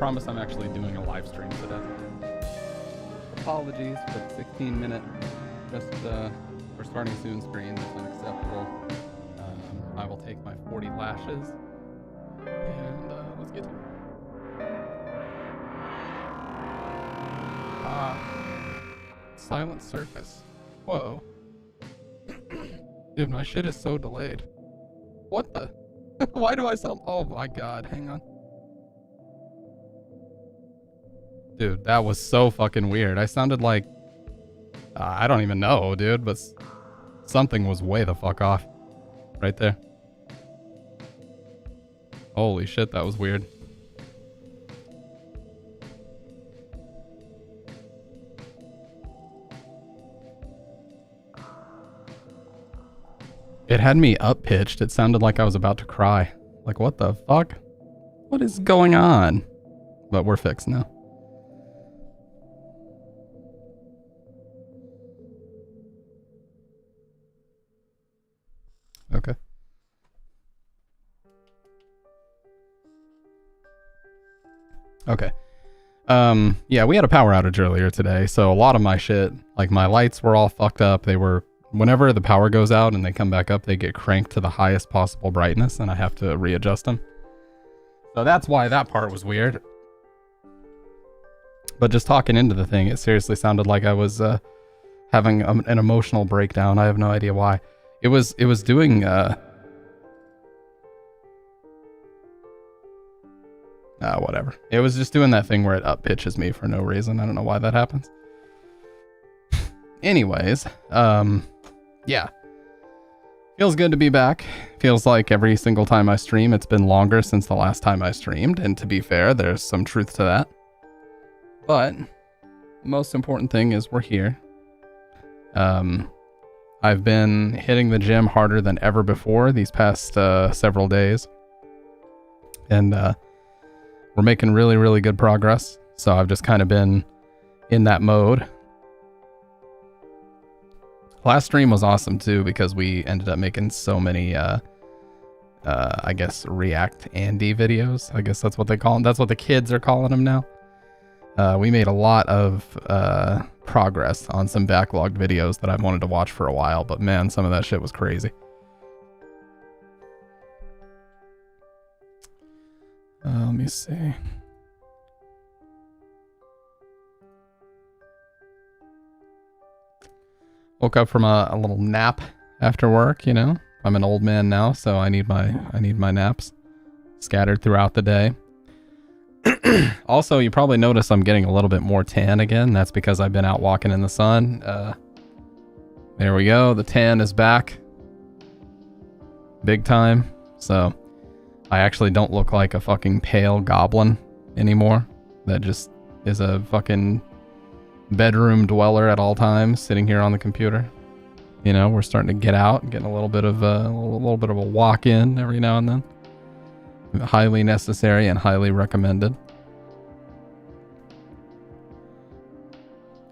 promise I'm actually doing a live stream today. Apologies for the 16-minute we're starting soon screen. That's unacceptable. I will take my 40 lashes and let's get to it. Silent surface. Whoa. Dude, my shit is so delayed. What the? Why do I sound... Oh my god, hang on. Dude, that was so fucking weird. I sounded like... I don't even know, dude, but something was way the fuck off. Right there. Holy shit, that was weird. It had me up-pitched. It sounded like I was about to cry. Like, what the fuck? What is going on? But we're fixed now. Okay. Okay. Yeah, we had a power outage earlier today, so a lot of my shit, like my lights were all fucked up. They were, whenever the power goes out and they come back up, they get cranked to the highest possible brightness, and I have to readjust them. So that's why that part was weird. But just talking into the thing, it seriously sounded like I was having an emotional breakdown. I have no idea why. It was doing whatever. It was just doing that thing where it up pitches me for no reason. I don't know why that happens. Anyways, yeah. Feels good to be back. Feels like every single time I stream, it's been longer since the last time I streamed. And to be fair, there's some truth to that. But the most important thing is we're here. I've been hitting the gym harder than ever before these past several days. And we're making really, really good progress. So I've just kind of been in that mode. Last stream was awesome too because we ended up making so many, I guess, React Andy videos. I guess that's what they call them. That's what the kids are calling them now. We made a lot of progress on some backlogged videos that I've wanted to watch for a while, but man, some of that shit was crazy. Let me see. Woke up from a little nap after work, you know. I'm an old man now, so I need my naps scattered throughout the day. Also, you probably notice I'm getting a little bit more tan again. That's because I've been out walking in the sun. There we go. The tan is back. Big time. So I actually don't look like a fucking pale goblin anymore. That just is a fucking bedroom dweller at all times, sitting here on the computer. You know, we're starting to get out, getting a little bit of a walk in every now and then. Highly necessary and highly recommended.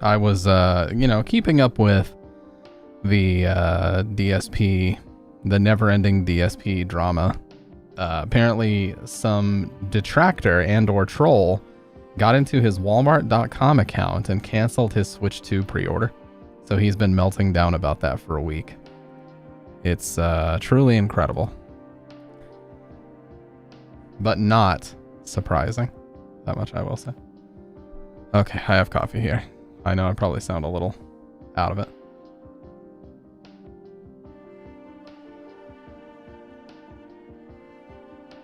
I was, you know, keeping up with the DSP, the never-ending DSP drama. Apparently, some detractor and or troll got into his Walmart.com account and canceled his Switch 2 pre-order. So he's been melting down about that for a week. It's truly incredible. But not surprising. That much I will say. Okay, I have coffee here. I know I probably sound a little out of it.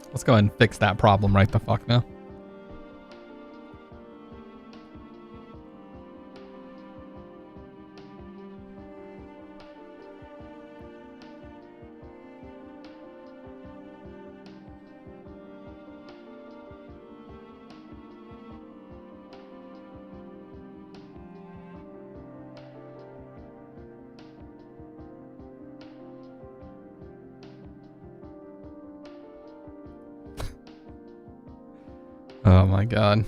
Let's go ahead and fix that problem right the fuck now. Oh my god.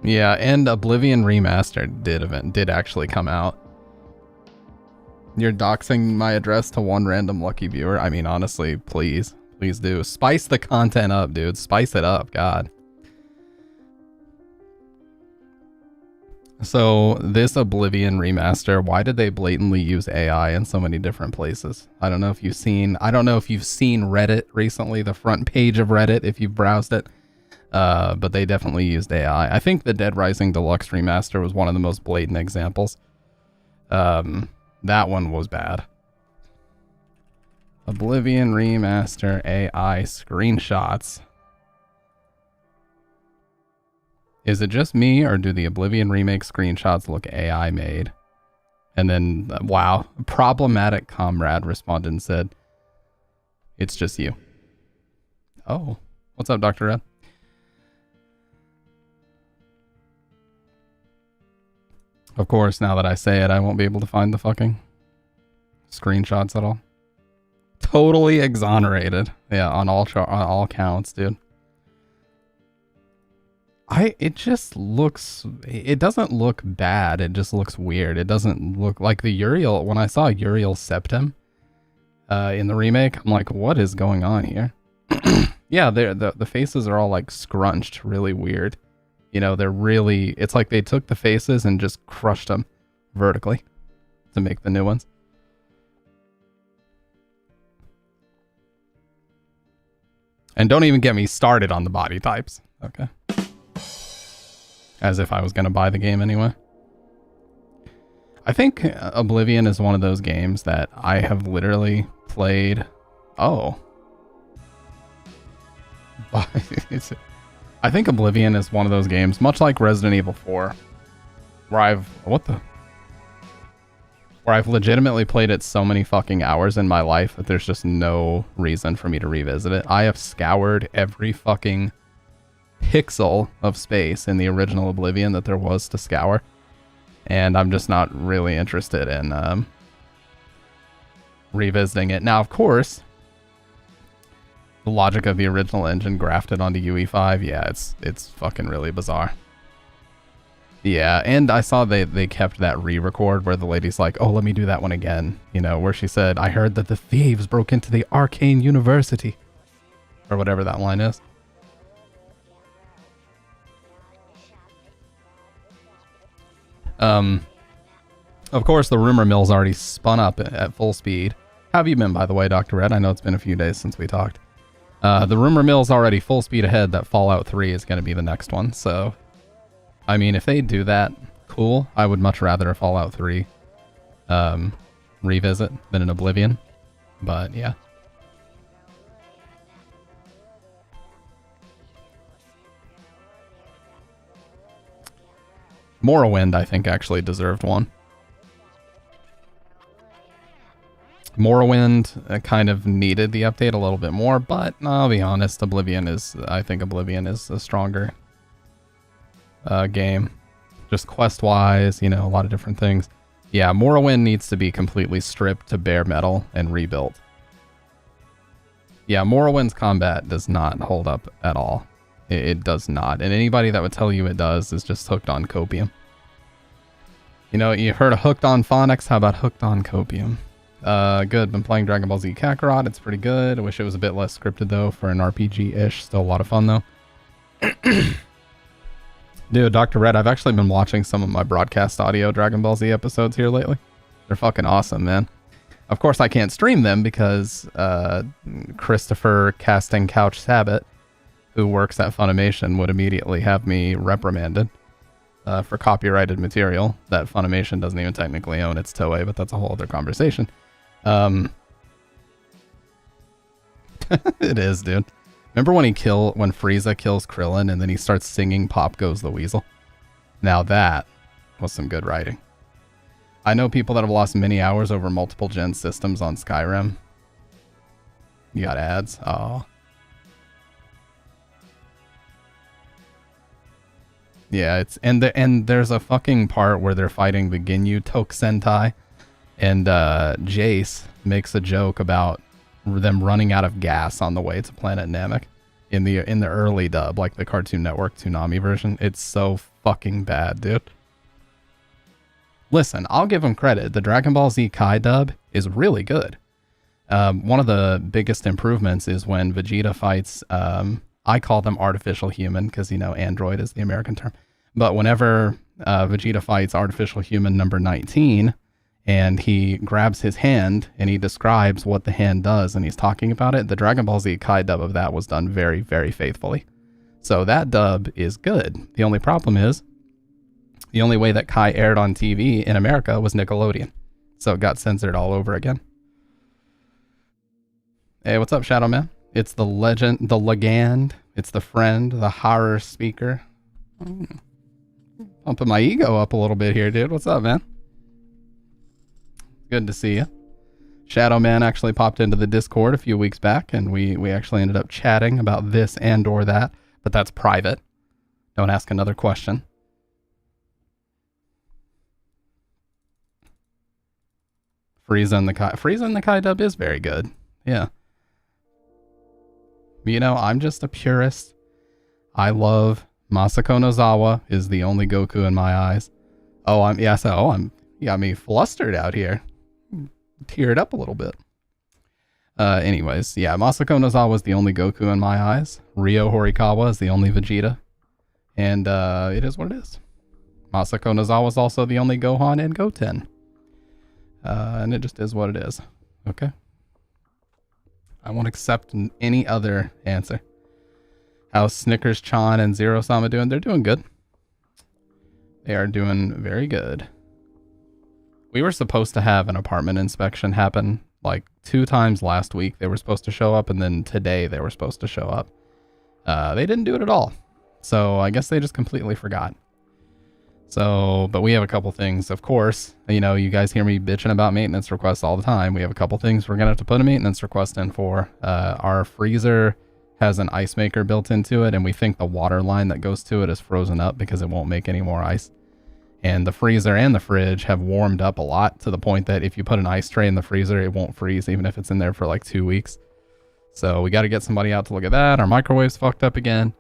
Yeah, and Oblivion Remastered did actually come out. You're doxing my address to one random lucky viewer. I mean, honestly, please do. Spice the content up, dude. Spice it up, God. So this Oblivion remaster, why did they blatantly use AI in so many different places? I don't know if you've seen Reddit recently, the front page of Reddit, if you've browsed it. But they definitely used AI. I think the Dead Rising Deluxe remaster was one of the most blatant examples. That one was bad. Oblivion remaster AI screenshots. Is it just me, or do the Oblivion remake screenshots look AI made? And then, wow, problematic comrade responded and said, it's just you. Oh, what's up, Dr. Red? Of course, now that I say it, I won't be able to find the fucking screenshots at all. Totally exonerated. Yeah, on all counts, dude. It doesn't look bad, it just looks weird. It doesn't look like the Uriel. When I saw Uriel Septim in the remake, I'm like, what is going on here? Yeah, the faces are all like scrunched, really weird. You know, it's like they took the faces and just crushed them vertically to make the new ones. And don't even get me started on the body types. Okay. As if I was going to buy the game anyway. I think Oblivion is one of those games that I have literally played. Oh. I think Oblivion is one of those games, much like Resident Evil 4, where I've legitimately played it so many fucking hours in my life that there's just no reason for me to revisit it. I have scoured every fucking pixel of space in the original Oblivion that there was to scour, and I'm just not really interested in revisiting it. Now, of course, the logic of the original engine grafted onto UE5, yeah, it's fucking really bizarre. Yeah, and I saw they kept that re-record where the lady's like, oh, let me do that one again, you know, where she said, I heard that the thieves broke into the Arcane University, or whatever that line is. Of course, the rumor mill's already spun up at full speed. How have you been, by the way, Dr. Red? I know it's been a few days since we talked. The rumor mill's already full speed ahead that Fallout 3 is going to be the next one, so... I mean, if they do that, cool. I would much rather a Fallout 3 revisit than an Oblivion, but yeah. Morrowind, I think, actually deserved one. Morrowind kind of needed the update a little bit more, but I'll be honest, I think Oblivion is a stronger game. Just quest-wise, you know, a lot of different things. Yeah, Morrowind needs to be completely stripped to bare metal and rebuilt. Yeah, Morrowind's combat does not hold up at all. It does not. And anybody that would tell you it does is just hooked on copium. You know, you heard of hooked on phonics? How about hooked on copium? Good. Been playing Dragon Ball Z Kakarot. It's pretty good. I wish it was a bit less scripted, though, for an RPG-ish. Still a lot of fun, though. Dude, Dr. Red, I've actually been watching some of my broadcast audio Dragon Ball Z episodes here lately. They're fucking awesome, man. Of course, I can't stream them because Christopher Casting Couch Sabbath, who works at Funimation, would immediately have me reprimanded for copyrighted material that Funimation doesn't even technically own. It's Toei, but that's a whole other conversation. It is, dude. Remember when Frieza kills Krillin and then he starts singing Pop Goes the Weasel? Now that was some good writing. I know people that have lost many hours over multiple gen systems on Skyrim. You got ads? Oh. Yeah, and there's a fucking part where they're fighting the Ginyu Tokusentai, and Jace makes a joke about them running out of gas on the way to Planet Namek in the early dub, like the Cartoon Network Toonami version. It's so fucking bad, dude. Listen, I'll give them credit. The Dragon Ball Z Kai dub is really good. One of the biggest improvements is when Vegeta fights, I call them artificial human because, you know, android is the American term. But whenever Vegeta fights artificial human number 19 and he grabs his hand and he describes what the hand does and he's talking about it, the Dragon Ball Z Kai dub of that was done very, very faithfully. So that dub is good. The only problem is the only way that Kai aired on TV in America was Nickelodeon. So it got censored all over again. Hey, what's up, Shadow Man? It's the legend, the legand. It's the friend, the horror speaker. Pumping my ego up a little bit here, dude. What's up, man? Good to see you. Shadow Man actually popped into the Discord a few weeks back, and we actually ended up chatting about this and or that, but that's private. Don't ask another question. Frieza and the Kai dub is very good. Yeah. You know, I'm just a purist. I love Masako Nozawa is the only Goku in my eyes. Oh, you got me flustered out here. Teared up a little bit. Anyways, yeah, Masako Nozawa is the only Goku in my eyes. Ryo Horikawa is the only Vegeta. And it is what it is. Masako Nozawa is also the only Gohan and Goten. And it just is what it is. Okay. I won't accept any other answer. How's Snickers, Chan, and Zero Sama doing? They're doing good. They are doing very good. We were supposed to have an apartment inspection happen like 2 times last week. They were supposed to show up, and then today they were supposed to show up. They didn't do it at all. So I guess they just completely forgot. So, but we have a couple things, of course. You know, you guys hear me bitching about maintenance requests all the time. We have a couple things we're going to have to put a maintenance request in for. Our freezer has an ice maker built into it, and we think the water line that goes to it is frozen up because it won't make any more ice. And the freezer and the fridge have warmed up a lot to the point that if you put an ice tray in the freezer, it won't freeze even if it's in there for like 2 weeks. So we got to get somebody out to look at that. Our microwave's fucked up again.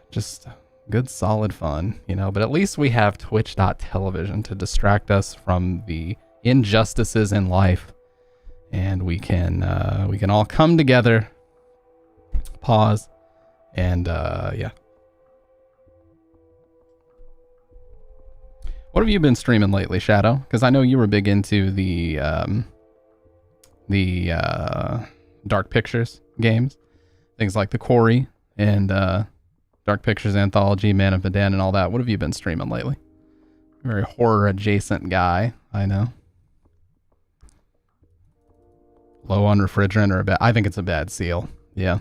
Just good solid fun, you know, but at least we have twitch.television to distract us from the injustices in life, and we can all come together, pause, and yeah. What have you been streaming lately, Shadow? Because I know you were big into the Dark Pictures games, things like the Quarry and Dark Pictures Anthology, Man of Medan, and all that. What have you been streaming lately? Very horror adjacent guy, I know. Low on refrigerant or a bad... I think it's a bad seal. Yeah.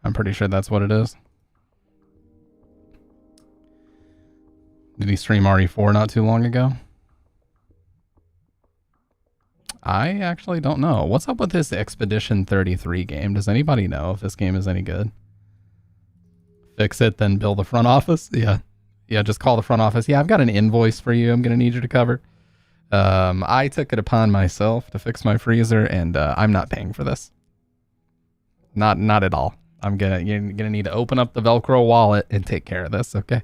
I'm pretty sure that's what it is. Did he stream RE4 not too long ago? I actually don't know. What's up with this Expedition 33 game? Does anybody know if this game is any good? Fix it, then bill the front office? Yeah. Yeah, just call the front office. Yeah, I've got an invoice for you I'm going to need you to cover. I took it upon myself to fix my freezer, and I'm not paying for this. Not at all. You're gonna need to open up the Velcro wallet and take care of this, okay?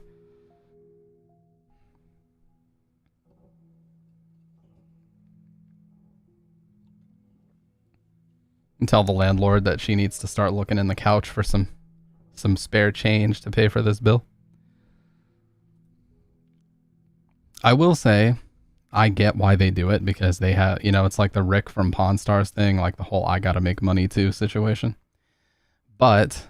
And tell the landlord that she needs to start looking in the couch for some spare change to pay for this bill. I will say, I get why they do it, because they have, you know, it's like the Rick from Pawn Stars thing, like the whole I gotta make money too situation. But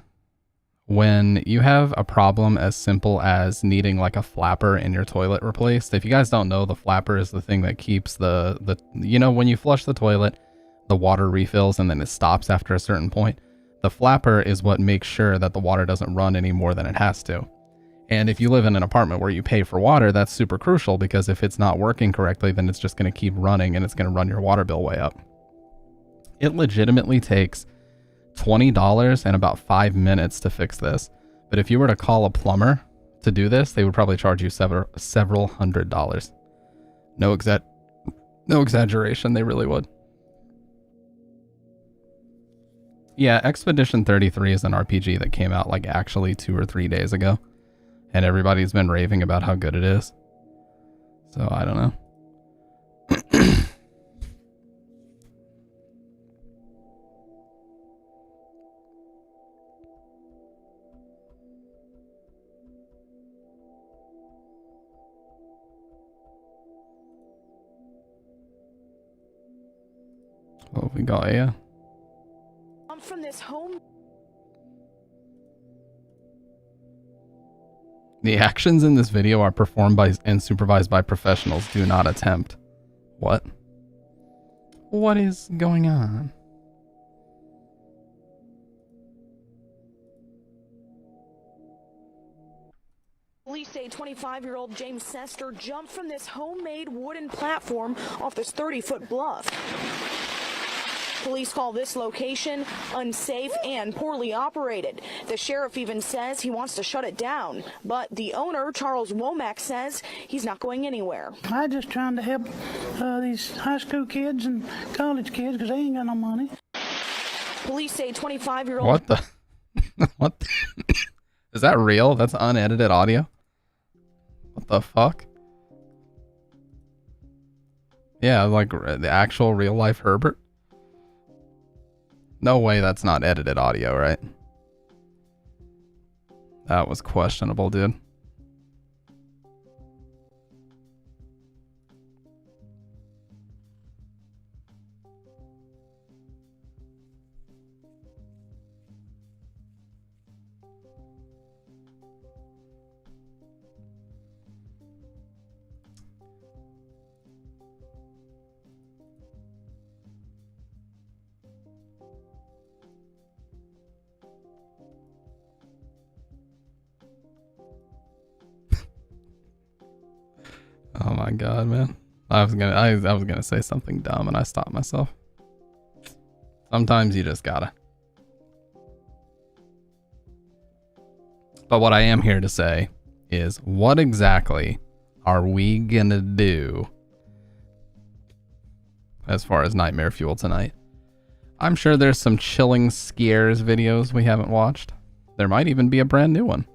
when you have a problem as simple as needing like a flapper in your toilet replaced, if you guys don't know, the flapper is the thing that keeps the you know, when you flush the toilet, the water refills and then it stops after a certain point. The flapper is what makes sure that the water doesn't run any more than it has to. And if you live in an apartment where you pay for water, that's super crucial, because if it's not working correctly, then it's just going to keep running and it's going to run your water bill way up. It legitimately takes $20 and about 5 minutes to fix this. But if you were to call a plumber to do this, they would probably charge you several $100s. No exaggeration, they really would. Yeah, Expedition 33 is an RPG that came out like actually 2 or 3 days ago, and everybody's been raving about how good it is. So I don't know. What we got here? I'm from this home. The actions in this video are performed by and supervised by professionals. Do not attempt. What? What is going on? Police say 25-year-old James Sester jumped from this homemade wooden platform off this 30-foot bluff. Police call this location unsafe and poorly operated. The sheriff even says he wants to shut it down. But the owner, Charles Womack, says he's not going anywhere. I'm just trying to help these high school kids and college kids because they ain't got no money. Police say 25-year-old... What the? What? Is that real? That's unedited audio? What the fuck? Yeah, like the actual real life Herbert? No way that's not edited audio, right? That was questionable, dude. Oh my god, man. I was gonna say something dumb and I stopped myself. Sometimes you just gotta. But what I am here to say is, what exactly are we gonna do as far as Nightmare Fuel tonight? I'm sure there's some chilling scares videos we haven't watched. There might even be a brand new one.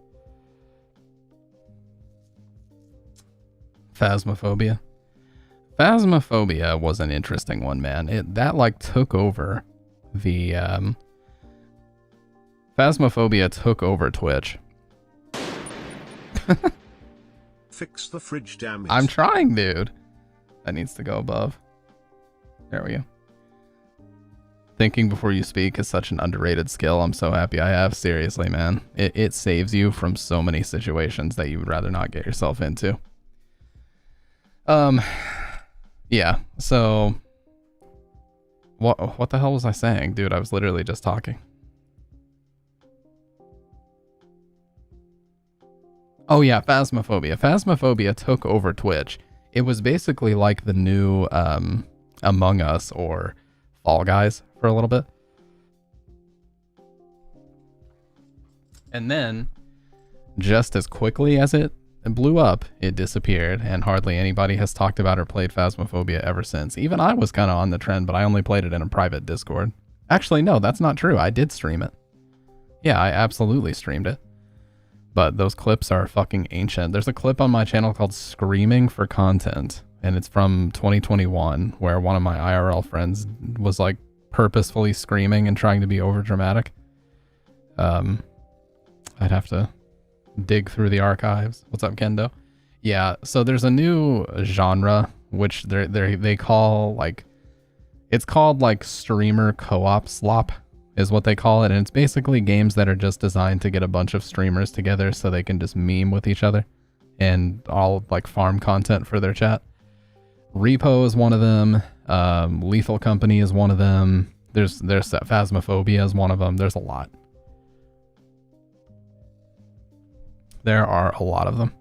Phasmophobia. Phasmophobia was an interesting one, man. That like took over the Phasmophobia took over Twitch. Fix the fridge, damn it. I'm trying, dude. That needs to go above. There we go. Thinking before you speak is such an underrated skill. I'm so happy I have. Seriously, man. It saves you from so many situations that you would rather not get yourself into. Yeah, so what the hell was I saying? Dude, I was literally just talking. Oh yeah, Phasmophobia. Phasmophobia took over Twitch. It was basically like the new Among Us or Fall Guys for a little bit. And then, just as quickly as it blew up, it disappeared, and hardly anybody has talked about or played Phasmophobia ever since. Even I was kind of on the trend, but I only played it in a private Discord. Actually, no, that's not true. I did stream it. Yeah, I absolutely streamed it. But those clips are fucking ancient. There's a clip on my channel called Screaming for Content, and it's from 2021, where one of my IRL friends was like purposefully screaming and trying to be over dramatic. I'd have to dig through the archives. What's up, Kendo? Yeah, so there's a new genre which they call like, it's called like streamer co-op slop is what they call it, and it's basically games that are just designed to get a bunch of streamers together so they can just meme with each other and all like farm content for their chat. Repo is one of them. Lethal Company is one of them. There's Phasmophobia is one of them. There's a lot. There are a lot of them.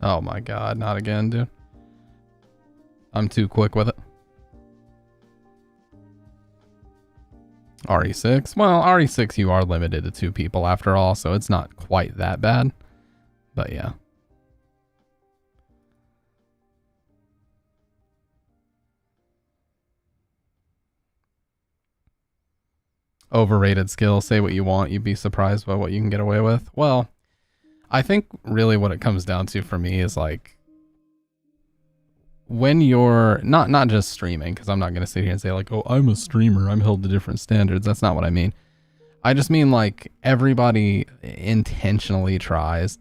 Oh my god, not again, dude. I'm too quick with it. RE6? Well, RE6 you are limited to 2 people after all, so it's not quite that bad. But yeah. overrated skill, say what you want, you'd be surprised by what you can get away with. Well, I think really what it comes down to for me is like, when you're not just streaming, because I'm not going to sit here and say like, oh, I'm a streamer, I'm held to different standards. That's not what I mean. I just mean like everybody intentionally tries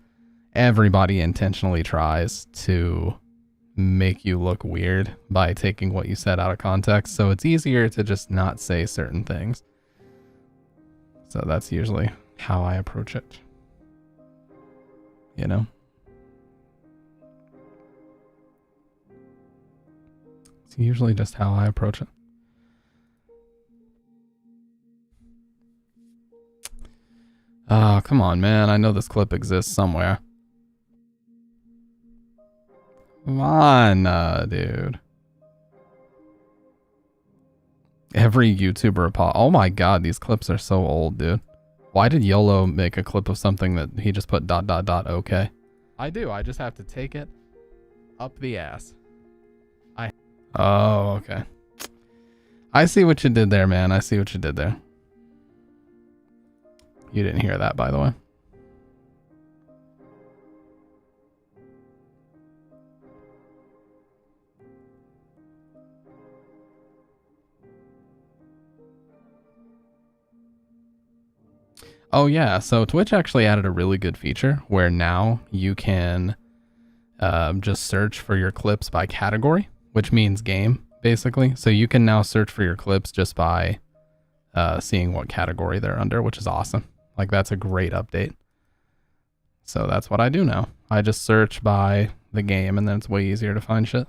to make you look weird by taking what you said out of context. So it's easier to just not say certain things. So that's usually how I approach it. You know? It's usually just how I approach it. Oh, come on, man. I know this clip exists somewhere. Come on, dude. Every YouTuber... Oh my god, these clips are so old, dude. Why did YOLO make a clip of something that he just put ... okay? I do. I just have to take it up the ass. Oh, okay. I see what you did there, man. I see what you did there. You didn't hear that, by the way. Oh yeah, so Twitch actually added a really good feature where now you can just search for your clips by category, which means game, basically. So you can now search for your clips just by seeing what category they're under, which is awesome. Like, that's a great update. So that's what I do now. I just search by the game, and then it's way easier to find shit.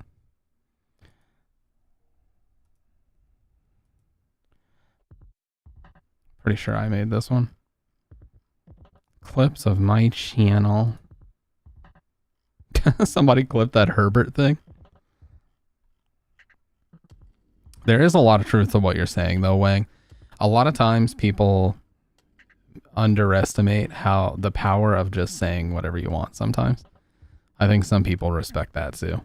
Pretty sure I made this one. Clips of my channel. Somebody clipped that Herbert thing. There is a lot of truth to what you're saying, though, Wang. A lot of times people underestimate how the power of just saying whatever you want sometimes. I think some people respect that too.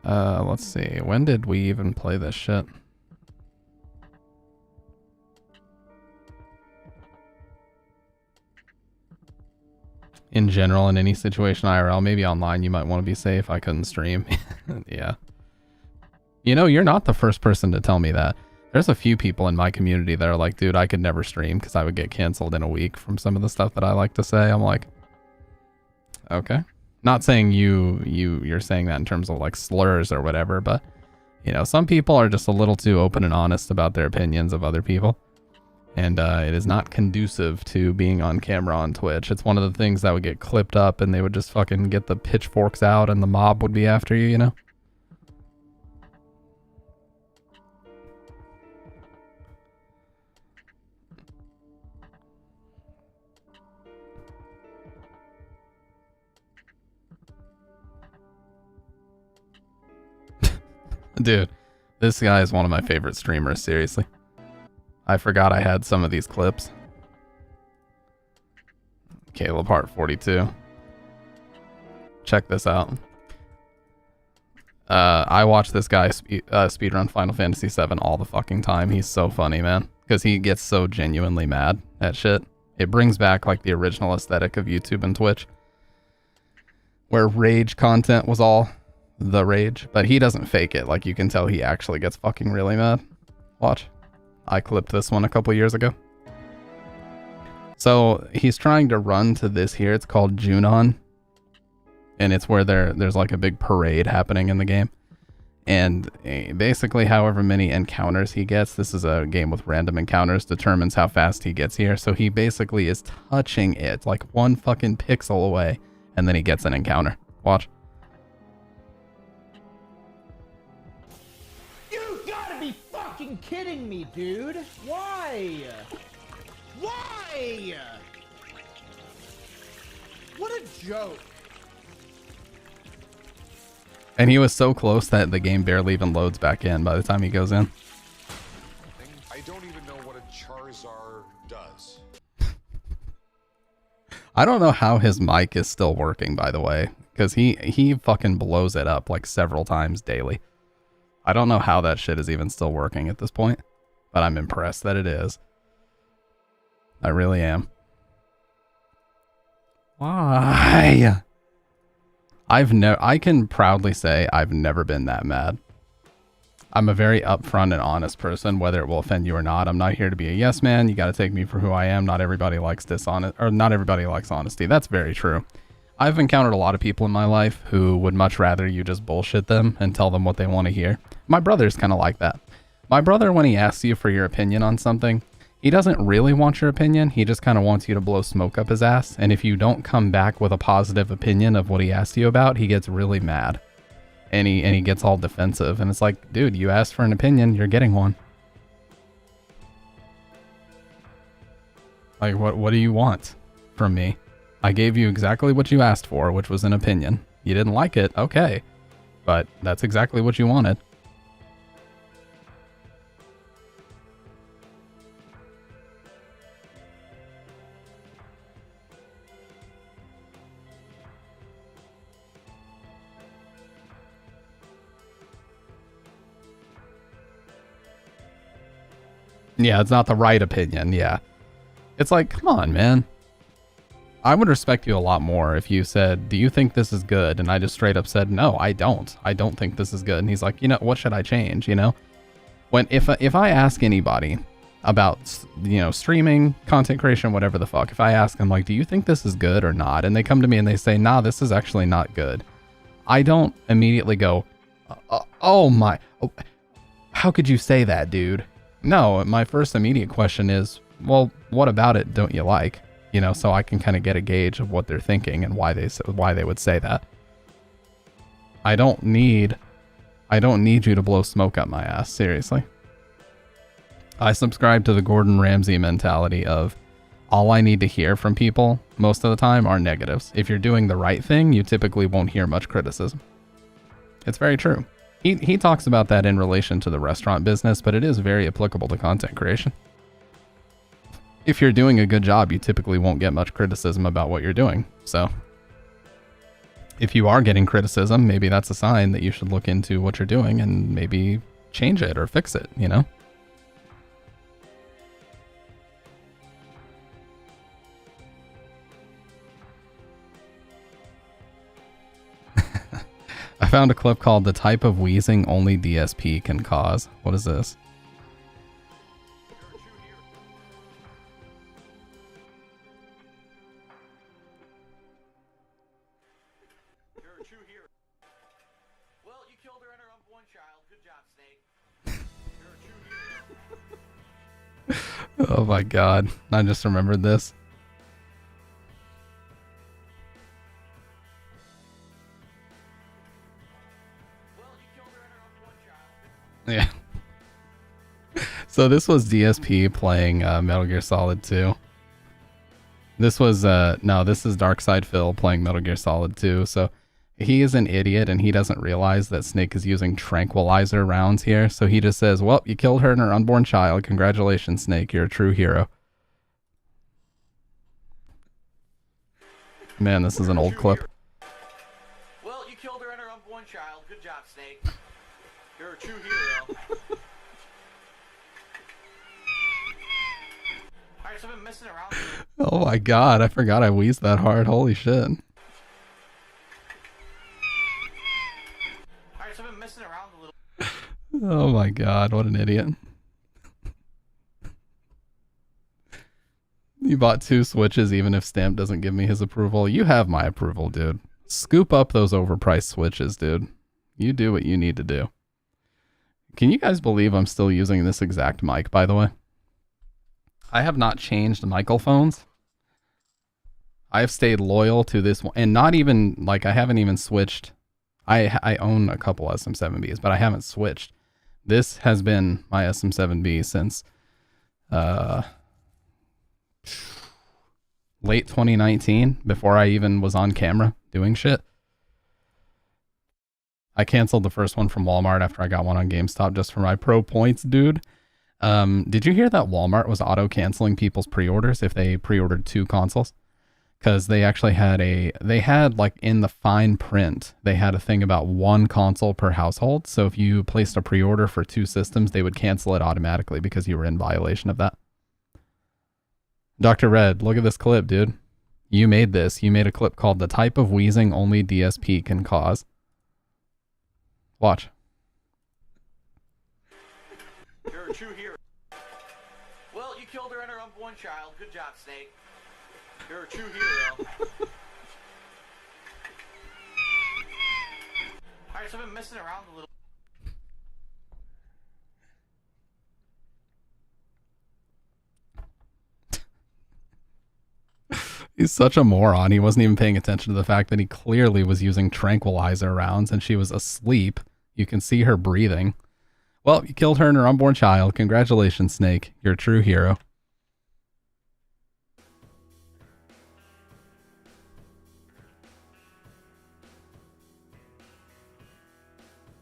Let's see. When did we even play this shit? In general, in any situation IRL, maybe online, you might want to be safe. I couldn't stream. Yeah. You know, you're not the first person to tell me that. There's a few people in my community that are like, dude, I could never stream because I would get canceled in a week from some of the stuff that I like to say. I'm like, okay. Not saying you're saying that in terms of like slurs or whatever, but you know, some people are just a little too open and honest about their opinions of other people. And it is not conducive to being on camera on Twitch. It's one of the things that would get clipped up and they would just fucking get the pitchforks out and the mob would be after you, you know? Dude, this guy is one of my favorite streamers, seriously. I forgot I had some of these clips. Caleb Hart 42. Check this out. I watch this guy speedrun Final Fantasy VII all the fucking time. He's so funny, man. Because he gets so genuinely mad at shit. It brings back like the original aesthetic of YouTube and Twitch. Where rage content was all the rage. But he doesn't fake it. Like, you can tell he actually gets fucking really mad. Watch. I clipped this one a couple years ago. So he's trying to run to this here. It's called Junon. And it's where there's like a big parade happening in the game. And basically however many encounters he gets, this is a game with random encounters, determines how fast he gets here. So he basically is touching it like one fucking pixel away. And then he gets an encounter. Watch. Kidding me, dude? Why? Why? What a joke. And he was so close that the game barely even loads back in by the time he goes in. I don't even know what a Charizard does. I don't know how his mic is still working, by the way, because he fucking blows it up like several times daily. I don't know how that shit is even still working at this point. but I'm impressed that it is. I really am. Why? I can proudly say I've never been that mad. I'm a very upfront and honest person, whether it will offend you or not. I'm not here to be a yes man. You got to take me for who I am. Not everybody likes not everybody likes honesty. That's very true. I've encountered a lot of people in my life who would much rather you just bullshit them and tell them what they want to hear. My brother's kind of like that. My brother, when he asks you for your opinion on something, he doesn't really want your opinion. He just kind of wants you to blow smoke up his ass. And if you don't come back with a positive opinion of what he asked you about, he gets really mad. And he gets all defensive. And it's like, dude, you asked for an opinion, you're getting one. Like, what do you want from me? I gave you exactly what you asked for, which was an opinion. You didn't like it, okay. But that's exactly what you wanted. Yeah, it's not the right opinion, yeah. It's like, come on, man. I would respect you a lot more if you said, do you think this is good? And I just straight up said, no, I don't. I don't think this is good. And he's like, you know, what should I change, you know? If I ask anybody about, you know, streaming, content creation, whatever the fuck, if I ask them, like, do you think this is good or not? And they come to me and they say, nah, this is actually not good. I don't immediately go, oh my, how could you say that, dude? No, my first immediate question is, well, what about it don't you like? You know, so I can kind of get a gauge of what they're thinking and why they would say that. I don't need you to blow smoke up my ass, seriously. I subscribe to the Gordon Ramsay mentality of all I need to hear from people most of the time are negatives. If you're doing the right thing, you typically won't hear much criticism. It's very true. He talks about that in relation to the restaurant business, but it is very applicable to content creation. If you're doing a good job, you typically won't get much criticism about what you're doing. So if you are getting criticism, maybe that's a sign that you should look into what you're doing and maybe change it or fix it, you know? I found a clip called "The Type of Wheezing Only DSP Can Cause." What is this? Oh my god, I just remembered this. Yeah. So this was DSP playing Metal Gear Solid 2. This was, no, this is Darkside Phil playing Metal Gear Solid 2. So he is an idiot and he doesn't realize that Snake is using tranquilizer rounds here. So he just says, well, you killed her and her unborn child. Congratulations, Snake. You're a true hero. Man, this is an old clip. Well, you killed her and her unborn child. Good job, Snake. You're a true hero. Alright, so I've been messing around. Oh my god, I forgot I wheezed that hard. Holy shit. Alright, so I've been messing around a little. Oh my god, what an idiot. You bought 2 Switches even if Stamp doesn't give me his approval. You have my approval, dude. Scoop up those overpriced Switches, dude. You do what you need to do. Can you guys believe I'm still using this exact mic, by the way? I have not changed microphones. I have stayed loyal to this one. And not even, like, I haven't even switched. I own a couple SM7Bs, but I haven't switched. This has been my SM7B since late 2019, before I even was on camera doing shit. I canceled the first one from Walmart after I got one on GameStop just for my pro points, dude. Did you hear that Walmart was auto-canceling people's pre-orders if they pre-ordered 2 consoles? because they actually had like in the fine print, they had a thing about 1 console per household. So if you placed a pre-order for 2 systems, they would cancel it automatically because you were in violation of that. Dr. Red, look at this clip, dude. You made this. You made a clip called "The Type of Wheezing Only DSP Can Cause." Watch. You're a true hero. Well, you killed her and her unborn child. Good job, Snake. You're a true hero. Alright, so I've been messing around a little. He's such a moron. He wasn't even paying attention to the fact that he clearly was using tranquilizer rounds and she was asleep. You can see her breathing. Well, you killed her and her unborn child. Congratulations, Snake. You're a true hero.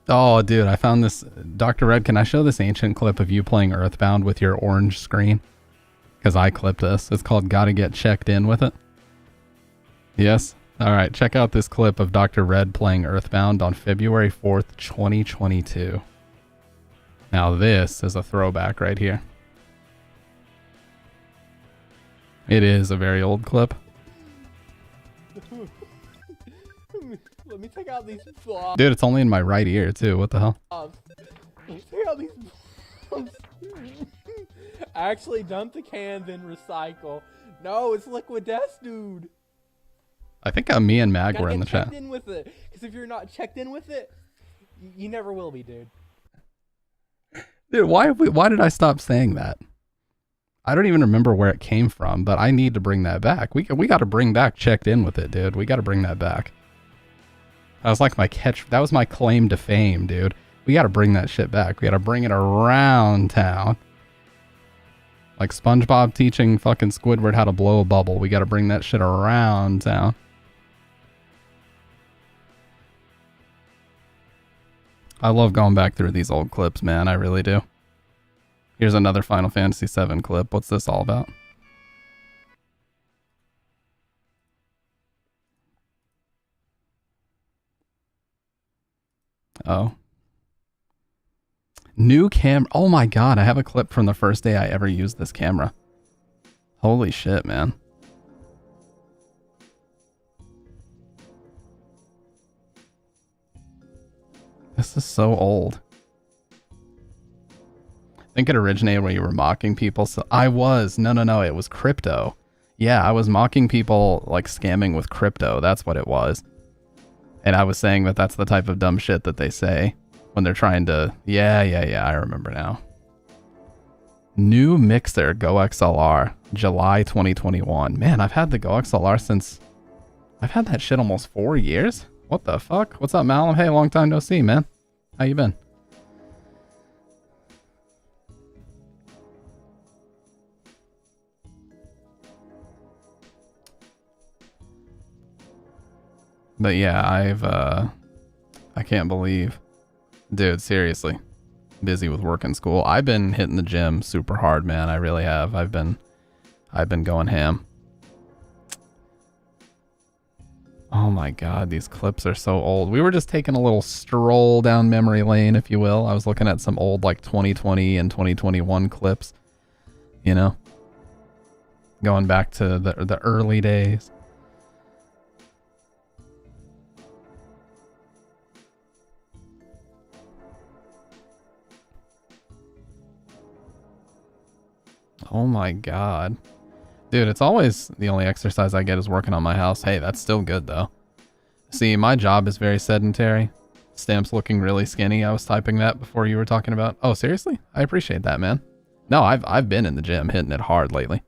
Oh, dude, I found this. Dr. Red, can I show this ancient clip of you playing Earthbound with your orange screen? Because I clipped this. It's called Gotta Get Checked In With It. Yes? Alright, check out this clip of Dr. Red playing Earthbound on February 4th, 2022. Now this is a throwback right here. It is a very old clip. Let me take out these blobs. Dude, it's only in my right ear too. What the hell? Let me take out these blobs. I actually dumped the cans in recycle. No, it's liquid death, dude. I think me and Mag Gotta were in the get chat. checked in with it. Because if you're not checked in with it, you never will be, dude. Dude, why did I stop saying that? I don't even remember where it came from, but I need to bring that back. We got to bring back checked in with it, dude. We got to bring that back. That was like that was my claim to fame, dude. We got to bring that shit back. We got to bring it around town. Like SpongeBob teaching fucking Squidward how to blow a bubble. We got to bring that shit around town. I love going back through these old clips, man. I really do. Here's another Final Fantasy VII clip. What's this all about? Oh. New camera. Oh my god, I have a clip from the first day I ever used this camera. Holy shit, man. This is so old. I think it originated when you were mocking people. So I was. No. It was crypto. Yeah, I was mocking people like scamming with crypto. That's what it was. And I was saying that that's the type of dumb shit that they say when they're trying to... Yeah, I remember now. New Mixer Go XLR, July 2021. Man, I've had the Go XLR since... I've had that shit almost 4 years? What the fuck? What's up, Malum? Hey, long time no see, man. How you been? But yeah, I can't believe... Dude, seriously. Busy with work and school. I've been hitting the gym super hard, man. I really have. I've been going ham. Oh my god, these clips are so old. We were just taking a little stroll down memory lane, if you will. I was looking at some old like 2020 and 2021 clips, you know, going back to the early days. Oh my god. Dude, it's always the only exercise I get is working on my house. Hey, that's still good though. See, my job is very sedentary. Stamp's looking really skinny. I was typing that before you were talking about. Oh, seriously? I appreciate that, man. No, I've been in the gym hitting it hard lately.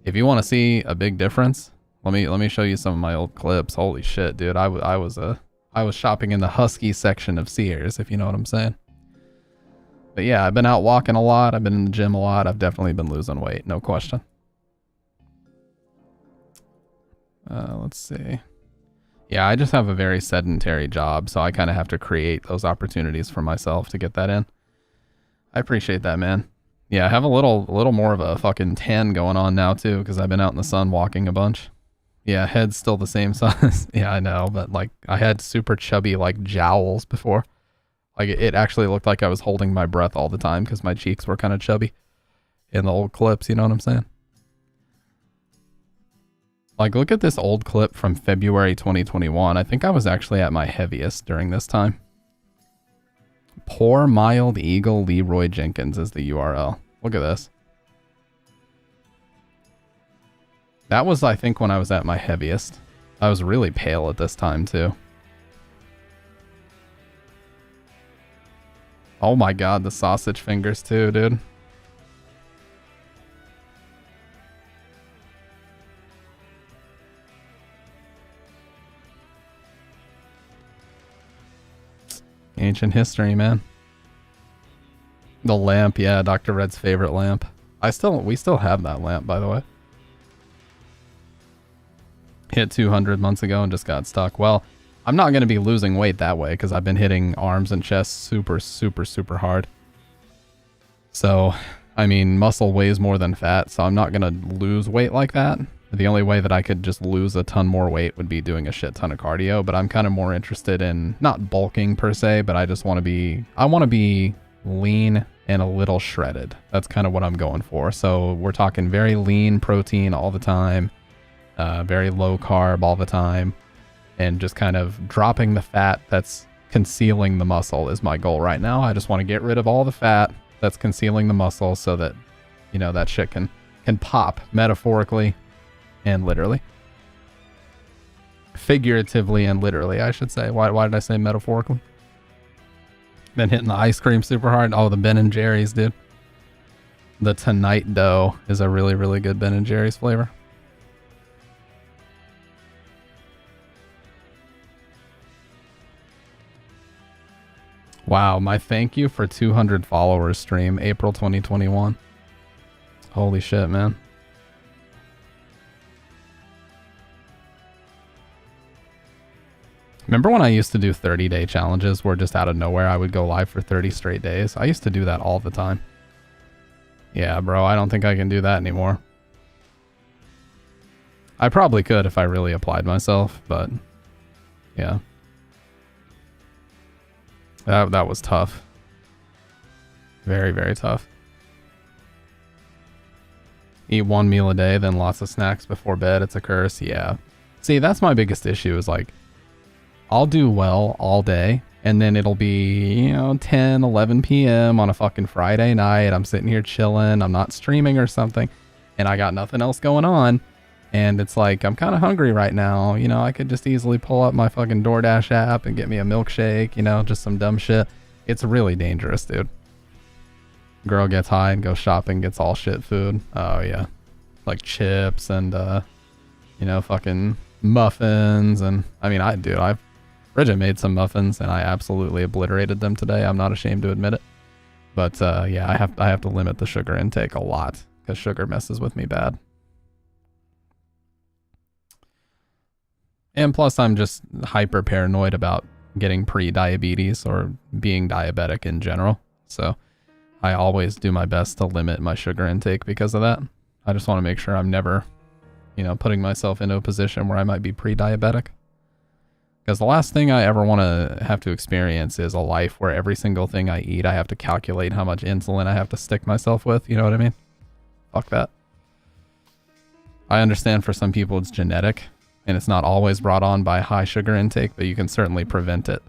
If you want to see a big difference, let me show you some of my old clips. Holy shit, dude. I was shopping in the Husky section of Sears, if you know what I'm saying. But yeah, I've been out walking a lot. I've been in the gym a lot. I've definitely been losing weight, no question. Let's see. Yeah, I just have a very sedentary job, so I kind of have to create those opportunities for myself to get that in. I appreciate that, man. Yeah, I have a little more of a fucking tan going on now too, because I've been out in the sun walking a bunch. Yeah, head's still the same size. Yeah, I know, but like I had super chubby like jowls before. Like it actually looked like I was holding my breath all the time because my cheeks were kind of chubby in the old clips, you know what I'm saying? Like look at this old clip from February 2021. I think I was actually at my heaviest during this time. Poor mild eagle Leroy Jenkins is the URL. Look at this. That was, I think, when I was at my heaviest. I was really pale at this time, too. Oh my god, the sausage fingers, too, dude. Ancient history, man. The lamp, yeah, Dr. Red's favorite lamp. We still have that lamp, by the way. Hit 200 months ago and just got stuck. Well, I'm not going to be losing weight that way because I've been hitting arms and chest super, super, super hard. So, I mean, muscle weighs more than fat, so I'm not going to lose weight like that. The only way that I could just lose a ton more weight would be doing a shit ton of cardio, but I'm kind of more interested in not bulking per se, but I just want to be, lean and a little shredded. That's kind of what I'm going for. So we're talking very lean protein all the time, very low carb all the time, and just kind of dropping the fat that's concealing the muscle is my goal right now. I just want to get rid of all the fat that's concealing the muscle so that, you know, that shit can pop metaphorically and literally. Figuratively and literally, I should say. Why did I say metaphorically? Been hitting the ice cream super hard. Oh, the Ben & Jerry's, dude. The Tonight Dough is a really, really good Ben & Jerry's flavor. Wow, my thank you for 200 followers stream, April 2021. Holy shit, man. Remember when I used to do 30-day challenges where just out of nowhere I would go live for 30 straight days? I used to do that all the time. Yeah, bro, I don't think I can do that anymore. I probably could if I really applied myself, but yeah. That was tough. Very, very tough. Eat one meal a day, then lots of snacks before bed. It's a curse. Yeah. See, that's my biggest issue is like, I'll do well all day, and then it'll be, 10, 11 p.m. on a fucking Friday night. I'm sitting here chilling. I'm not streaming or something, and I got nothing else going on. And it's like, I'm kind of hungry right now. I could just easily pull up my fucking DoorDash app and get me a milkshake, just some dumb shit. It's really dangerous, dude. Girl gets high and goes shopping, gets all shit food. Oh, yeah. Like chips and, fucking muffins. And, Bridget made some muffins and I absolutely obliterated them today. I'm not ashamed to admit it. But, yeah, I have to limit the sugar intake a lot because sugar messes with me bad. And plus, I'm just hyper paranoid about getting pre-diabetes or being diabetic in general. So I always do my best to limit my sugar intake because of that. I just want to make sure I'm never, putting myself into a position where I might be pre-diabetic. Because the last thing I ever want to have to experience is a life where every single thing I eat, I have to calculate how much insulin I have to stick myself with. You know what I mean? Fuck that. I understand for some people it's genetic. And it's not always brought on by high sugar intake, but you can certainly prevent it.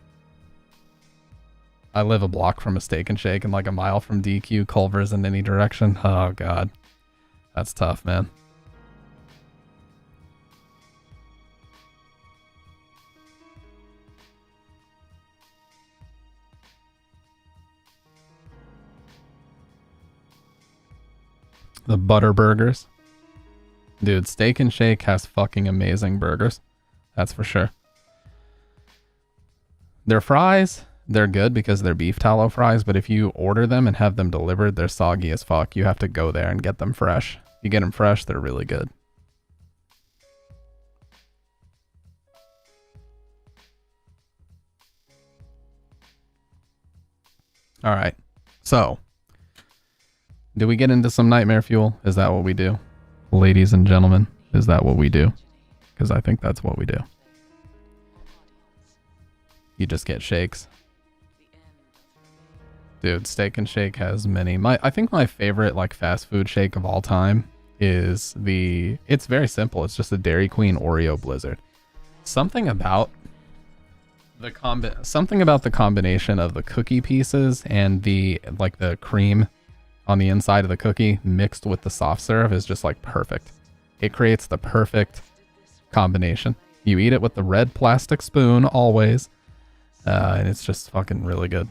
I live a block from a Steak and Shake and like a mile from DQ, Culver's in any direction. Oh, God. That's tough, man. The butter burgers. Dude, Steak and Shake has fucking amazing burgers. That's for sure. Their fries, they're good because they're beef tallow fries, but if you order them and have them delivered, they're soggy as fuck. You have to go there and get them fresh. You get them fresh, they're really good. All right. So, do we get into some nightmare fuel? Is that what we do? Ladies and gentlemen, is that what we do? because I think that's what we do. You just get shakes. Dude, Steak and Shake has many. I think my favorite like fast food shake of all time is it's very simple. It's just a Dairy Queen Oreo Blizzard. Something about the combination of the cookie pieces and the cream on the inside of the cookie mixed with the soft serve is just like perfect. It creates the perfect combination. You eat it with the red plastic spoon always, and it's just fucking really good.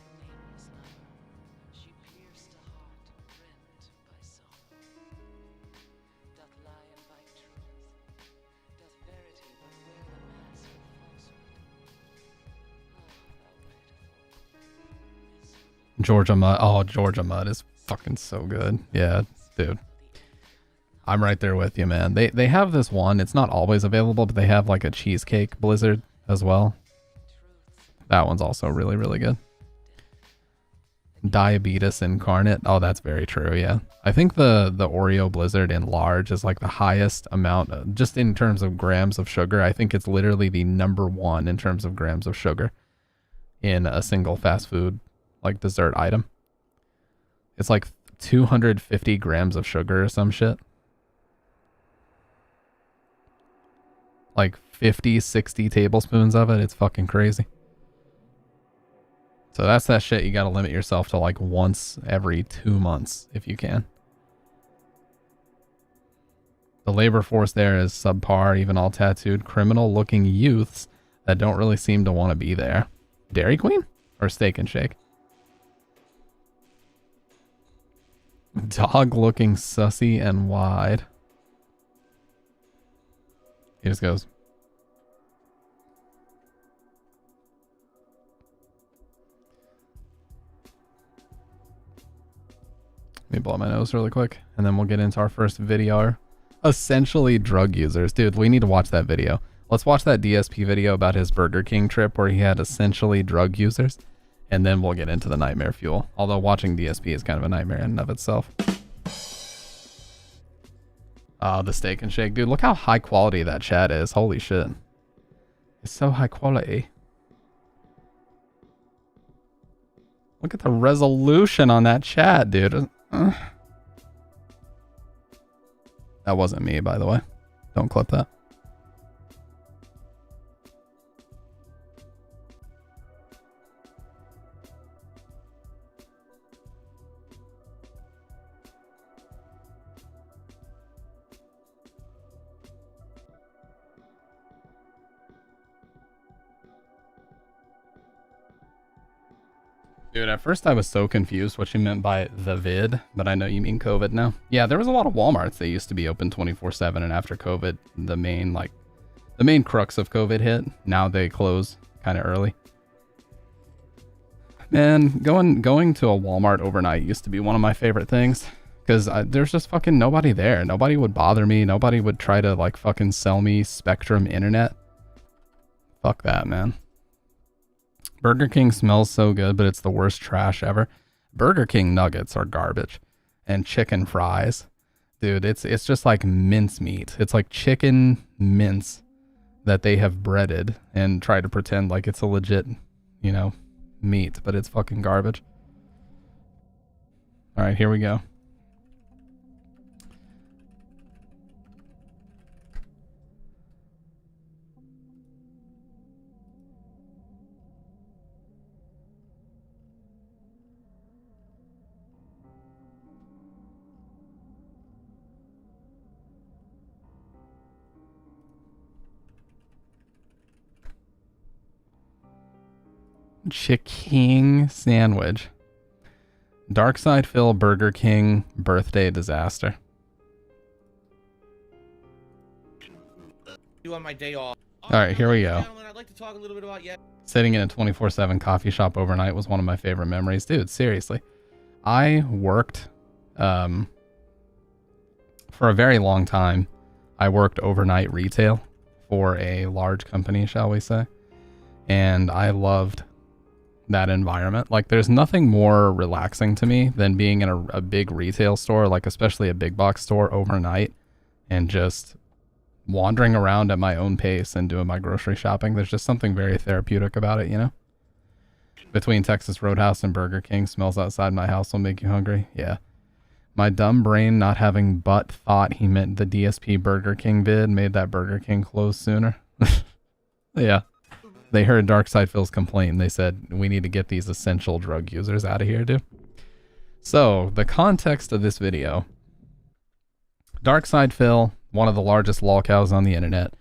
Georgia Mud. Oh, Georgia Mud is fucking so good. Yeah, dude. I'm right there with you, man. They have this one. It's not always available, but they have like a cheesecake blizzard as well. That one's also really, really good. Diabetes incarnate. Oh, that's very true. Yeah. I think the Oreo Blizzard in large is like the highest amount, just in terms of grams of sugar. I think it's literally the #1 in terms of grams of sugar in a single fast food like dessert item. It's like 250 grams of sugar or some shit. Like 50, 60 tablespoons of it. It's fucking crazy. So that's that shit you gotta limit yourself to like once every 2 months if you can. The labor force there is subpar, even all tattooed, criminal looking youths that don't really seem to want to be there. Dairy Queen or Steak and Shake? Dog looking sussy and wide. He just goes. Let me blow my nose really quick, and then we'll get into our first video. Essentially drug users. Dude, we need to watch that video. Let's watch that DSP video about his Burger King trip where he had essentially drug users. And then we'll get into the nightmare fuel. Although watching DSP is kind of a nightmare in and of itself. The Steak and Shake. Dude, look how high quality that chat is. Holy shit. It's so high quality. Look at the resolution on that chat, dude. That wasn't me, by the way. Don't clip that. Dude, at first I was so confused what you meant by the vid, but I know you mean COVID now. Yeah, there was a lot of Walmarts that used to be open 24/7, and after COVID, the main crux of COVID hit. Now they close kind of early. Man, going to a Walmart overnight used to be one of my favorite things, because there's just fucking nobody there. Nobody would bother me. Nobody would try to like fucking sell me Spectrum internet. Fuck that, man. Burger King smells so good, but it's the worst trash ever. Burger King nuggets are garbage. And chicken fries. Dude, it's just like mincemeat. It's like chicken mince that they have breaded and try to pretend like it's a legit, meat, but it's fucking garbage. All right, here we go. Chicken sandwich. Dark Side Phil Burger King birthday disaster. On my day off. All right, here we go. I'd like to talk a little bit about Sitting in a 24/7 coffee shop overnight was one of my favorite memories. Dude, seriously. I worked for a very long time. I worked overnight retail for a large company, shall we say. And I loved that environment. Like, there's nothing more relaxing to me than being in a big retail store, like especially a big box store overnight, and just wandering around at my own pace and doing my grocery shopping. There's just something very therapeutic about it, you know? Between Texas Roadhouse and Burger King, smells outside my house will make you hungry. Yeah. My dumb brain not having but thought he meant the DSP Burger King vid made that Burger King close sooner. Yeah. They heard Darkside Phil's complaint and they said, we need to get these essential drug users out of here, dude. So, the context of this video. Darkside Phil, one of the largest lolcows on the internet.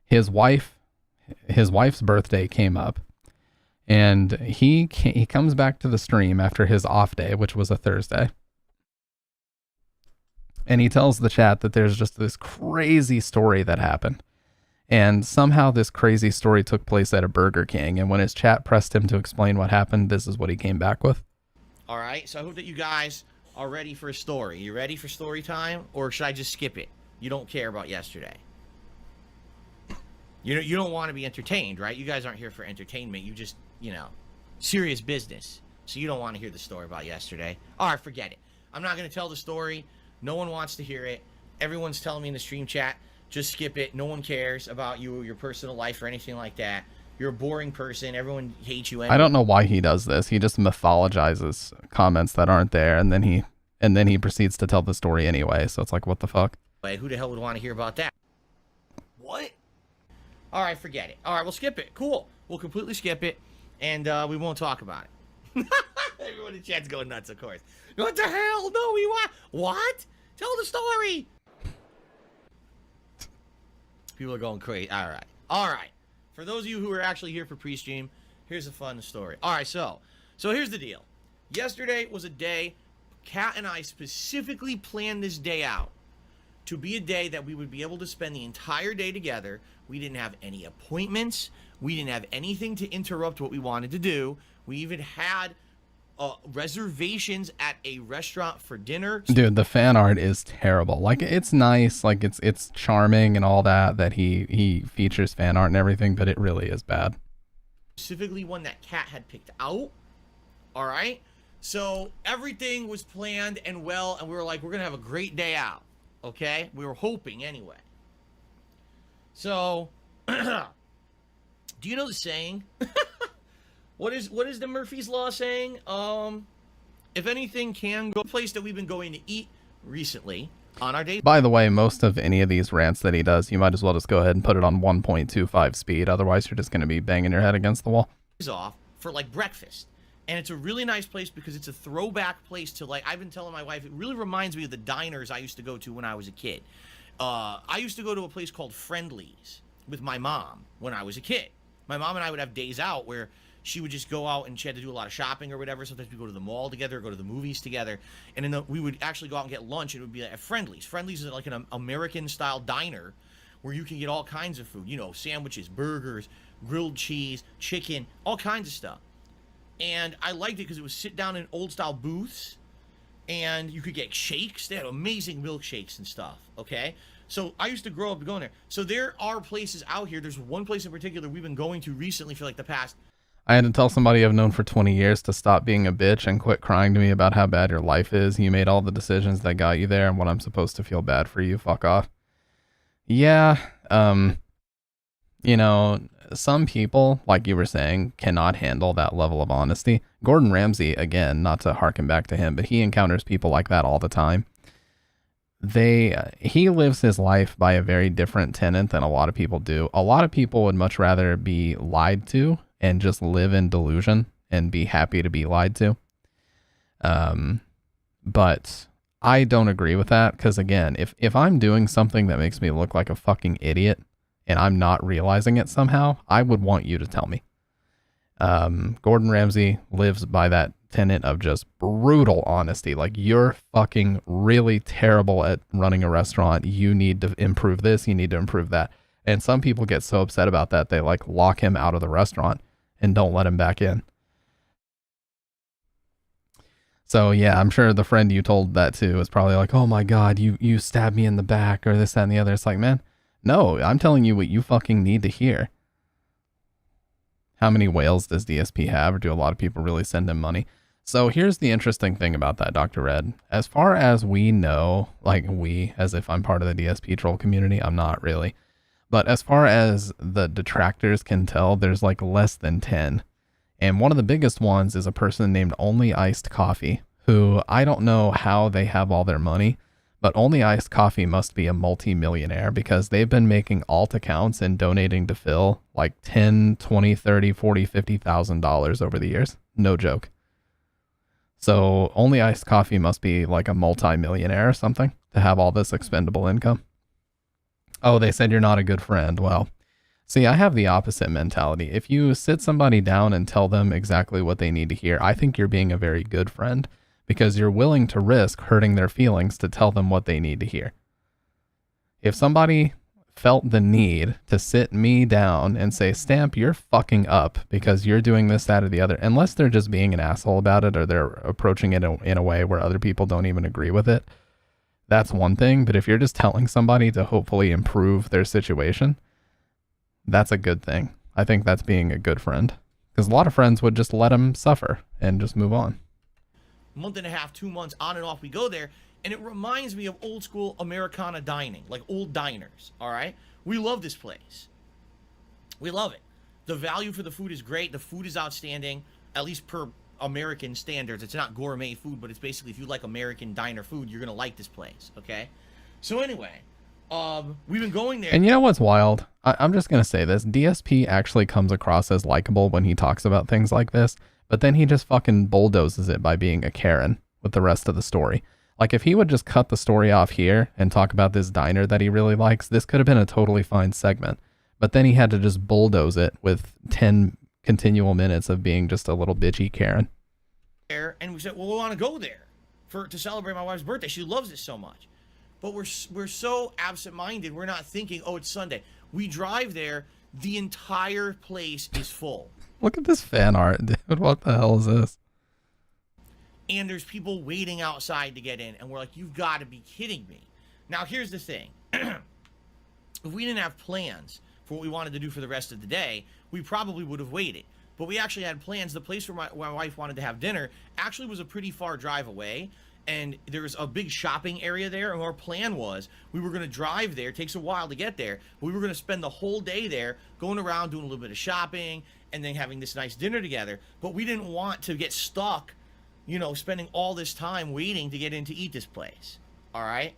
His wife's birthday came up. And he comes back to the stream after his off day, which was a Thursday. And he tells the chat that there's just this crazy story that happened. And somehow this crazy story took place at a Burger King. And when his chat pressed him to explain what happened, this is what he came back with. All right, so I hope that you guys are ready for a story. You ready for story time? Or should I just skip it? You don't care about yesterday. You don't want to be entertained, right? You guys aren't here for entertainment. You just, you know, serious business. So you don't want to hear the story about yesterday. All right, forget it. I'm not going to tell the story. No one wants to hear it. Everyone's telling me in the stream chat, just skip it. No one cares about you or your personal life or anything like that. You're a boring person. Everyone hates you anyway. I don't know why he does this. He just mythologizes comments that aren't there, and then he proceeds to tell the story anyway. So it's like, what the fuck? Who the hell would want to hear about that? What? All right, forget it. All right, we'll skip it. Cool. We'll completely skip it, and we won't talk about it. Everyone in chat's going nuts, of course. What the hell? No, we want. What? Tell the story. People are going crazy. All right. All right. For those of you who are actually here for pre-stream, here's a fun story. All right, so here's the deal. Yesterday was a day, Kat and I specifically planned this day out to be a day that we would be able to spend the entire day together. We didn't have any appointments. We didn't have anything to interrupt what we wanted to do. We even had reservations at a restaurant for dinner. Dude, the fan art is terrible. Like, it's nice, like it's charming and all that he features fan art and everything, but it really is bad. Specifically one that Kat had picked out. All right, so everything was planned and well, and we were like, we're gonna have a great day out. Okay, we were hoping anyway. So do you know the saying? What is the Murphy's Law saying? If anything can go, a place that we've been going to eat recently on our date. By the way, most of any of these rants that he does, you might as well just go ahead and put it on 1.25 speed. Otherwise, you're just going to be banging your head against the wall. Off for like breakfast. And it's a really nice place because it's a throwback place to, like, I've been telling my wife, it really reminds me of the diners I used to go to when I was a kid. I used to go to a place called Friendly's with my mom when I was a kid. My mom and I would have days out where she would just go out and she had to do a lot of shopping or whatever. Sometimes we go to the mall together, go to the movies together. And then we would actually go out and get lunch. And it would be at Friendly's. Friendly's is like an American-style diner where you can get all kinds of food. You know, sandwiches, burgers, grilled cheese, chicken, all kinds of stuff. And I liked it because it was sit down in old-style booths. And you could get shakes. They had amazing milkshakes and stuff, okay? So I used to grow up going there. So there are places out here. There's one place in particular we've been going to recently for like the past... I had to tell somebody I've known for 20 years to stop being a bitch and quit crying to me about how bad your life is. You made all the decisions that got you there, and what I'm supposed to feel bad for you. Fuck off. Yeah, you know, some people, like you were saying, cannot handle that level of honesty. Gordon Ramsay, again, not to harken back to him, but he encounters people like that all the time. He lives his life by a very different tenet than a lot of people do. A lot of people would much rather be lied to and just live in delusion and be happy to be lied to. But I don't agree with that, because again, if I'm doing something that makes me look like a fucking idiot and I'm not realizing it somehow, I would want you to tell me. Gordon Ramsay lives by that tenet of just brutal honesty. Like, you're fucking really terrible at running a restaurant. You need to improve this. You need to improve that. And some people get so upset about that, they like lock him out of the restaurant and don't let him back in. So yeah, I'm sure the friend you told that to is probably like, oh my God, you stabbed me in the back or this, that, and the other. It's like, man, no, I'm telling you what you fucking need to hear. How many whales does DSP have, or do a lot of people really send him money? So here's the interesting thing about that, Dr. Red. As far as we know, like we, as if I'm part of the DSP troll community, I'm not really. But as far as the detractors can tell, there's like less than 10. And one of the biggest ones is a person named Only Iced Coffee, who I don't know how they have all their money, but Only Iced Coffee must be a multi-millionaire because they've been making alt accounts and donating to Phil like 10, 20, 30, 40, $50,000 over the years. No joke. So Only Iced Coffee must be like a multi-millionaire or something to have all this expendable income. Oh, they said you're not a good friend. Well, see, I have the opposite mentality. If you sit somebody down and tell them exactly what they need to hear, I think you're being a very good friend because you're willing to risk hurting their feelings to tell them what they need to hear. If somebody felt the need to sit me down and say, Stamp, you're fucking up because you're doing this, that, or the other, unless they're just being an asshole about it or they're approaching it in a way where other people don't even agree with it, that's one thing. But if you're just telling somebody to hopefully improve their situation, that's a good thing. I think that's being a good friend because a lot of friends would just let them suffer and just move on. Month and a half, 2 months on and off we go there. And it reminds me of old school Americana dining, like old diners. All right. We love this place. We love it. The value for the food is great. The food is outstanding, at least per American standards. It's not gourmet food, but it's basically if you like American diner food, you're going to like this place. Okay. So anyway, we've been going there. And you know what's wild? I'm just going to say this. DSP actually comes across as likable when he talks about things like this, but then he just fucking bulldozes it by being a Karen with the rest of the story. Like if he would just cut the story off here and talk about this diner that he really likes, this could have been a totally fine segment. But then he had to just bulldoze it with 10 continual minutes of being just a little bitchy Karen. And we said, well, we want to go there to celebrate my wife's birthday. She loves it so much. But we're so absent-minded. We're not thinking, oh, it's Sunday. We drive there. The entire place is full. Look at this fan art, dude. What the hell is this? And there's people waiting outside to get in. And we're like, you've got to be kidding me. Now, here's the thing. If we didn't have plans for what we wanted to do for the rest of the day, we probably would have waited. But we actually had plans. The place where my wife wanted to have dinner actually was a pretty far drive away. And there was a big shopping area there. And our plan was we were going to drive there. It takes a while to get there. We were going to spend the whole day there going around doing a little bit of shopping and then having this nice dinner together. But we didn't want to get stuck, you know, spending all this time waiting to get in to eat this place. All right.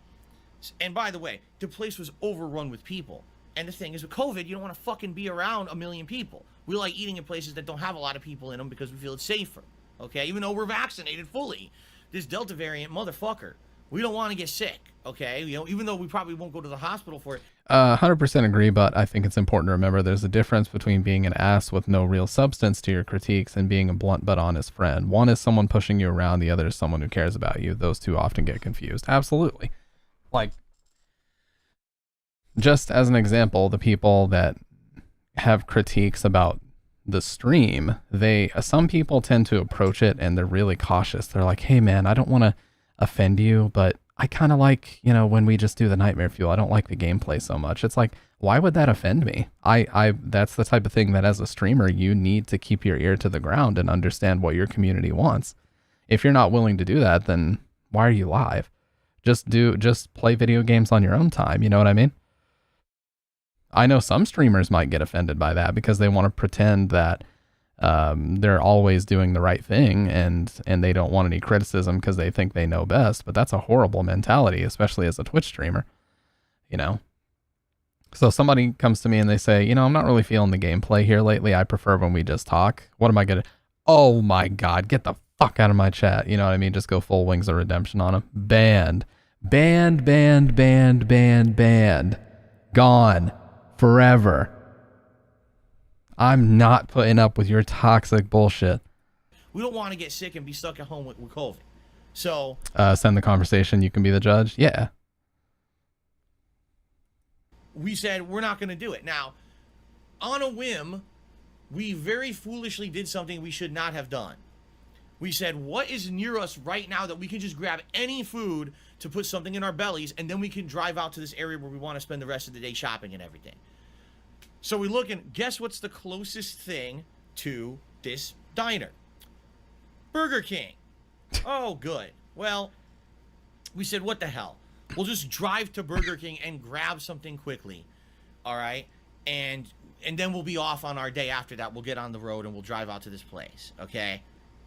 And by the way, the place was overrun with people. And the thing is, with COVID, you don't want to fucking be around a million people. We like eating in places that don't have a lot of people in them because we feel it's safer. Okay. Even though we're vaccinated fully. This Delta variant, motherfucker, we don't want to get sick, okay? You know, even though we probably won't go to the hospital for it. 100% agree, but I think it's important to remember there's a difference between being an ass with no real substance to your critiques and being a blunt but honest friend. One is someone pushing you around, the other is someone who cares about you. Those two often get confused. Absolutely. Like, just as an example, the people that have critiques about the stream, some people tend to approach it and they're really cautious. They're like, hey man, I don't want to offend you, but I kind of like, you know, when we just do the nightmare fuel, I don't like the gameplay so much. It's like, why would that offend me? That's the type of thing that as a streamer, you need to keep your ear to the ground and understand what your community wants. If you're not willing to do that, then why are you live? Just play video games on your own time. You know what I mean? I know some streamers might get offended by that because they want to pretend that they're always doing the right thing and they don't want any criticism because they think they know best. But that's a horrible mentality, especially as a Twitch streamer, you know? So somebody comes to me and they say, you know, I'm not really feeling the gameplay here lately. I prefer when we just talk. What am I going to... Oh my God, get the fuck out of my chat. You know what I mean? Just go full Wings of Redemption on them. Banned. Banned, banned, banned, banned, banned. Gone. Forever. I'm not putting up with your toxic bullshit. We don't want to get sick and be stuck at home with COVID. So... send the conversation. You can be the judge. Yeah. We said we're not going to do it. Now, on a whim, we very foolishly did something we should not have done. We said, what is near us right now that we can just grab any food to put something in our bellies, and then we can drive out to this area where we want to spend the rest of the day shopping and everything. So we look and guess what's the closest thing to this diner? Burger King. Oh, good. Well, we said, what the hell? We'll just drive to Burger King and grab something quickly. All right? And then we'll be off on our day after that. We'll get on the road and we'll drive out to this place. Okay?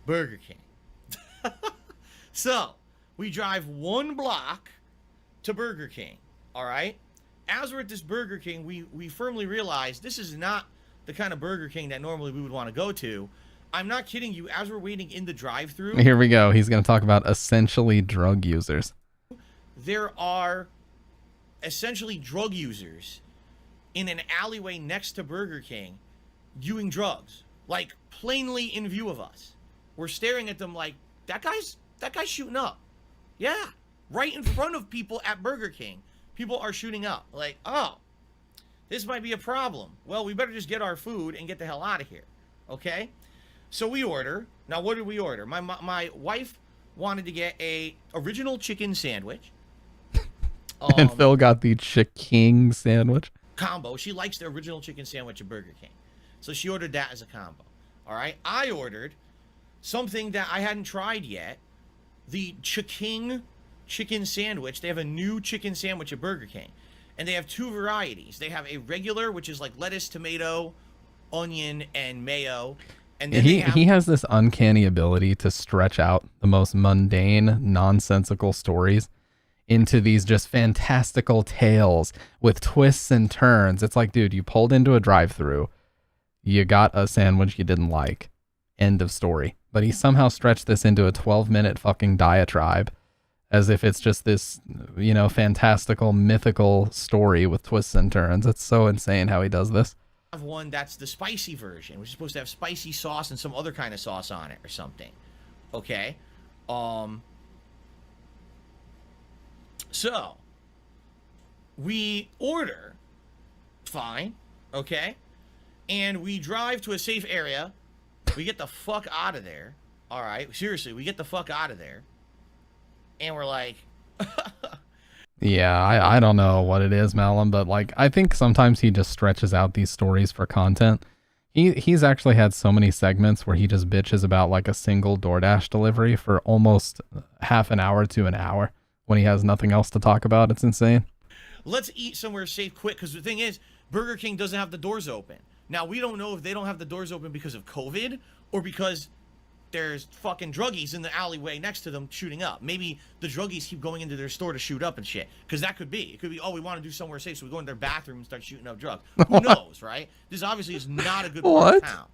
Burger King. So, we drive 1 block to Burger King. All right? As we're at this Burger King, we firmly realize this is not the kind of Burger King that normally we would want to go to. I'm not kidding you. As we're waiting in the drive-thru, Here we go. He's going to talk about essentially drug users. there are essentially drug users in an alleyway next to Burger King doing drugs, like plainly in view of us. We're staring at them like, that guy's shooting up. Yeah, right in front of people at Burger King. People are shooting up. Like, oh, this might be a problem. Well, we better just get our food and get the hell out of here. Okay? So we order. Now, what did we order? My wife wanted to get a original chicken sandwich. And Phil got the chicken sandwich. Combo. She likes the original chicken sandwich at Burger King. So she ordered that as a combo. All right? I ordered something that I hadn't tried yet. The chicken sandwich. They have a new chicken sandwich at Burger King. And they have 2 varieties. They have a regular, which is like lettuce, tomato, onion, and mayo. And then he has this uncanny ability to stretch out the most mundane, nonsensical stories into these just fantastical tales with twists and turns. It's like, dude, you pulled into a drive-thru, you got a sandwich you didn't like, end of story. But he somehow stretched this into a 12-minute fucking diatribe as if it's just this, you know, fantastical, mythical story with twists and turns. It's so insane how he does this. Have one that's the spicy version, which is supposed to have spicy sauce and some other kind of sauce on it or something. Okay? So we order, fine, okay? And we drive to a safe area. We get the fuck out of there. All right, seriously, we get the fuck out of there. And we're like, yeah, I don't know what it is, Malum, but like I think sometimes he just stretches out these stories for content. He's actually had so many segments where he just bitches about like a single DoorDash delivery for almost half an hour to an hour when he has nothing else to talk about. It's insane. let's eat somewhere safe quick, because the thing is, Burger King doesn't have the doors open. Now, we don't know if they don't have the doors open because of COVID or because there's fucking druggies in the alleyway next to them shooting up. Maybe the druggies keep going into their store to shoot up and shit. Because that could be. It could be, oh, we want to do somewhere safe, so we go in their bathroom and start shooting up drugs. Who knows, right? This obviously is not a good part of town.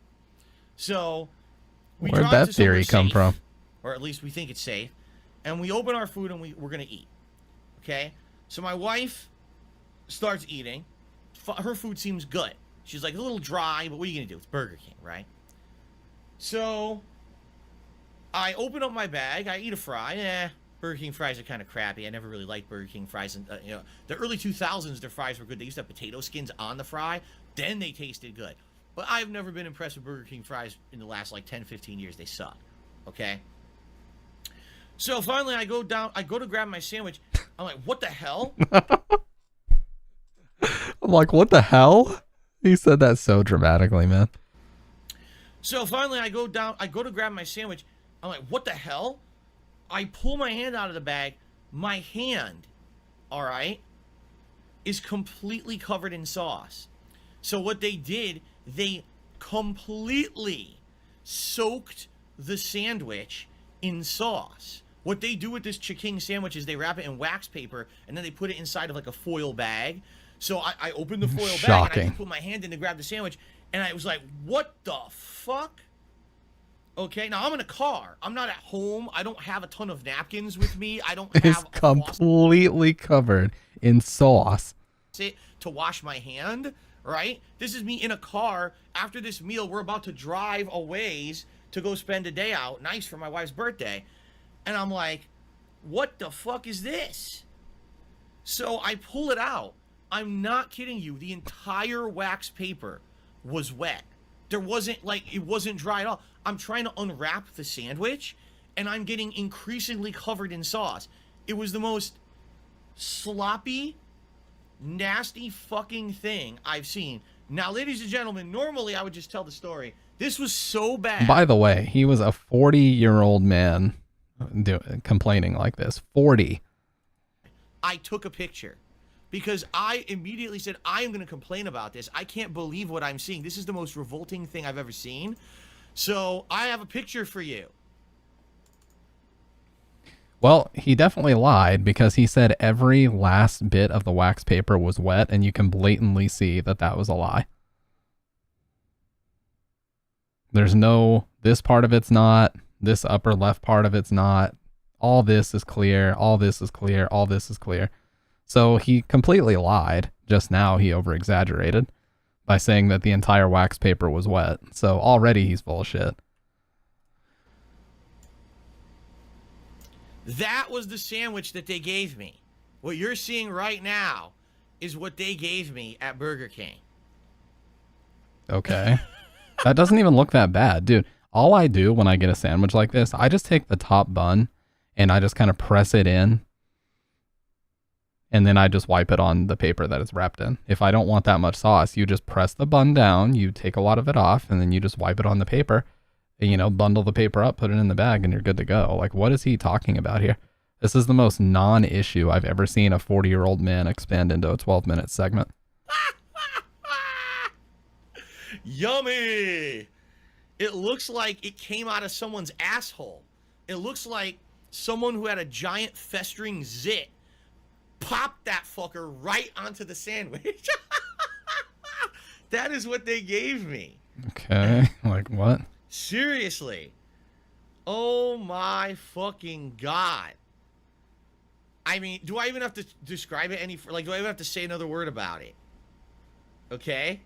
So, we Where'd drive that to theory come safe, from? or at least we think it's safe. And we open our food and we're going to eat. Okay? So my wife starts eating. Her food seems good. She's like a little dry, but what are you going to do? It's Burger King, right? So I open up my bag. I eat a fry. Burger King fries are kind of crappy. I never really liked Burger King fries. And you know, the early 2000s, their fries were good. They used to have potato skins on the fry. Then they tasted good. But I've never been impressed with Burger King fries in the last like 10, 15 years. They suck. Okay? So finally I go to grab my sandwich. I'm like, what the hell? I'm like, what the hell? He said that so dramatically, man. So finally I go to grab my sandwich. I'm like, what the hell? I pull my hand out of the bag. My hand, all right, is completely covered in sauce. So what they did, they completely soaked the sandwich in sauce. What they do with this chicken sandwich is they wrap it in wax paper and then they put it inside of like a foil bag. So I opened the foil bag and I just put my hand in to grab the sandwich and I was like, what the fuck? Okay, now I'm in a car. I'm not at home. I don't have a ton of napkins with me. I don't have It's completely covered in sauce. To wash my hand, right? This is me in a car. After this meal, we're about to drive a ways to go spend a day out. Nice for my wife's birthday. And I'm like, what the fuck is this? So I pull it out. I'm not kidding you. The entire wax paper was wet. There wasn't, like, it wasn't dry at all. I'm trying to unwrap the sandwich, and I'm getting increasingly covered in sauce. It was the most sloppy, nasty fucking thing I've seen. Now, ladies and gentlemen, normally I would just tell the story. This was so bad. By the way, he was a 40-year-old man complaining like this. 40. I took a picture because I immediately said, I am going to complain about this. I can't believe what I'm seeing. This is the most revolting thing I've ever seen. So I have a picture for you. Well, he definitely lied because he said every last bit of the wax paper was wet, and you can blatantly see that that was a lie. There's no, this part of it's not, this upper left part of it's not. All this is clear, all this is clear, all this is clear. So he completely lied. Just now he over-exaggerated by saying that the entire wax paper was wet. So already he's full of shit. That was the sandwich that they gave me. What you're seeing right now is what they gave me at Burger King. Okay. That doesn't even look that bad. Dude, all I do when I get a sandwich like this, I just take the top bun and I just kind of press it in. And then I just wipe it on the paper that it's wrapped in. If I don't want that much sauce, you just press the bun down, you take a lot of it off, and then you just wipe it on the paper. And, you know, bundle the paper up, put it in the bag, and you're good to go. Like, what is he talking about here? This is the most non-issue I've ever seen a 40-year-old man expand into a 12-minute segment. Yummy! It looks like it came out of someone's asshole. It looks like someone who had a giant festering zit popped that fucker right onto the sandwich. That is what they gave me. Okay, like what? Seriously. Oh my fucking God. I mean, do I even have to describe it any, like, do I even have to say another word about it? Okay?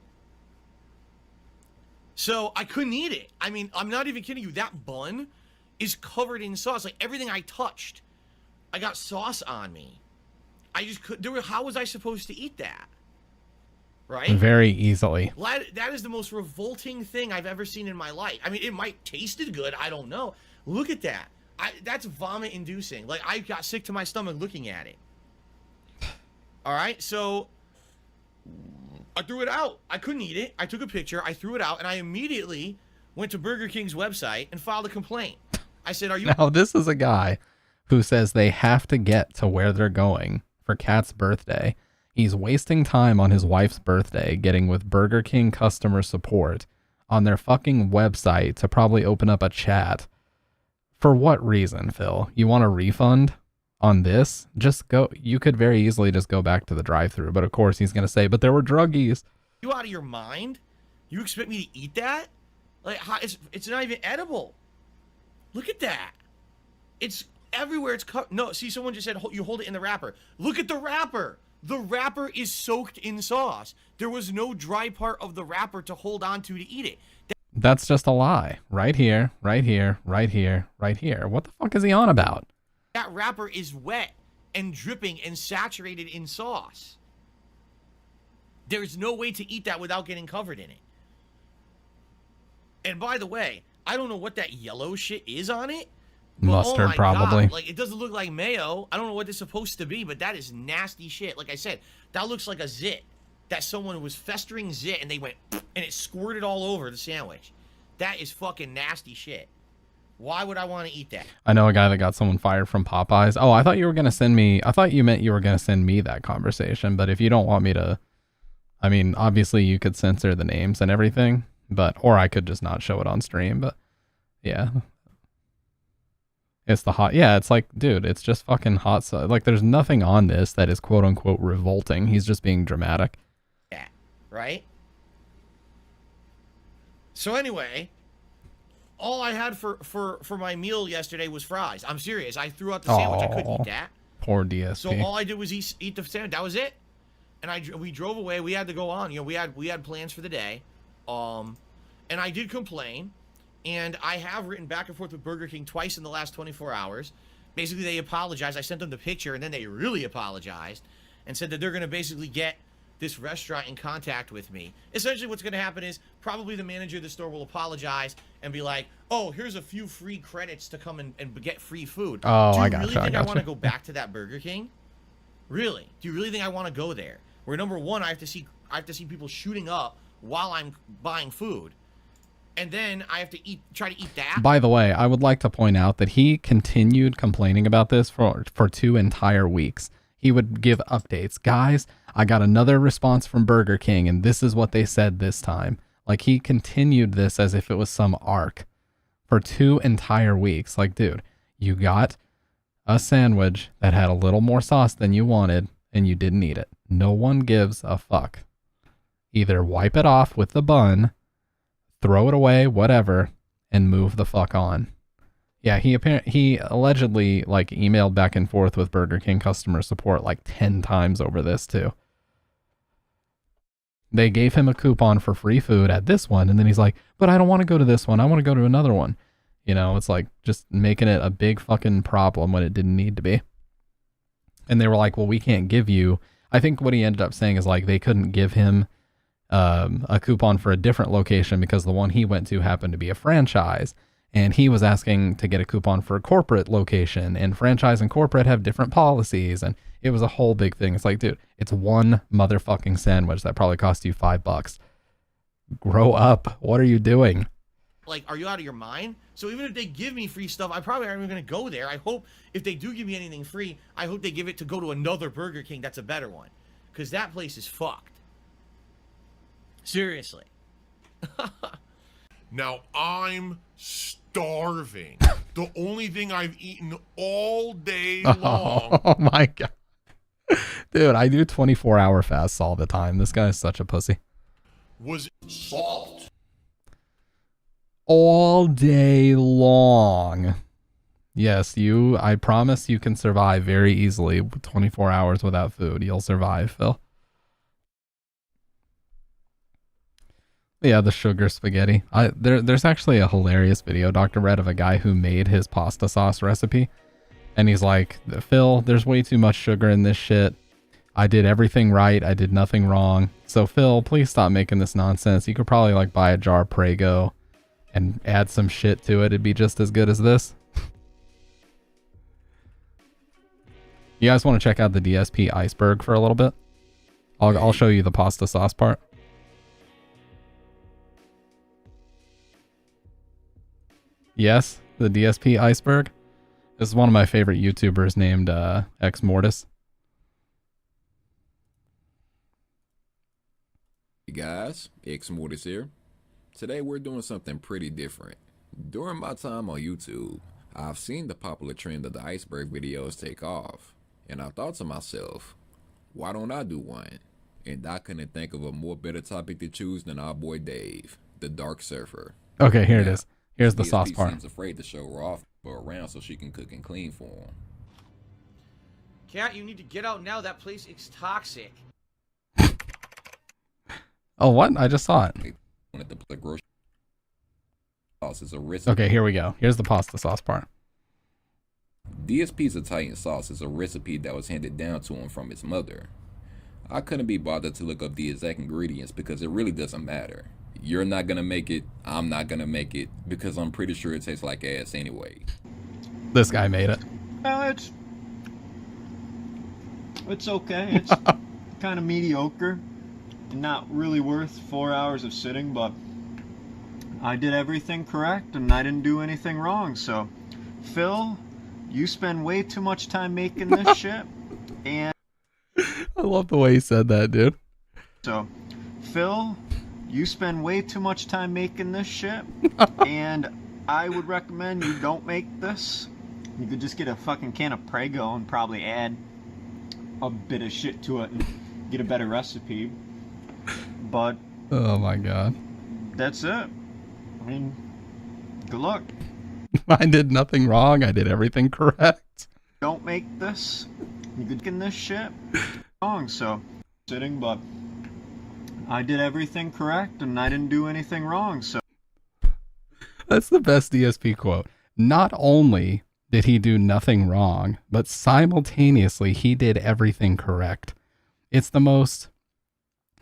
So I couldn't eat it. I mean, I'm not even kidding you. That bun is covered in sauce. Like, everything I touched, I got sauce on me. I just couldn't. How was I supposed to eat that? Right? Very easily. That is the most revolting thing I've ever seen in my life. I mean, it might tasted good. I don't know. Look at that. That's vomit-inducing. Like, I got sick to my stomach looking at it. All right, so I threw it out. I couldn't eat it. I took a picture. I threw it out, and I immediately went to Burger King's website and filed a complaint. I said, "Are you?" Now, this is a guy who says they have to get to where they're going for Kat's birthday. He's wasting time on his wife's birthday getting with Burger King customer support on their fucking website to probably open up a chat. For what reason, Phil? You want a refund on this? Just go. You could very easily just go back to the drive-thru, but of course he's going to say, but there were druggies. You out of your mind? You expect me to eat that? Like, it's not even edible. Look at that. It's everywhere. It's cut. No, see, someone just said you hold it in the wrapper. Look at the wrapper. The wrapper is soaked in sauce. There was no dry part of the wrapper to hold on to eat it. That's just a lie. Right here, right here, right here, right here. What the fuck is he on about? That wrapper is wet and dripping and saturated in sauce. There's no way to eat that without getting covered in it. And by the way, I don't know what that yellow shit is on it. Mustard, probably. God. Like, it doesn't look like mayo. I don't know what it's supposed to be, but that is nasty shit. Like I said, that looks like a zit. That someone was festering zit and they went and it squirted all over the sandwich. That is fucking nasty shit. Why would I want to eat that? I know a guy that got someone fired from Popeyes. Oh, I thought you were going to send me, I thought you meant you were going to send me that conversation, but if you don't want me to, I mean, obviously you could censor the names and everything, but, or I could just not show it on stream, but yeah. It's the hot, yeah, it's like, dude, it's just fucking hot sauce. Like, there's nothing on this that is quote unquote revolting. He's just being dramatic. Yeah, right? So anyway, all I had for my meal yesterday was fries. I'm serious. I threw out the sandwich. I couldn't eat that. Poor DSP. So all I did was eat the sandwich. That was it. And we drove away. We had to go on. You know, we had plans for the day. And I did complain. And I have written back and forth with Burger King twice in the last 24 hours. Basically, they apologized. I sent them the picture, and then they really apologized and said that they're going to basically get this restaurant in contact with me. Essentially, what's going to happen is probably the manager of the store will apologize and be like, oh, here's a few free credits to come and get free food. Oh, I got you. Do you really think I want to go back to that Burger King? Really? Do you really think I want to go there? Where, number one, I have to see people shooting up while I'm buying food. and then I have to try to eat that. By the way, I would like to point out that he continued complaining about this for 2 entire weeks. He would give updates. Guys, I got another response from Burger King, and this is what they said this time. Like, he continued this as if it was some arc for 2 entire weeks. Like, dude, you got a sandwich that had a little more sauce than you wanted, and you didn't eat it. No one gives a fuck. Either wipe it off with the bun, throw it away, whatever, and move the fuck on. Yeah, he allegedly like emailed back and forth with Burger King customer support like 10 times over this too. They gave him a coupon for free food at this one, and then he's like, but I don't want to go to this one. I want to go to another one. You know, it's like just making it a big fucking problem when it didn't need to be. And they were like, well, we can't give you. I think what he ended up saying is like they couldn't give him a coupon for a different location because the one he went to happened to be a franchise. And he was asking to get a coupon for a corporate location, and franchise and corporate have different policies. And it was a whole big thing. It's like, dude, it's one motherfucking sandwich that probably cost you $5. Grow up. What are you doing? Like, are you out of your mind? So even if they give me free stuff, I probably aren't even going to go there. I hope if they do give me anything free, I hope they give it to go to another Burger King that's a better one. Because that place is fucked. Seriously. Now I'm starving. The only thing I've eaten all day long. Oh my God. Dude, I do 24-hour fasts all the time. This guy is such a pussy. Was salt. All day long. Yes, I promise you can survive very easily 24 hours without food. You'll survive, Phil. Yeah, the sugar spaghetti. There's actually a hilarious video, Dr. Red, of a guy who made his pasta sauce recipe. And he's like, Phil, there's way too much sugar in this shit. I did everything right. I did nothing wrong. So, Phil, please stop making this nonsense. You could probably like buy a jar of Prego and add some shit to it. It'd be just as good as this. You guys want to check out the DSP iceberg for a little bit? I'll show you the pasta sauce part. Yes, the DSP iceberg. This is one of my favorite YouTubers named Ex Mortis. Hey guys, X Mortis here. Today we're doing something pretty different. During my time on YouTube, I've seen the popular trend of the iceberg videos take off, and I thought to myself, why don't I do one? And I couldn't think of a more better topic to choose than our boy Dave, the Dark Surfer. Okay, here it is. Here's the sauce part. Seems afraid to show her off around so she can cook and clean for him. Cat, you need to get out now. That place is toxic. Oh, what? I just saw it. The grocery sauce is a recipe. Okay, here we go. Here's the pasta sauce part. DSP's Italian sauce is a recipe that was handed down to him from his mother. I couldn't be bothered to look up the exact ingredients because it really doesn't matter. You're not gonna make it, I'm not gonna make it, because I'm pretty sure it tastes like ass anyway. This guy made it. Well, it's okay. It's kind of mediocre and not really worth 4 hours of sitting, but I did everything correct and I didn't do anything wrong. So, Phil, you spend way too much time making this shit, and I love the way he said that, dude. So, Phil, you spend way too much time making this shit, and I would recommend you don't make this. You could just get a fucking can of Prego and probably add a bit of shit to it and get a better recipe. But oh my God, that's it. I mean, good luck. I did nothing wrong. I did everything correct. Don't make this. You could get this shit wrong. So sitting, but I did everything correct and I didn't do anything wrong. So that's the best DSP quote. Not only did he do nothing wrong, but simultaneously he did everything correct. It's the most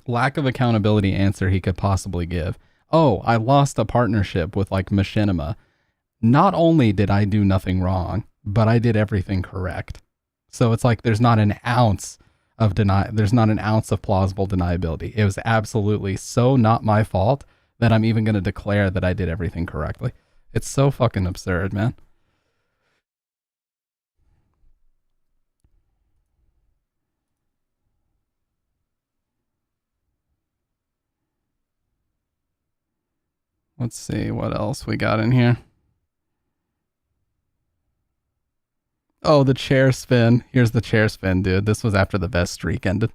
lack of accountability answer he could possibly give. Oh, I lost a partnership with like Machinima. Not only did I do nothing wrong, but I did everything correct. So it's like there's not an ounce of plausible deniability. It was absolutely so not my fault that I'm even going to declare that I did everything correctly. It's so fucking absurd, man. Let's see what else we got in here. Oh, the chair spin. Here's the chair spin, dude. This was after the vest streak ended.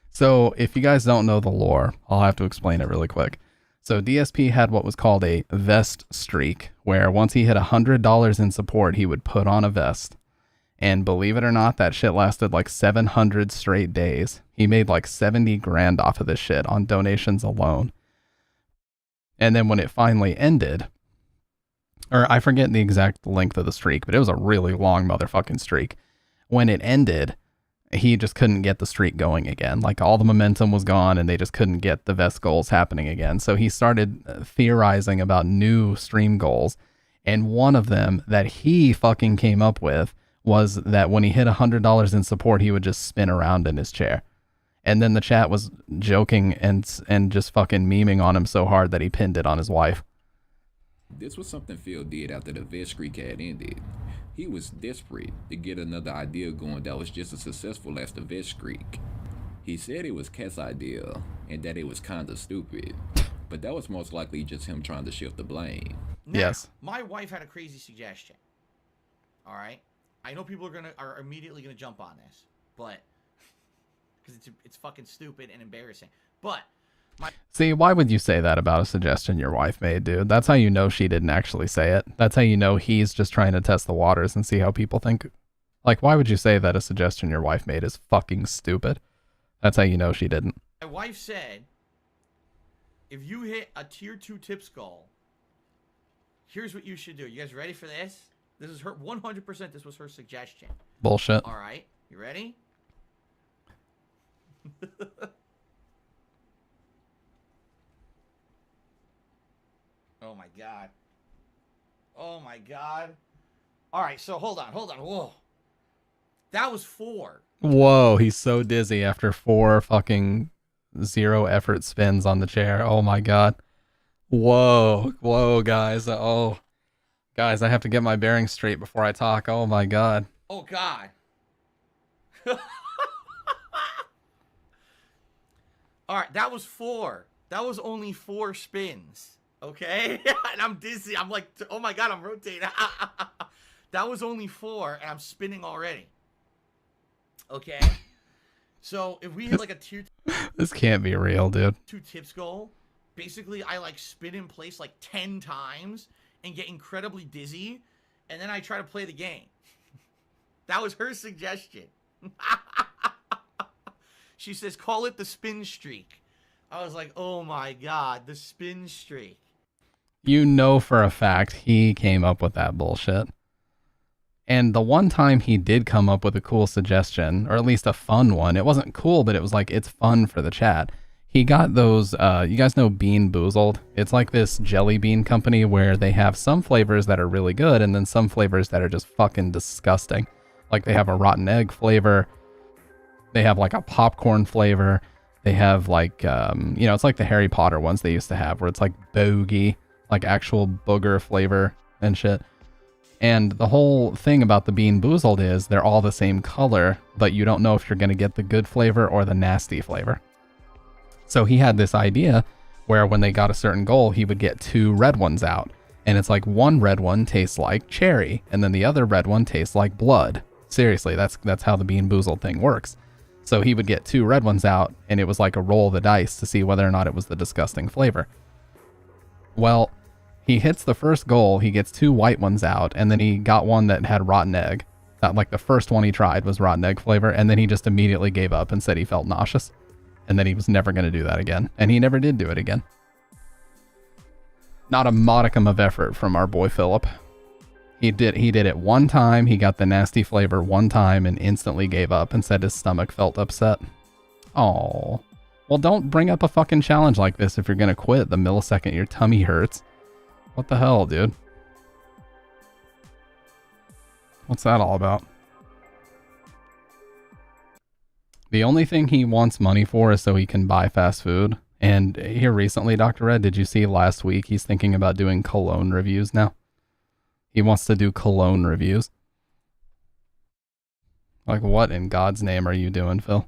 So if you guys don't know the lore, I'll have to explain it really quick. So DSP had what was called a vest streak, where once he hit $100 in support, he would put on a vest. And believe it or not, that shit lasted like 700 straight days. He made like 70 grand off of this shit on donations alone. And then when it finally ended, or I forget the exact length of the streak, but it was a really long motherfucking streak. When it ended, he just couldn't get the streak going again. Like all the momentum was gone and they just couldn't get the vest goals happening again. So he started theorizing about new stream goals. And one of them that he fucking came up with was that when he hit $100 in support, he would just spin around in his chair. And then the chat was joking and just fucking memeing on him so hard that he pinned it on his wife. This was something Phil did after the vet streak had ended. He was desperate to get another idea going that was just as successful as the vet streak. He said it was Cat's idea and that it was kinda stupid, but that was most likely just him trying to shift the blame. Now, yes. My wife had a crazy suggestion. All right, I know people are immediately gonna jump on this, but because it's fucking stupid and embarrassing. But see, why would you say that about a suggestion your wife made, dude? That's how you know she didn't actually say it. That's how you know he's just trying to test the waters and see how people think. Like, why would you say that a suggestion your wife made is fucking stupid? That's how you know she didn't. my wife said, if you hit a tier 2 tip skull, here's what you should do. You guys ready for this? This is her 100%. This was her suggestion. Bullshit. All right, you ready? Oh my god. Oh my god. All right, so hold on. Whoa. That was 4. Whoa, he's so dizzy after 4 fucking 0 effort spins on the chair. Oh my god. Whoa, guys. Oh, guys, I have to get my bearings straight before I talk. Oh my god. Oh god. All right, that was 4. That was only 4 spins. Okay? And I'm dizzy. I'm like, oh my god, I'm rotating. That was only 4, and I'm spinning already. Okay? So, if we hit like a tier... This can't be real, dude. 2 tips goal, basically, I like spin in place like 10 times and get incredibly dizzy, and then I try to play the game. That was her suggestion. She says, call it the spin streak. I was like, oh my god, the spin streak. You know for a fact he came up with that bullshit. And the one time he did come up with a cool suggestion, or at least a fun one, it wasn't cool, but it was like, it's fun for the chat. He got those, you guys know Bean Boozled? It's like this jelly bean company where they have some flavors that are really good and then some flavors that are just fucking disgusting. Like they have a rotten egg flavor. They have like a popcorn flavor. They have like, it's like the Harry Potter ones they used to have where it's like bogey, like actual booger flavor and shit. And the whole thing about the Bean Boozled is they're all the same color, but you don't know if you're going to get the good flavor or the nasty flavor. So he had this idea where when they got a certain goal, he would get 2 red ones out. And it's like one red one tastes like cherry, and then the other red one tastes like blood. Seriously, that's how the Bean Boozled thing works. So he would get 2 red ones out, and it was like a roll of the dice to see whether or not it was the disgusting flavor. Well, he hits the first goal, he gets 2 white ones out, and then he got one that had rotten egg. That, like the first one he tried was rotten egg flavor, and then he just immediately gave up and said he felt nauseous. And then he was never going to do that again. And he never did do it again. Not a modicum of effort from our boy Philip. He did it one time, he got the nasty flavor one time and instantly gave up and said his stomach felt upset. Oh, well, don't bring up a fucking challenge like this if you're gonna quit the millisecond your tummy hurts. What the hell, dude? What's that all about? The only thing he wants money for is so he can buy fast food. And here recently, Dr. Red, did you see last week he's thinking about doing cologne reviews now? He wants to do cologne reviews. Like, what in God's name are you doing, Phil?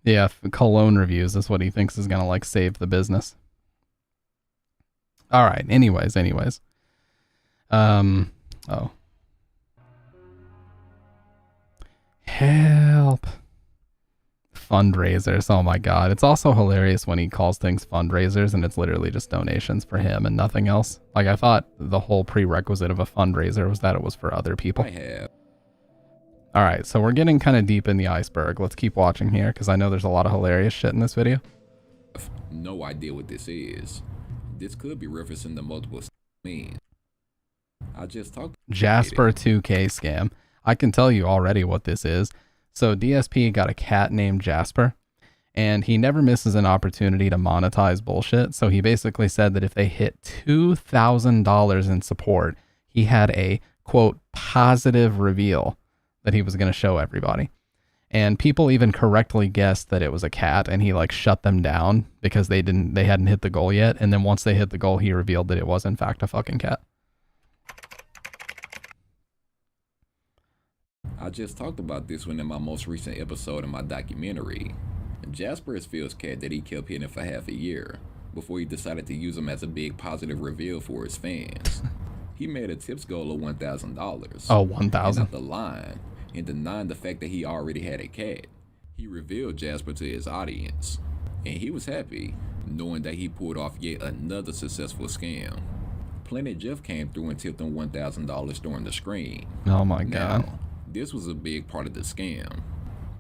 Yeah, cologne reviews is what he thinks is going to, like, save the business. All right. Anyways. Oh. Help. Fundraisers. Oh my God. It's also hilarious when he calls things fundraisers and it's literally just donations for him and nothing else. Like, I thought the whole prerequisite of a fundraiser was that it was for other people. I have. All right. So we're getting kind of deep in the iceberg. Let's keep watching here because I know there's a lot of hilarious shit in this video. No idea what this is. This could be referencing the multiple means. I just talked. Jasper 2K scam. I can tell you already what this is. So DSP got a cat named Jasper, and he never misses an opportunity to monetize bullshit. So he basically said that if they hit $2,000 in support, he had a, quote, positive reveal that he was going to show everybody. And people even correctly guessed that it was a cat, and he like shut them down because they hadn't hit the goal yet. And then once they hit the goal, he revealed that it was in fact a fucking cat. I just talked about this one in my most recent episode of my documentary. Jasper is Phil's cat that he kept hidden for half a year before he decided to use him as a big positive reveal for his fans. He made a tips goal of $1,000. Oh, 1,000. Up the line and denying the fact that he already had a cat. He revealed Jasper to his audience, and he was happy knowing that he pulled off yet another successful scam. Planet Jeff came through and tipped him $1,000 during the screen. Oh my God. Now, this was a big part of the scam.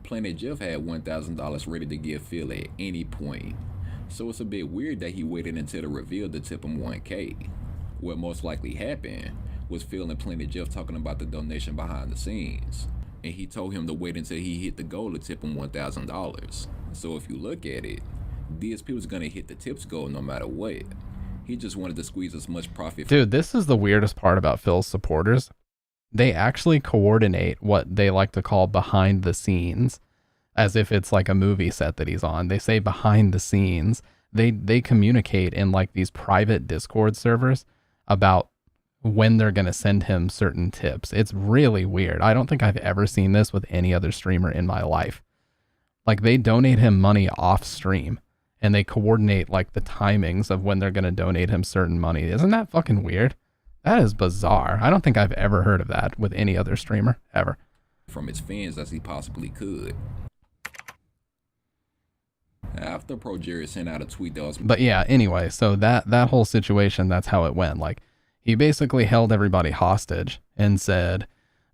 Planet Jeff had $1,000 ready to give Phil at any point, so it's a bit weird that he waited until the reveal to tip him $1K. What most likely happened was Phil and Planet Jeff talking about the donation behind the scenes, and he told him to wait until he hit the goal to tip him $1,000. So if you look at it, DSP was gonna hit the tips goal no matter what. He just wanted to squeeze as much profit. Dude, this is the weirdest part about Phil's supporters. They actually coordinate what they like to call behind the scenes, as if it's like a movie set that he's on. They say behind the scenes. They communicate in like these private Discord servers about when they're going to send him certain tips. It's really weird. I don't think I've ever seen this with any other streamer in my life. Like, they donate him money off stream and they coordinate like the timings of when they're going to donate him certain money. Isn't that fucking weird? That is bizarre. I don't think I've ever heard of that with any other streamer ever. From his fans as he possibly could. After Pro Jerry sent out a tweet that was... But yeah, anyway, so that whole situation, that's how it went. Like, he basically held everybody hostage and said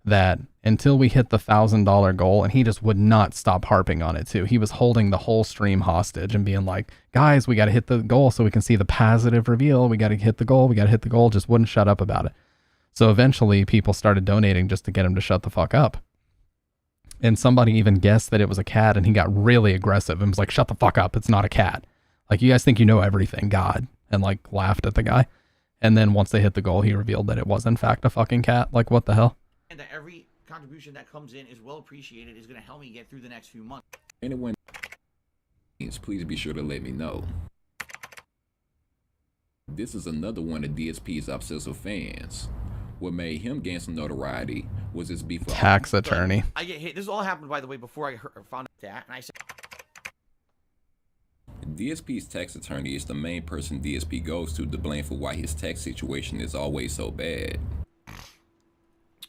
that until we hit the $1,000 goal, and he just would not stop harping on it too. He was holding the whole stream hostage and being like, guys, we got to hit the goal so we can see the positive reveal. We got to hit the goal. We got to hit the goal. Just wouldn't shut up about it. So eventually people started donating just to get him to shut the fuck up. And somebody even guessed that it was a cat, and he got really aggressive and was like, shut the fuck up. It's not a cat. Like, you guys think you know everything, God. And like laughed at the guy. And then once they hit the goal, he revealed that it was in fact a fucking cat. Like, what the hell? And that every contribution that comes in is well appreciated, is going to help me get through the next few months. Anyone, please be sure to let me know. This is another one of DSP's obsessive fans. What made him gain some notoriety was his beef with tax attorney. I get hit. This all happened, by the way, before I found out that, and I said, DSP's tax attorney is the main person DSP goes to blame for why his tax situation is always so bad.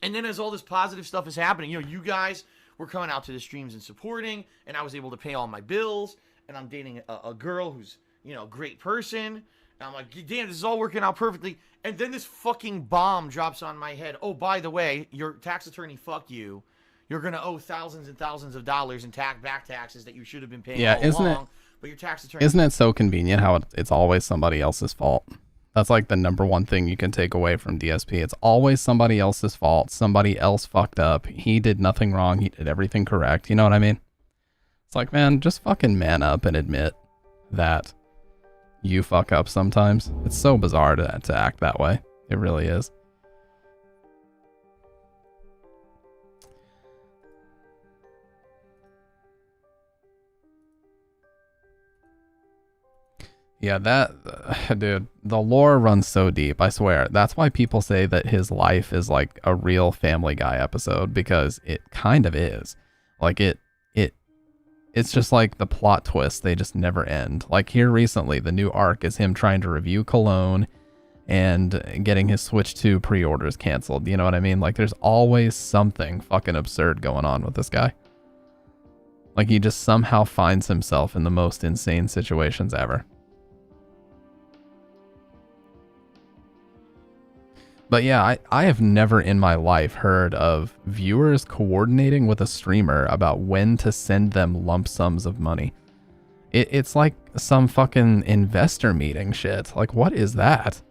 And then as all this positive stuff is happening, you know, you guys were coming out to the streams and supporting, and I was able to pay all my bills, and I'm dating a girl who's, you know, a great person. And I'm like, damn, this is all working out perfectly. And then this fucking bomb drops on my head. Oh, by the way, your tax attorney fucked you. You're going to owe thousands and thousands of dollars in back taxes that you should have been paying all along. But your tax attorney... Isn't it so convenient how it's always somebody else's fault? That's like the number one thing you can take away from DSP. It's always somebody else's fault. Somebody else fucked up. He did nothing wrong. He did everything correct. You know what I mean? It's like, man, just fucking man up and admit that you fuck up sometimes. It's so bizarre to act that way. It really is. Yeah, that dude, the lore runs so deep, I swear. That's why people say that his life is like a real Family Guy episode, because it kind of is. Like it's just like the plot twists, they just never end. Like here recently, the new arc is him trying to review Cologne and getting his Switch 2 pre-orders canceled. You know what I mean? Like there's always something fucking absurd going on with this guy. Like he just somehow finds himself in the most insane situations ever. But yeah, I have never in my life heard of viewers coordinating with a streamer about when to send them lump sums of money. It's like some fucking investor meeting shit. Like, what is that?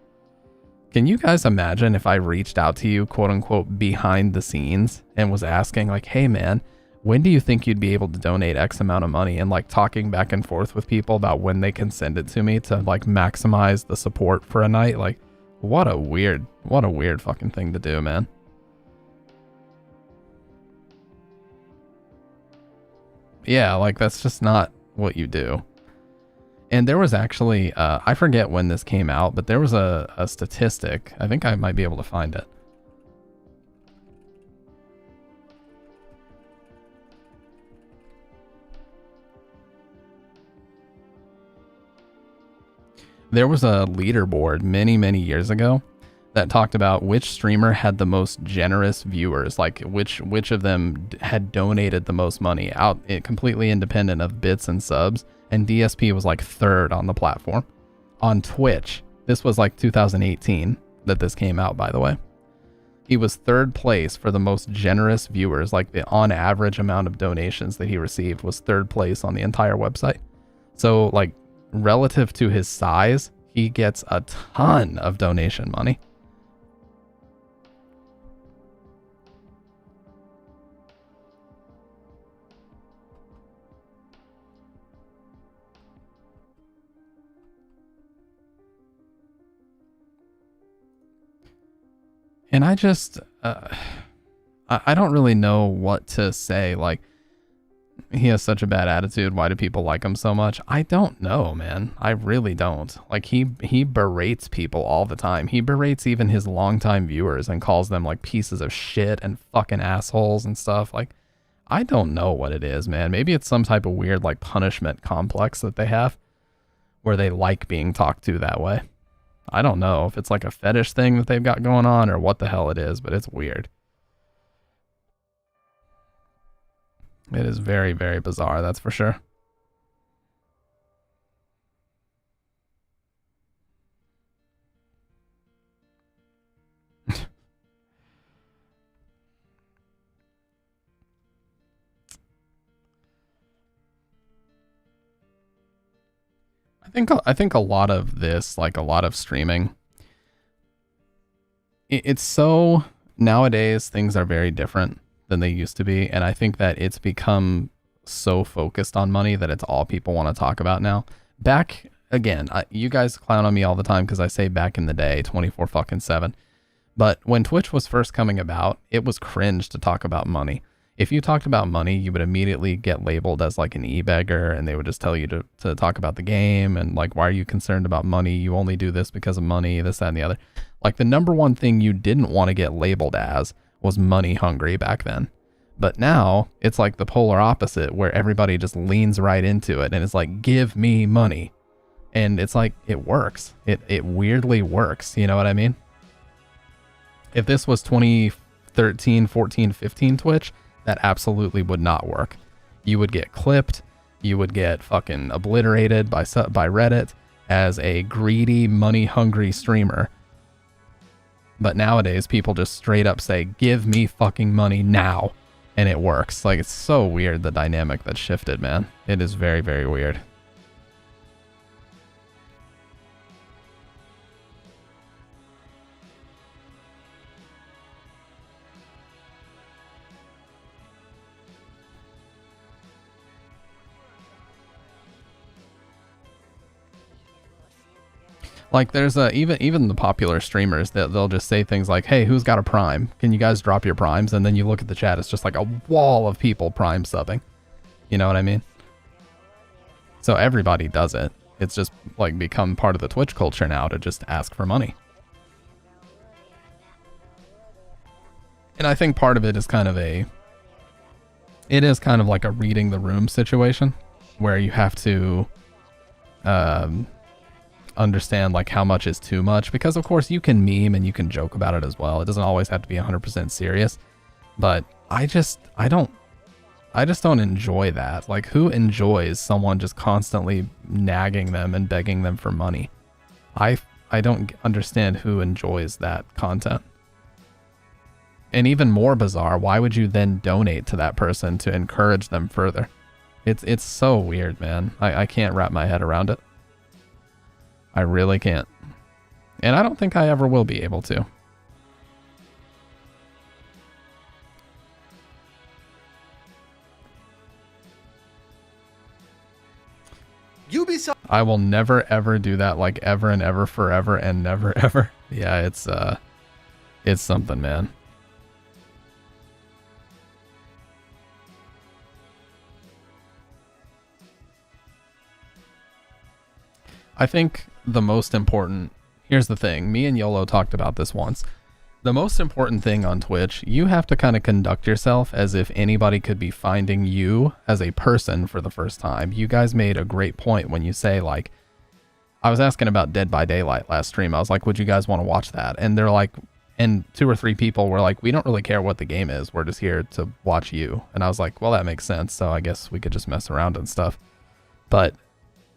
Can you guys imagine if I reached out to you, quote unquote, behind the scenes and was asking like, hey man, when do you think you'd be able to donate X amount of money, and like talking back and forth with people about when they can send it to me to like maximize the support for a night? Like, what a weird fucking thing to do, man. Yeah, like that's just not what you do. And there was actually, I forget when this came out, but there was a statistic. I think I might be able to find it. There was a leaderboard many years ago that talked about which streamer had the most generous viewers, like which of them had donated the most money out, completely independent of bits and subs. And DSP was like third on the platform. On Twitch, this was like 2018 that this came out, by the way. He was third place for the most generous viewers, like the on average amount of donations that he received was third place on the entire website. So like, relative to his size, he gets a ton of donation money. And I just, I don't really know what to say. Like, he has such a bad attitude. Why do people like him so much? I don't know, man. I really don't. Like he berates people all the time. He berates even his longtime viewers and calls them like pieces of shit and fucking assholes and stuff. Like, I don't know what it is, man. Maybe it's some type of weird like punishment complex that they have where they like being talked to that way. I don't know if it's like a fetish thing that they've got going on or what the hell it is, but it's weird. It is very bizarre, that's for sure. I think a lot of this, like a lot of streaming, it's so, nowadays things are very different than they used to be, and I think that it's become so focused on money that it's all people want to talk about now. Back again, you guys clown on me all the time because I say back in the day 24/7, but when Twitch was first coming about, it was cringe to talk about money. If you talked about money, you would immediately get labeled as like an e-beggar, and they would just tell you to talk about the game and like, why are you concerned about money? You only do this because of money, this, that, and the other. Like the number one thing you didn't want to get labeled as was money hungry back then. But now it's like the polar opposite, where everybody just leans right into it and it's like, give me money. And it's like, it works. It weirdly works. You know what I mean? If this was 2013, 14, 15 Twitch, that absolutely would not work. You would get clipped. You would get fucking obliterated by Reddit as a greedy, money hungry streamer. But nowadays, people just straight up say, give me fucking money now. And it works. Like, it's so weird, the dynamic that shifted, man. It is very weird. Like there's even the popular streamers that they'll just say things like, hey, who's got a prime? Can you guys drop your primes? And then you look at the chat, it's just like a wall of people prime subbing. You know what I mean? So everybody does it. It's just like become part of the Twitch culture now to just ask for money. And I think part of it is kind of like a reading the room situation where you have to understand like how much is too much, because of course you can meme and you can joke about it as well. It doesn't always have to be 100% serious, but I just don't enjoy that. Like, who enjoys someone just constantly nagging them and begging them for money? I don't understand who enjoys that content. And even more bizarre, why would you then donate to that person to encourage them further? It's so weird, man. I can't wrap my head around it. I really can't. And I don't think I ever will be able to. Ubisoft. I will never ever do that, like ever and ever, forever and never ever. Yeah, it's something, man. I think the most important, here's the thing, me and YOLO talked about this once. The most important thing on Twitch, you have to kind of conduct yourself as if anybody could be finding you as a person for the first time. You guys made a great point when you say, like, I was asking about Dead by Daylight last stream. I was like, would you guys want to watch that? And they're like, and 2 or 3 people were like, we don't really care what the game is. We're just here to watch you. And I was like, well, that makes sense. So I guess we could just mess around and stuff. But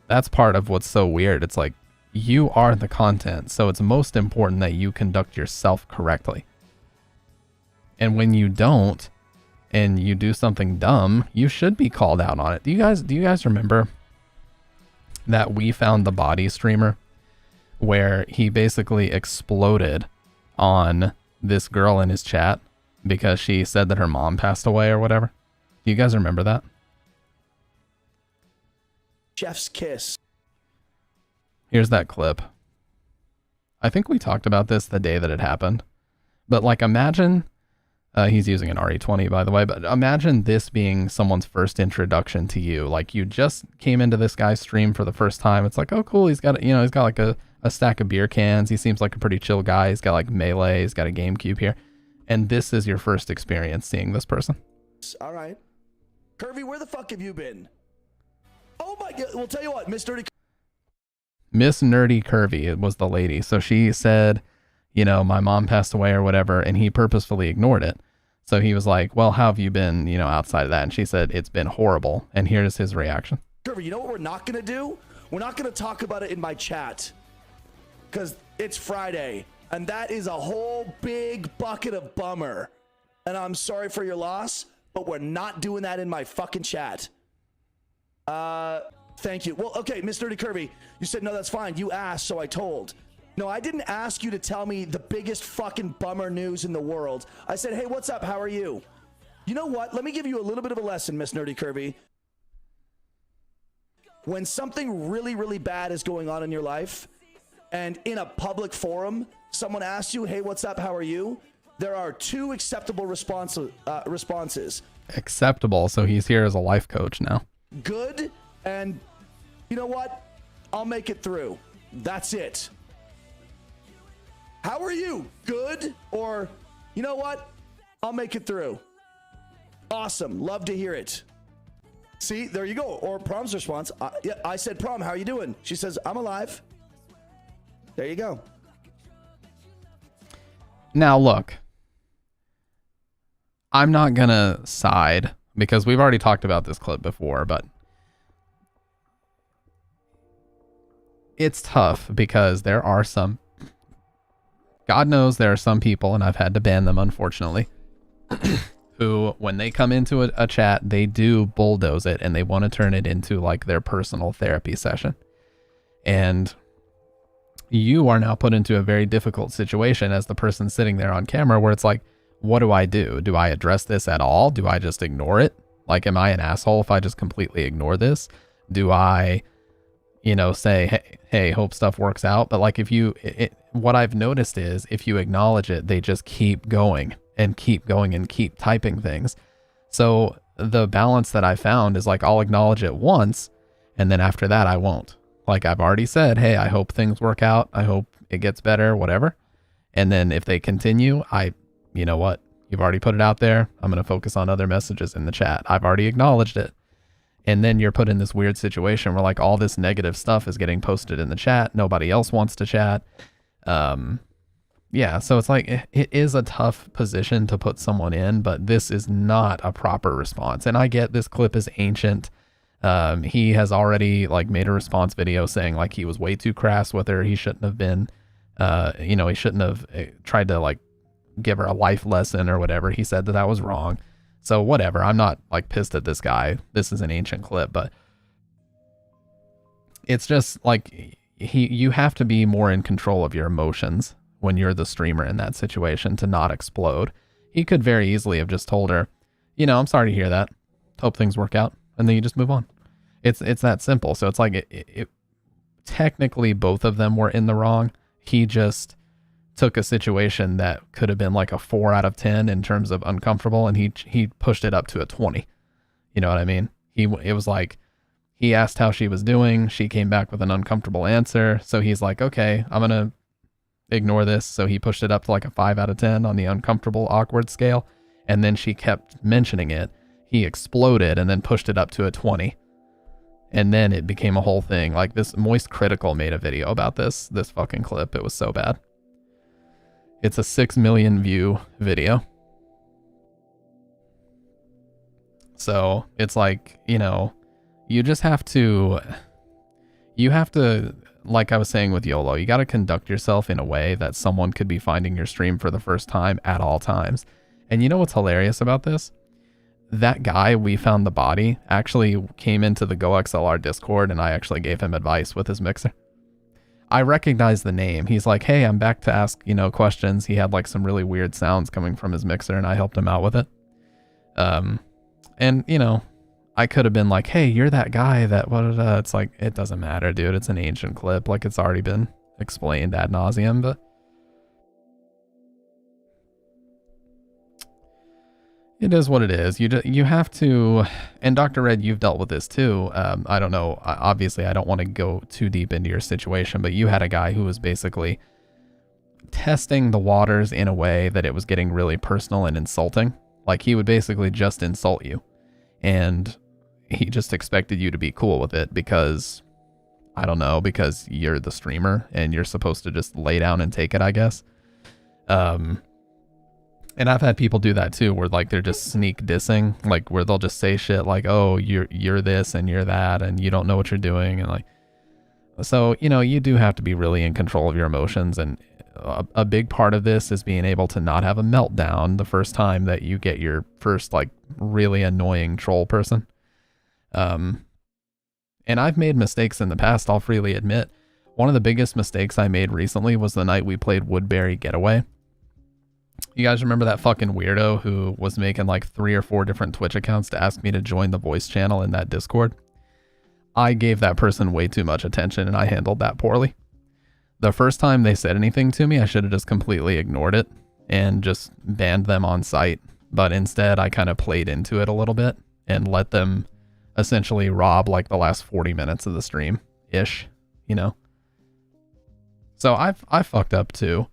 that's part of what's so weird. It's like, you are the content, so it's most important that you conduct yourself correctly. And when you don't, and you do something dumb, you should be called out on it. Do you guys remember that We Found the Body streamer, where he basically exploded on this girl in his chat because she said that her mom passed away or whatever? Do you guys remember that? Chef's kiss. Here's that clip. I think we talked about this the day that it happened. But like, imagine, he's using an RE20 by the way, but imagine this being someone's first introduction to you. Like, you just came into this guy's stream for the first time. It's like, oh cool, he's got, he's got like a stack of beer cans. He seems like a pretty chill guy. He's got like Melee, he's got a GameCube here. And this is your first experience seeing this person. All right. Curvy, where the fuck have you been? Oh my god, we'll tell you what, Miss Nerdy Curvy, it was the lady. So she said, my mom passed away or whatever, and he purposefully ignored it. So he was like, well, how have you been, outside of that? And she said, it's been horrible. And here's his reaction. Curvy, you know what we're not going to do? We're not going to talk about it in my chat. Because it's Friday. And that is a whole big bucket of bummer. And I'm sorry for your loss, but we're not doing that in my fucking chat. Thank you. Well, okay, Miss Dirty Kirby, you said, no, that's fine. You asked, so I told. No, I didn't ask you to tell me the biggest fucking bummer news in the world. I said, hey, what's up? How are you? You know what? Let me give you a little bit of a lesson, Miss Nerdy Kirby. When something really, really bad is going on in your life, and in a public forum, someone asks you, hey, what's up? How are you? There are 2 acceptable responses. Acceptable. So he's here as a life coach now. Good, and you know what? I'll make it through. That's it. How are you? Good, or you know what? I'll make it through. Awesome. Love to hear it. See, there you go. Or Prom's response. Yeah, I said, Prom, how are you doing? She says, I'm alive. There you go. Now, look. I'm not going to side because we've already talked about this clip before, but it's tough because there are some, God knows there are some people, and I've had to ban them, unfortunately, who, when they come into a chat, they do bulldoze it and they want to turn it into like their personal therapy session. And you are now put into a very difficult situation as the person sitting there on camera where it's like, what do I do? Do I address this at all? Do I just ignore it? Like, am I an asshole if I just completely ignore this? Do I, say, hey, hope stuff works out? But like, if what I've noticed is if you acknowledge it, they just keep going and keep going and keep typing things. So the balance that I found is like, I'll acknowledge it once, and then after that I won't. Like, I've already said, hey, I hope things work out. I hope it gets better, whatever. And then if they continue, you know what? You've already put it out there. I'm going to focus on other messages in the chat. I've already acknowledged it. And then you're put in this weird situation where like all this negative stuff is getting posted in the chat. Nobody else wants to chat. Yeah, so it's like, it is a tough position to put someone in, but this is not a proper response. And I get this clip is ancient. He has already like made a response video saying like he was way too crass with her. He shouldn't have been, you know, he shouldn't have tried to like give her a life lesson or whatever. He said that that was wrong. So whatever, I'm not like pissed at this guy. This is an ancient clip, but it's just like you have to be more in control of your emotions when you're the streamer in that situation to not explode. He could very easily have just told her, you know, I'm sorry to hear that. Hope things work out. And then you just move on. It's that simple. So it's like it technically both of them were in the wrong. He just took a situation that could have been like a 4 out of 10 in terms of uncomfortable, and he pushed it up to a 20. You know what I mean? It was like he asked how she was doing. She came back with an uncomfortable answer. So he's like, okay, I'm going to ignore this. So he pushed it up to like a 5 out of 10 on the uncomfortable, awkward scale. And then she kept mentioning it. He exploded and then pushed it up to a 20. And then it became a whole thing. Like this Moist Critical made a video about this fucking clip. It was so bad. It's a 6 million view video. So it's like, you know, you just have to, like I was saying with YOLO, you got to conduct yourself in a way that someone could be finding your stream for the first time at all times. And you know what's hilarious about this? That guy, we found the body, actually came into the GoXLR Discord, and I actually gave him advice with his mixer. I recognized the name. He's like, hey, I'm back to ask, you know, questions. He had like some really weird sounds coming from his mixer, and I helped him out with it. And you know, I could have been like, hey, you're that guy that, it's like, it doesn't matter, dude. It's an ancient clip. Like, it's already been explained ad nauseum, but it is what it is. You have to, and Dr. Red, you've dealt with this too. I don't know. Obviously, I don't want to go too deep into your situation, but you had a guy who was basically testing the waters in a way that it was getting really personal and insulting. Like, he would basically just insult you, and he just expected you to be cool with it because, I don't know, because you're the streamer and you're supposed to just lay down and take it, I guess. And I've had people do that too, where like they're just sneak dissing, like where they'll just say shit like, oh, you're this and you're that and you don't know what you're doing, and like, so, you know, you do have to be really in control of your emotions, and a big part of this is being able to not have a meltdown the first time that you get your first like really annoying troll person. And I've made mistakes in the past, I'll freely admit. One of the biggest mistakes I made recently was the night we played Woodbury Getaway. You guys remember that fucking weirdo who was making like 3 or 4 different Twitch accounts to ask me to join the voice channel in that Discord? I gave that person way too much attention, and I handled that poorly. The first time they said anything to me, I should have just completely ignored it and just banned them on site. But instead, I kind of played into it a little bit and let them essentially rob like the last 40 minutes of the stream-ish, you know? So I fucked up too.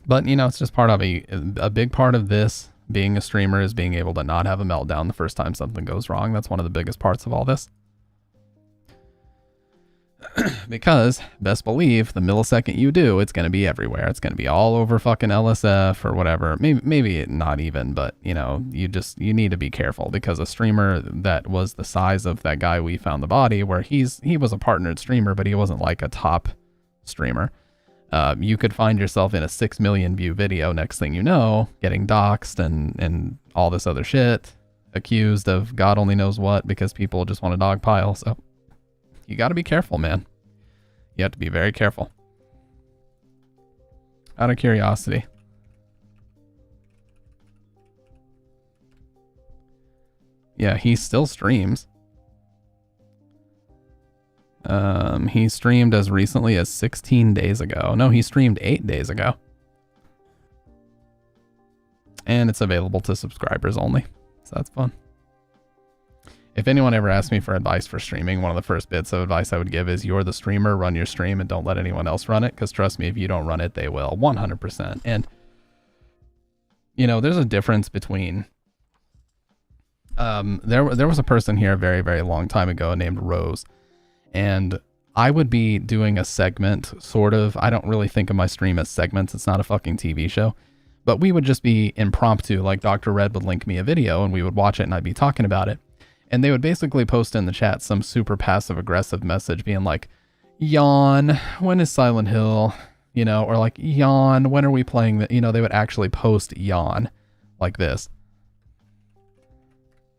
But, you know, it's just part of a big part of this being a streamer is being able to not have a meltdown the first time something goes wrong. That's one of the biggest parts of all this. Because, best believe, the millisecond you do, it's going to be everywhere. It's going to be all over fucking LSF or whatever. Maybe not even, but, you know, you need to be careful, because a streamer that was the size of that guy we found the body, where he was a partnered streamer, but he wasn't like a top streamer. You could find yourself in a 6 million view video, next thing you know, getting doxxed and all this other shit, accused of God only knows what, because people just want to dogpile. So you got to be careful, man. You have to be very careful. Out of curiosity. Yeah, he still streams. He streamed as recently as 16 days ago. No, he streamed 8 days ago. And it's available to subscribers only. So that's fun. If anyone ever asks me for advice for streaming, one of the first bits of advice I would give is you're the streamer, run your stream and don't let anyone else run it. Because trust me, if you don't run it, they will 100%. And, you know, there's a difference between, there was a person here a very, very long time ago named Rose. And I would be doing a segment, sort of. I don't really think of my stream as segments. It's not a fucking TV show. But we would just be impromptu. Like Dr. Red would link me a video and we would watch it and I'd be talking about it. And they would basically post in the chat some super passive aggressive message being like, yawn, when is Silent Hill? You know, or like, yawn, when are we playing that? You know, they would actually post yawn like this.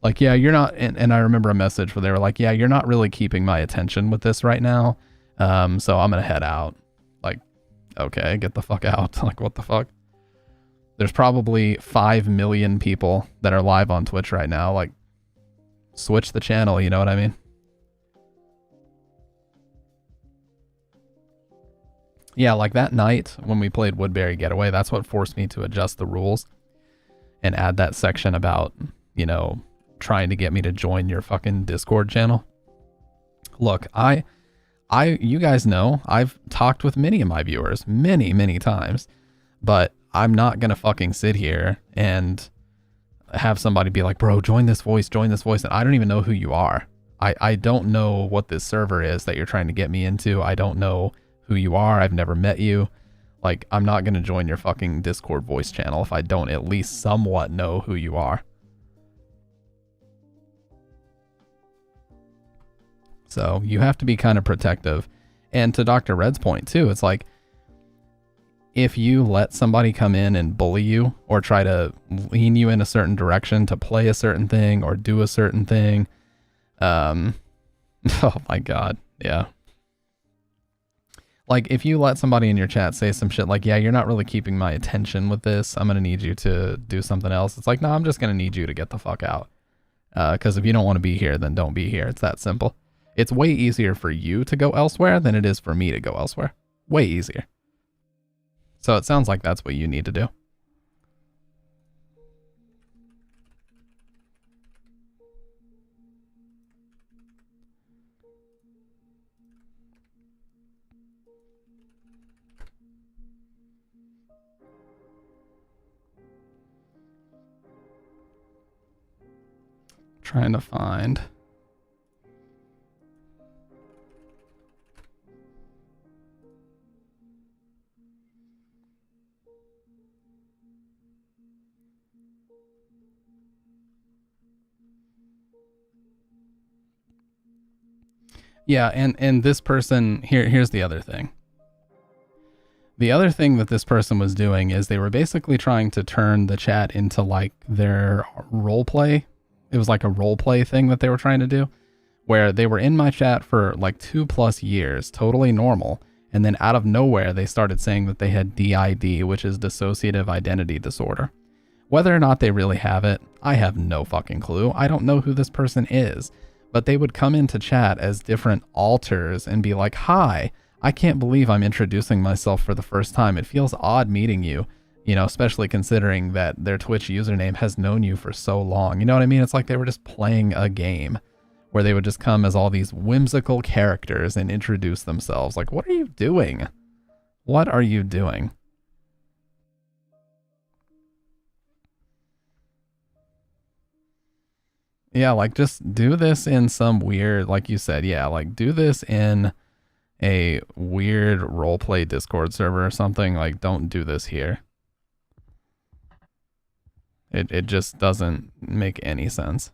Like, yeah, you're not, and I remember a message where they were like, yeah, you're not really keeping my attention with this right now. So I'm going to head out. Like, okay, get the fuck out. Like, what the fuck? There's probably 5 million people that are live on Twitch right now. Like, switch the channel, you know what I mean? Yeah, like that night when we played Woodbury Getaway, that's what forced me to adjust the rules and add that section about, you know, trying to get me to join your fucking Discord channel. Look, you guys know, I've talked with many of my viewers many, many times, but I'm not gonna fucking sit here and have somebody be like, bro, join this voice, and I don't even know who you are. I don't know what this server is that you're trying to get me into. I don't know who you are. I've never met you. Like, I'm not going to join your fucking Discord voice channel if I don't at least somewhat know who you are. So you have to be kind of protective. And to Dr. Red's point too, it's like, if you let somebody come in and bully you or try to lean you in a certain direction to play a certain thing or do a certain thing, oh my God, yeah. Like, if you let somebody in your chat say some shit like, yeah, you're not really keeping my attention with this, I'm going to need you to do something else. It's like, no, I'm just going to need you to get the fuck out. Because if you don't want to be here, then don't be here. It's that simple. It's way easier for you to go elsewhere than it is for me to go elsewhere. Way easier. So it sounds like that's what you need to do. Trying to find. Yeah, and this person, here's the other thing. The other thing that this person was doing is they were basically trying to turn the chat into like their role play. It was like a role play thing that they were trying to do, where they were in my chat for like 2+ years, totally normal. And then out of nowhere, they started saying that they had DID, which is dissociative identity disorder. Whether or not they really have it, I have no fucking clue. I don't know who this person is. But they would come into chat as different alters and be like, hi, I can't believe I'm introducing myself for the first time. It feels odd meeting you, you know, especially considering that their Twitch username has known you for so long. You know what I mean? It's like they were just playing a game where they would just come as all these whimsical characters and introduce themselves. Like, what are you doing? What are you doing? Yeah, like, just do this in some weird, like you said, yeah, like, do this in a weird roleplay Discord server or something. Like, don't do this here. It just doesn't make any sense.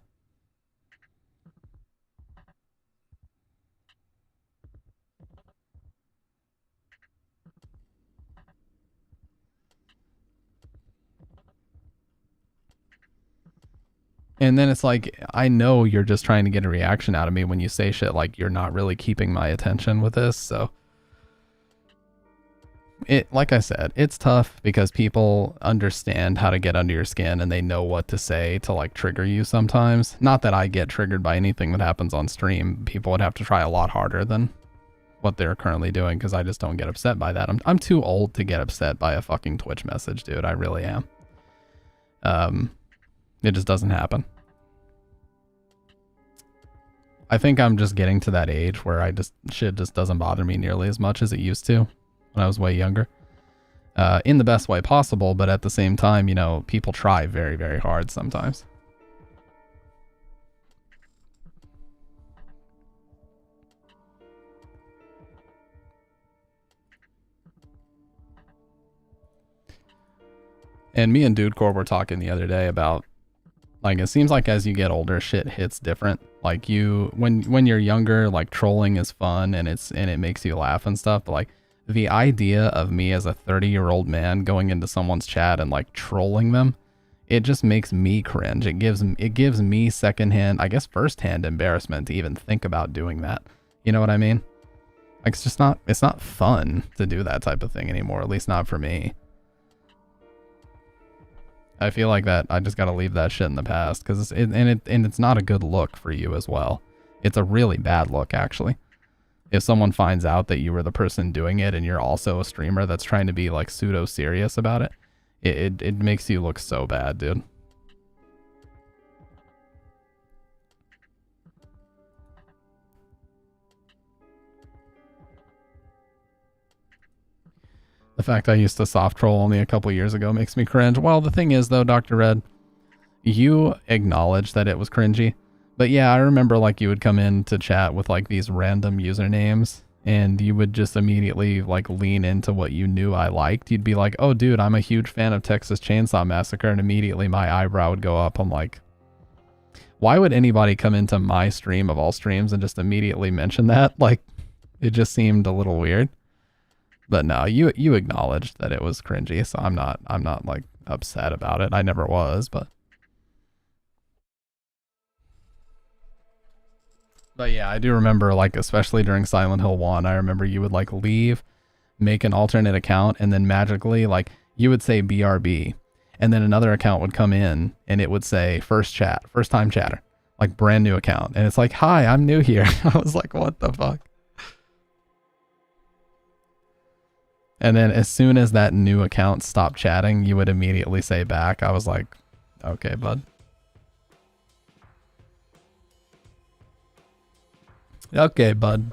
And then it's like, I know you're just trying to get a reaction out of me when you say shit like you're not really keeping my attention with this. So like I said, it's tough because people understand how to get under your skin and they know what to say to like trigger you sometimes. Not that I get triggered by anything that happens on stream. People would have to try a lot harder than what they're currently doing because I just don't get upset by that. I'm too old to get upset by a fucking Twitch message, dude. I really am. It just doesn't happen. I think I'm just getting to that age where shit just doesn't bother me nearly as much as it used to when I was way younger. In the best way possible, but at the same time, you know, people try very, very hard sometimes. And me and Dude Core were talking the other day about, like, it seems like as you get older, shit hits different. Like when you're younger, like trolling is fun and it makes you laugh and stuff. But like the idea of me as a 30-year-old man going into someone's chat and like trolling them, it just makes me cringe. It gives me secondhand, I guess firsthand embarrassment to even think about doing that. You know what I mean? Like it's not fun to do that type of thing anymore, at least not for me. I feel like that I just got to leave that shit in the past because it's not a good look for you as well. It's a really bad look, actually. If someone finds out that you were the person doing it and you're also a streamer that's trying to be like pseudo serious about it, it makes you look so bad, dude. The fact I used to soft troll only a couple years ago makes me cringe. Well, the thing is, though, Dr. Red, you acknowledged that it was cringy. But yeah, I remember like you would come in to chat with like these random usernames and you would just immediately like lean into what you knew I liked. You'd be like, oh, dude, I'm a huge fan of Texas Chainsaw Massacre. And immediately my eyebrow would go up. I'm like, why would anybody come into my stream of all streams and just immediately mention that? Like, it just seemed a little weird. But no, you acknowledged that it was cringy, so I'm not like upset about it. I never was, but yeah, I do remember like especially during Silent Hill 1, I remember you would like leave, make an alternate account, and then magically like you would say BRB, and then another account would come in and it would say first time chatter, like brand new account, and it's like, hi, I'm new here. I was like, what the fuck? And then as soon as that new account stopped chatting, you would immediately say back. I was like, okay, bud. Okay, bud.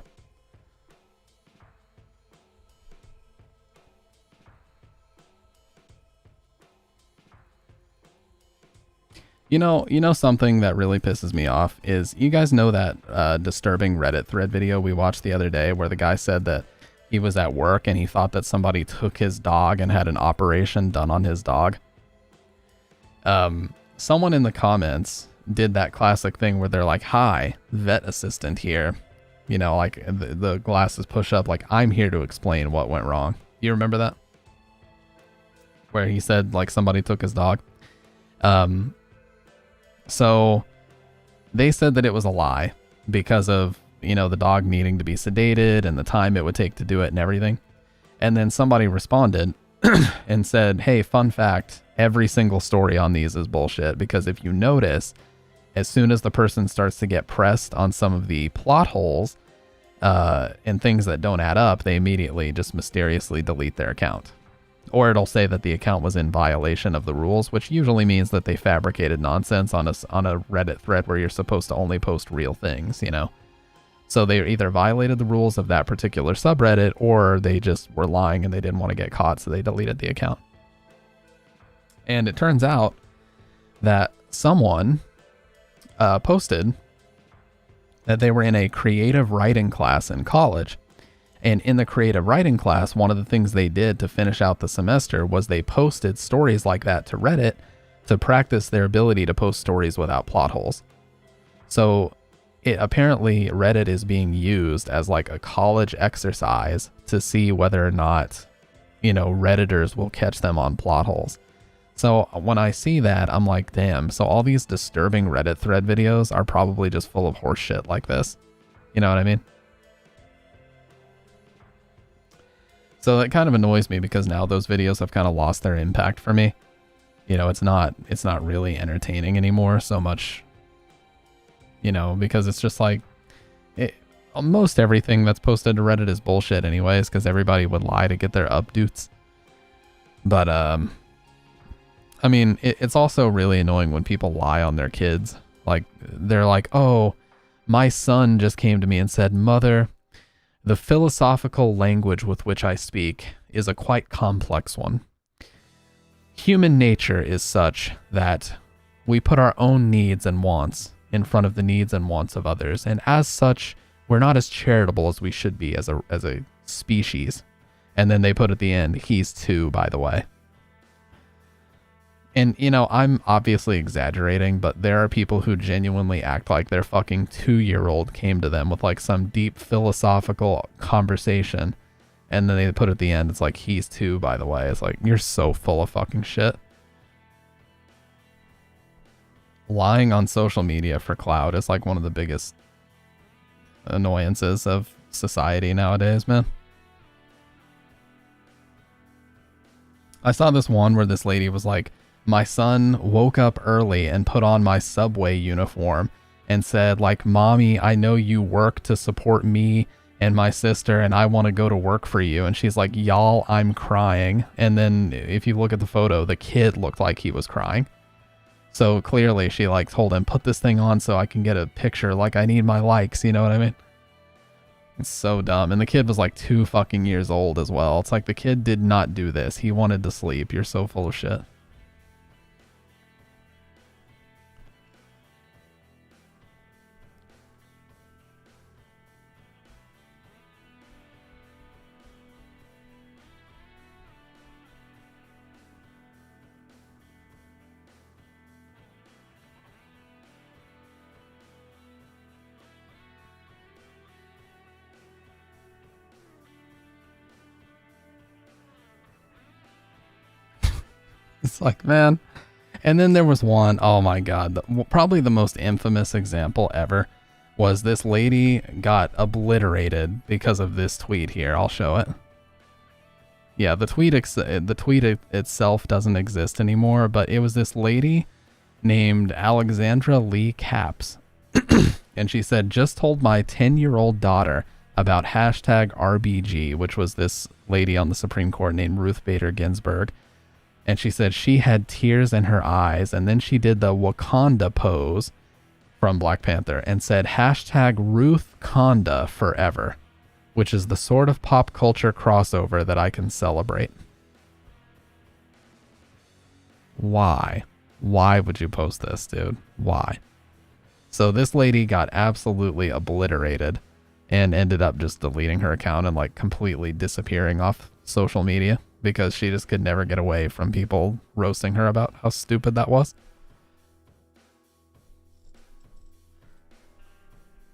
You know something that really pisses me off is, you guys know that disturbing Reddit thread video we watched the other day where the guy said that he was at work and he thought that somebody took his dog and had an operation done on his dog. Someone in the comments did that classic thing where they're like, hi, vet assistant here. You know, like the glasses push up, like, I'm here to explain what went wrong. You remember that? Where he said like somebody took his dog. So they said that it was a lie because of, you know, the dog needing to be sedated and the time it would take to do it and everything. And then somebody responded and said, hey, fun fact, every single story on these is bullshit, because if you notice, as soon as the person starts to get pressed on some of the plot holes and things that don't add up, they immediately just mysteriously delete their account. Or it'll say that the account was in violation of the rules, which usually means that they fabricated nonsense on a Reddit thread where you're supposed to only post real things, you know? So they either violated the rules of that particular subreddit, or they just were lying and they didn't want to get caught, so they deleted the account. And it turns out that someone posted that they were in a creative writing class in college. And in the creative writing class, one of the things they did to finish out the semester was they posted stories like that to Reddit to practice their ability to post stories without plot holes. So apparently Reddit is being used as like a college exercise to see whether or not, you know, Redditors will catch them on plot holes. So when I see that, I'm like, damn, so all these disturbing Reddit thread videos are probably just full of horse shit like this. You know what I mean? So that kind of annoys me because now those videos have kind of lost their impact for me. You know, it's not really entertaining anymore so much, you know, because it's just like, almost everything that's posted to Reddit is bullshit anyways, because everybody would lie to get their updates. But, I mean, it's also really annoying when people lie on their kids. Like, they're like, oh, My son just came to me and said, "Mother, the philosophical language with which I speak is a quite complex one. Human nature is such that we put our own needs and wants in front of the needs and wants of others, and as such, we're not as charitable as we should be as a species." And then they put at the end, "He's 2, by the way." And, you know, I'm obviously exaggerating, but there are people who genuinely act like their fucking 2-year-old came to them with like some deep philosophical conversation. And then they put at the end, it's like, "He's 2, by the way." It's like, you're so full of fucking shit. Lying on social media for clout is like one of the biggest annoyances of society nowadays, man. I saw this one where this lady was like, "My son woke up early and put on my Subway uniform and said, like, Mommy, I know you work to support me and my sister, and I want to go to work for you." And she's like, "Y'all, I'm crying." And then if you look at the photo, the kid looked like he was crying. So clearly she like told him, "Put this thing on so I can get a picture. Like, I need my likes." You know what I mean? It's so dumb. And the kid was like 2 fucking years old as well. It's like, the kid did not do this. He wanted to sleep. You're so full of shit. It's like, man. And then there was one, oh my God, probably the most infamous example ever was this lady got obliterated because of this tweet here. I'll show it. Yeah, the tweet itself doesn't exist anymore, but it was this lady named Alexandra Lee Capps. And she said, "Just told my 10-year-old daughter about hashtag RBG," which was this lady on the Supreme Court named Ruth Bader Ginsburg. And she said she had tears in her eyes, and then she did the Wakanda pose from Black Panther and said hashtag Ruth Conda forever, which is the sort of pop culture crossover that I can celebrate. Why? Why would you post this, dude? Why? So this lady got absolutely obliterated and ended up just deleting her account and like completely disappearing off social media, because she just could never get away from people roasting her about how stupid that was.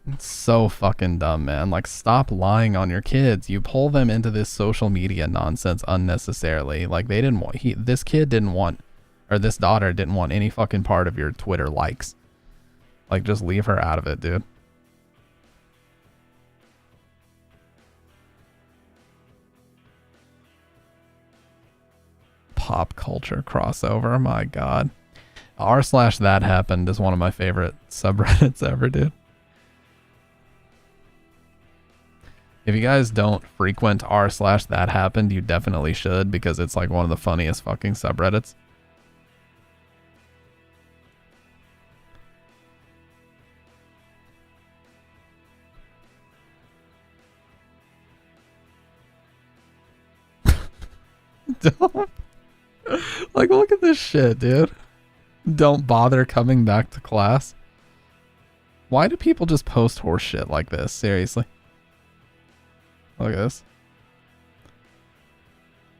It's so fucking dumb, man. Like, stop lying on your kids. You pull them into this social media nonsense unnecessarily. Like, they didn't want, this kid didn't want, or this daughter didn't want any fucking part of your Twitter likes. Like, just leave her out of it, dude. Pop culture crossover, my God. r/that happened is one of my favorite subreddits ever, dude. If you guys don't frequent r/that happened, you definitely should, because it's like one of the funniest fucking subreddits. Don't. Like, look at this shit, dude. Don't bother coming back to class. Why do people just post horse shit like this? Seriously. Look at this.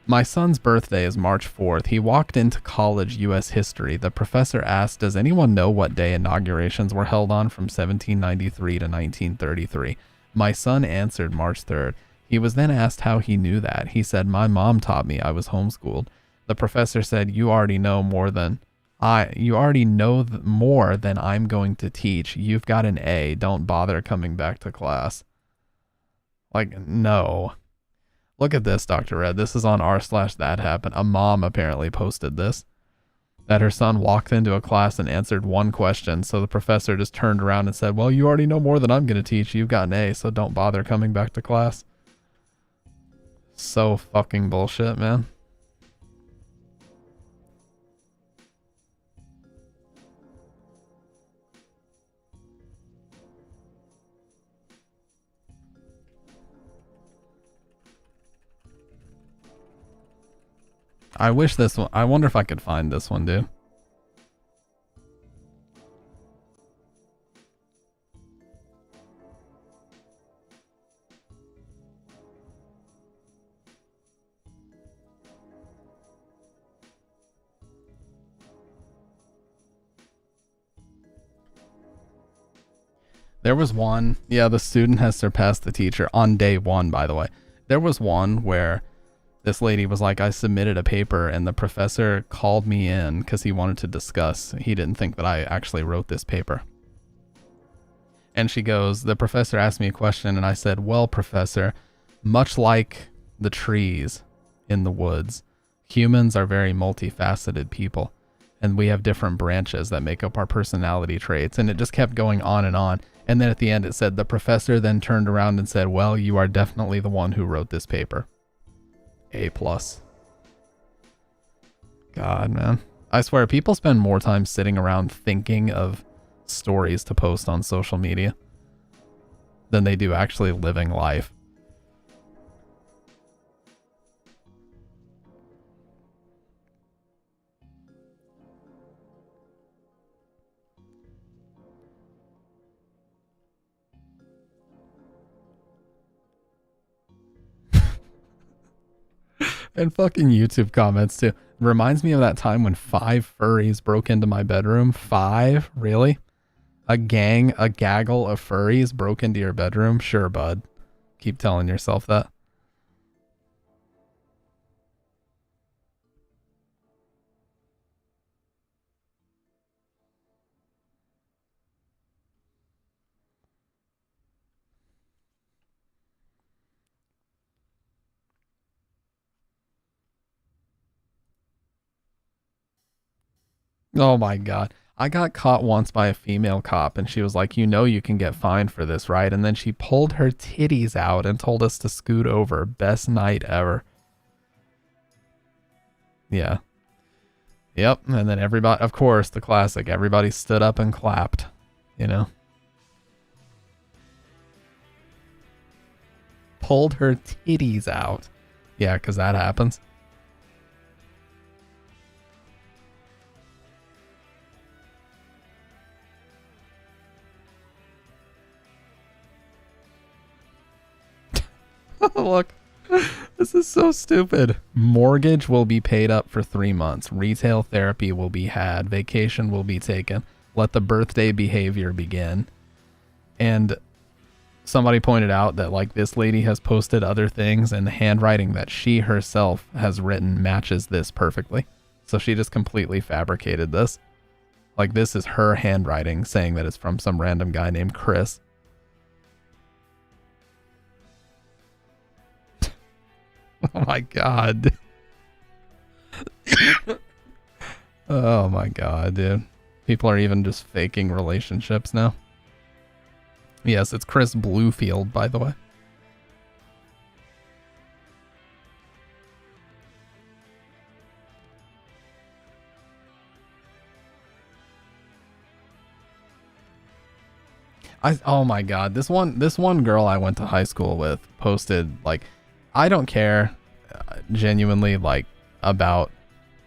My son's birthday is March 4th. He walked into college U.S. history. The professor asked, "Does anyone know what day inaugurations were held on from 1793 to 1933? My son answered March 3rd. He was then asked how he knew that. He said, "My mom taught me. I was homeschooled." The professor said, "You already know more than more than I'm going to teach. You've got an A. Don't bother coming back to class." Like, no. Look at this, Dr. Red. This is on r/that happened. A mom apparently posted this, that her son walked into a class and answered one question. So the professor just turned around and said, "Well, you already know more than I'm going to teach. You've got an A, so don't bother coming back to class." So fucking bullshit, man. I wish this one. I wonder if I could find this one, dude. There was one, yeah, the student has surpassed the teacher on day one, by the way. There was one where this lady was like, I submitted a paper and the professor called me in because he wanted to discuss. He didn't think that I actually wrote this paper. And she goes, the professor asked me a question and I said, well, professor, much like the trees in the woods, humans are very multifaceted people and we have different branches that make up our personality traits. And it just kept going on and on. And then at the end it said, the professor then turned around and said, well, you are definitely the one who wrote this paper. A+. God, man. I swear, people spend more time sitting around thinking of stories to post on social media than they do actually living life. And fucking YouTube comments too. Reminds me of that time when 5 furries broke into my bedroom. 5? Really? A gaggle of furries broke into your bedroom? Sure, bud. Keep telling yourself that. Oh my God. I got caught once by a female cop and she was like, you know you can get fined for this, right? And then she pulled her titties out and told us to scoot over. Best night ever. Yeah. Yep. And then everybody, of course, the classic, everybody stood up and clapped, you know? Pulled her titties out. Yeah, because that happens. Look, this is so stupid. Mortgage will be paid up for 3 months. Retail therapy will be had. Vacation will be taken. Let the birthday behavior begin. And somebody pointed out that like this lady has posted other things and the handwriting that she herself has written matches this perfectly. So she just completely fabricated this. Like this is her handwriting saying that it's from some random guy named Chris. Oh my God. Oh my God, dude. People are even just faking relationships now. Yes, it's Chris Bluefield, by the way. Oh my God, this one girl I went to high school with posted like, I don't care genuinely like about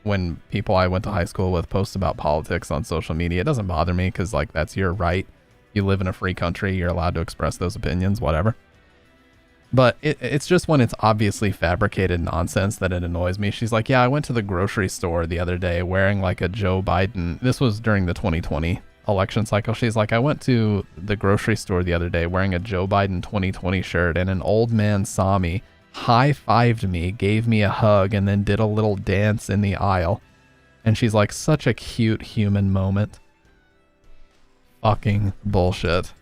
when people I went to high school with post about politics on social media. It doesn't bother me because like that's your right. You live in a free country. You're allowed to express those opinions, whatever. But it's just when it's obviously fabricated nonsense that it annoys me. She's like, yeah, I went to the grocery store the other day wearing like a Joe Biden. This was during the 2020 election cycle. She's like, I went to the grocery store the other day wearing a Joe Biden 2020 shirt and an old man saw me, high-fived me, gave me a hug, and then did a little dance in the aisle. And she's like, such a cute human moment. Fucking bullshit.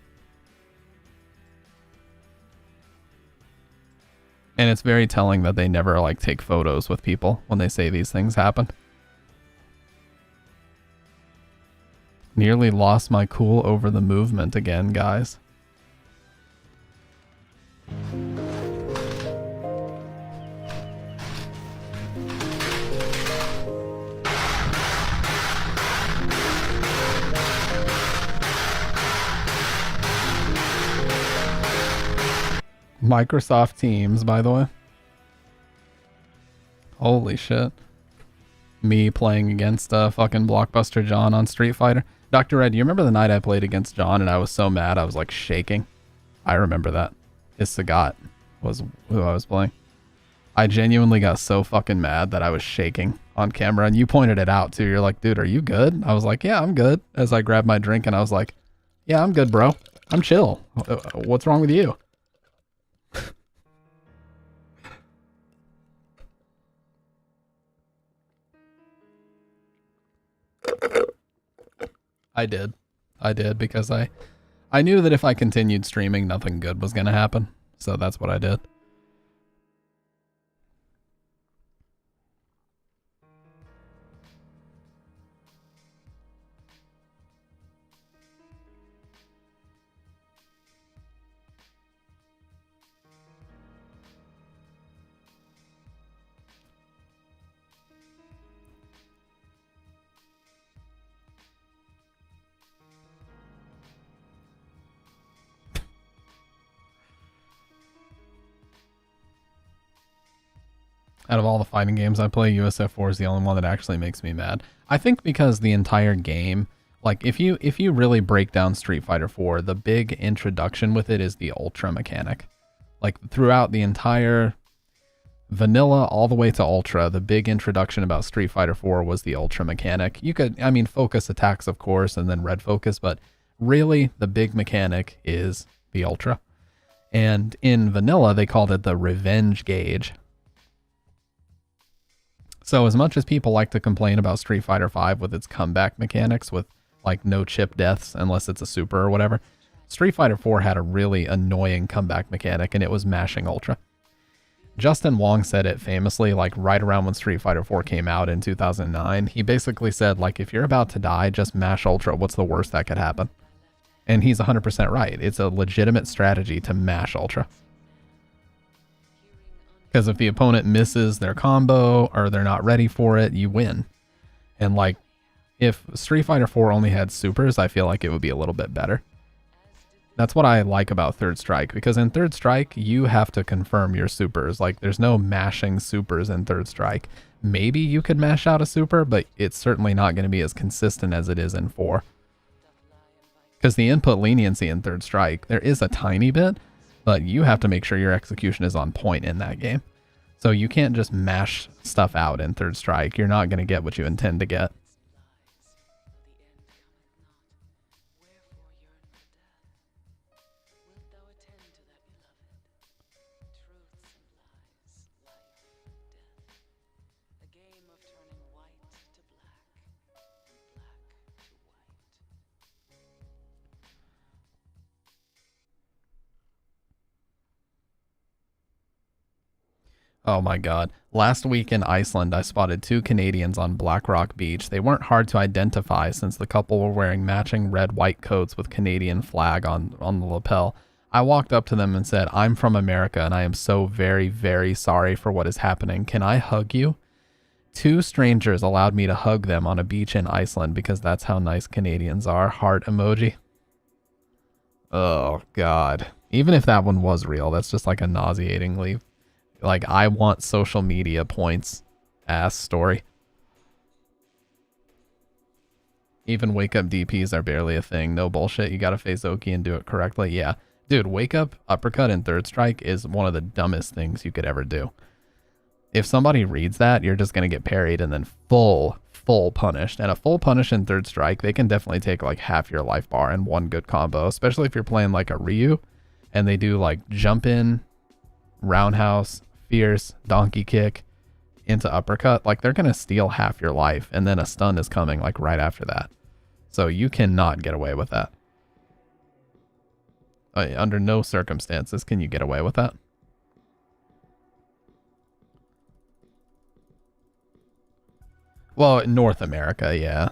And it's very telling that they never like take photos with people when they say these things happen. Nearly lost my cool over the movement again, guys. Microsoft Teams, by the way. Holy shit. me playing against fucking Blockbuster John on Street Fighter. Dr. Red, you remember the night I played against John and I was so mad I was like shaking? I remember that. His Sagat was who I was playing. I genuinely got so fucking mad that I was shaking on camera, and you pointed it out too. You're like, dude, are you good? I was like, yeah, I'm good. As I grabbed my drink and I was like, yeah, I'm good, bro. I'm chill. What's wrong with you? I did because I knew that if I continued streaming, nothing good was gonna happen. So that's what I did. Out of all the fighting games I play, USF4 is the only one that actually makes me mad. I think because the entire game, like if you really break down Street Fighter 4, the big introduction with it is the Ultra mechanic. Like throughout the entire vanilla all the way to Ultra, the big introduction about Street Fighter 4 was the Ultra mechanic. You could, I mean, focus attacks, of course, and then red focus, but really the big mechanic is the Ultra. And in vanilla, they called it the revenge gauge. So as much as people like to complain about Street Fighter V with its comeback mechanics with like no chip deaths unless it's a super or whatever, Street Fighter 4 had a really annoying comeback mechanic, and it was mashing Ultra. Justin Wong said it famously, like right around when Street Fighter 4 came out in 2009. He basically said, like, if you're about to die, just mash Ultra. What's the worst that could happen? And he's 100% right. It's a legitimate strategy to mash Ultra. Because if the opponent misses their combo or they're not ready for it, you win. And like, if Street Fighter 4 only had supers, I feel like it would be a little bit better. That's what I like about Third Strike, because in Third Strike, you have to confirm your supers. Like, there's no mashing supers in Third Strike. Maybe you could mash out a super, but it's certainly not going to be as consistent as it is in 4. Because the input leniency in Third Strike, there is a tiny bit, but you have to make sure your execution is on point in that game. So you can't just mash stuff out in Third Strike. You're not going to get what you intend to get. Oh my god. Last week in Iceland, I spotted 2 Canadians on Black Rock Beach. They weren't hard to identify since the couple were wearing matching red-white coats with Canadian flag on the lapel. I walked up to them and said, "I'm from America and I am so very, very sorry for what is happening. Can I hug you?" 2 strangers allowed me to hug them on a beach in Iceland because that's how nice Canadians are. Heart emoji. Oh god. Even if that one was real, that's just like a nauseatingly... like, I want social media points ass story. Even wake up DPs are barely a thing. No bullshit. You gotta face Oki and do it correctly. Yeah. Dude, wake up uppercut in Third Strike is one of the dumbest things you could ever do. If somebody reads that, you're just gonna get parried and then full punished. And a full punish in Third Strike, they can definitely take like half your life bar in one good combo. Especially if you're playing like a Ryu and they do like jump in, roundhouse, fierce, donkey kick into uppercut. Like, they're gonna steal half your life, and then a stun is coming like right after that. So you cannot get away with that. Under no circumstances can you get away with that. Well, North America, yeah.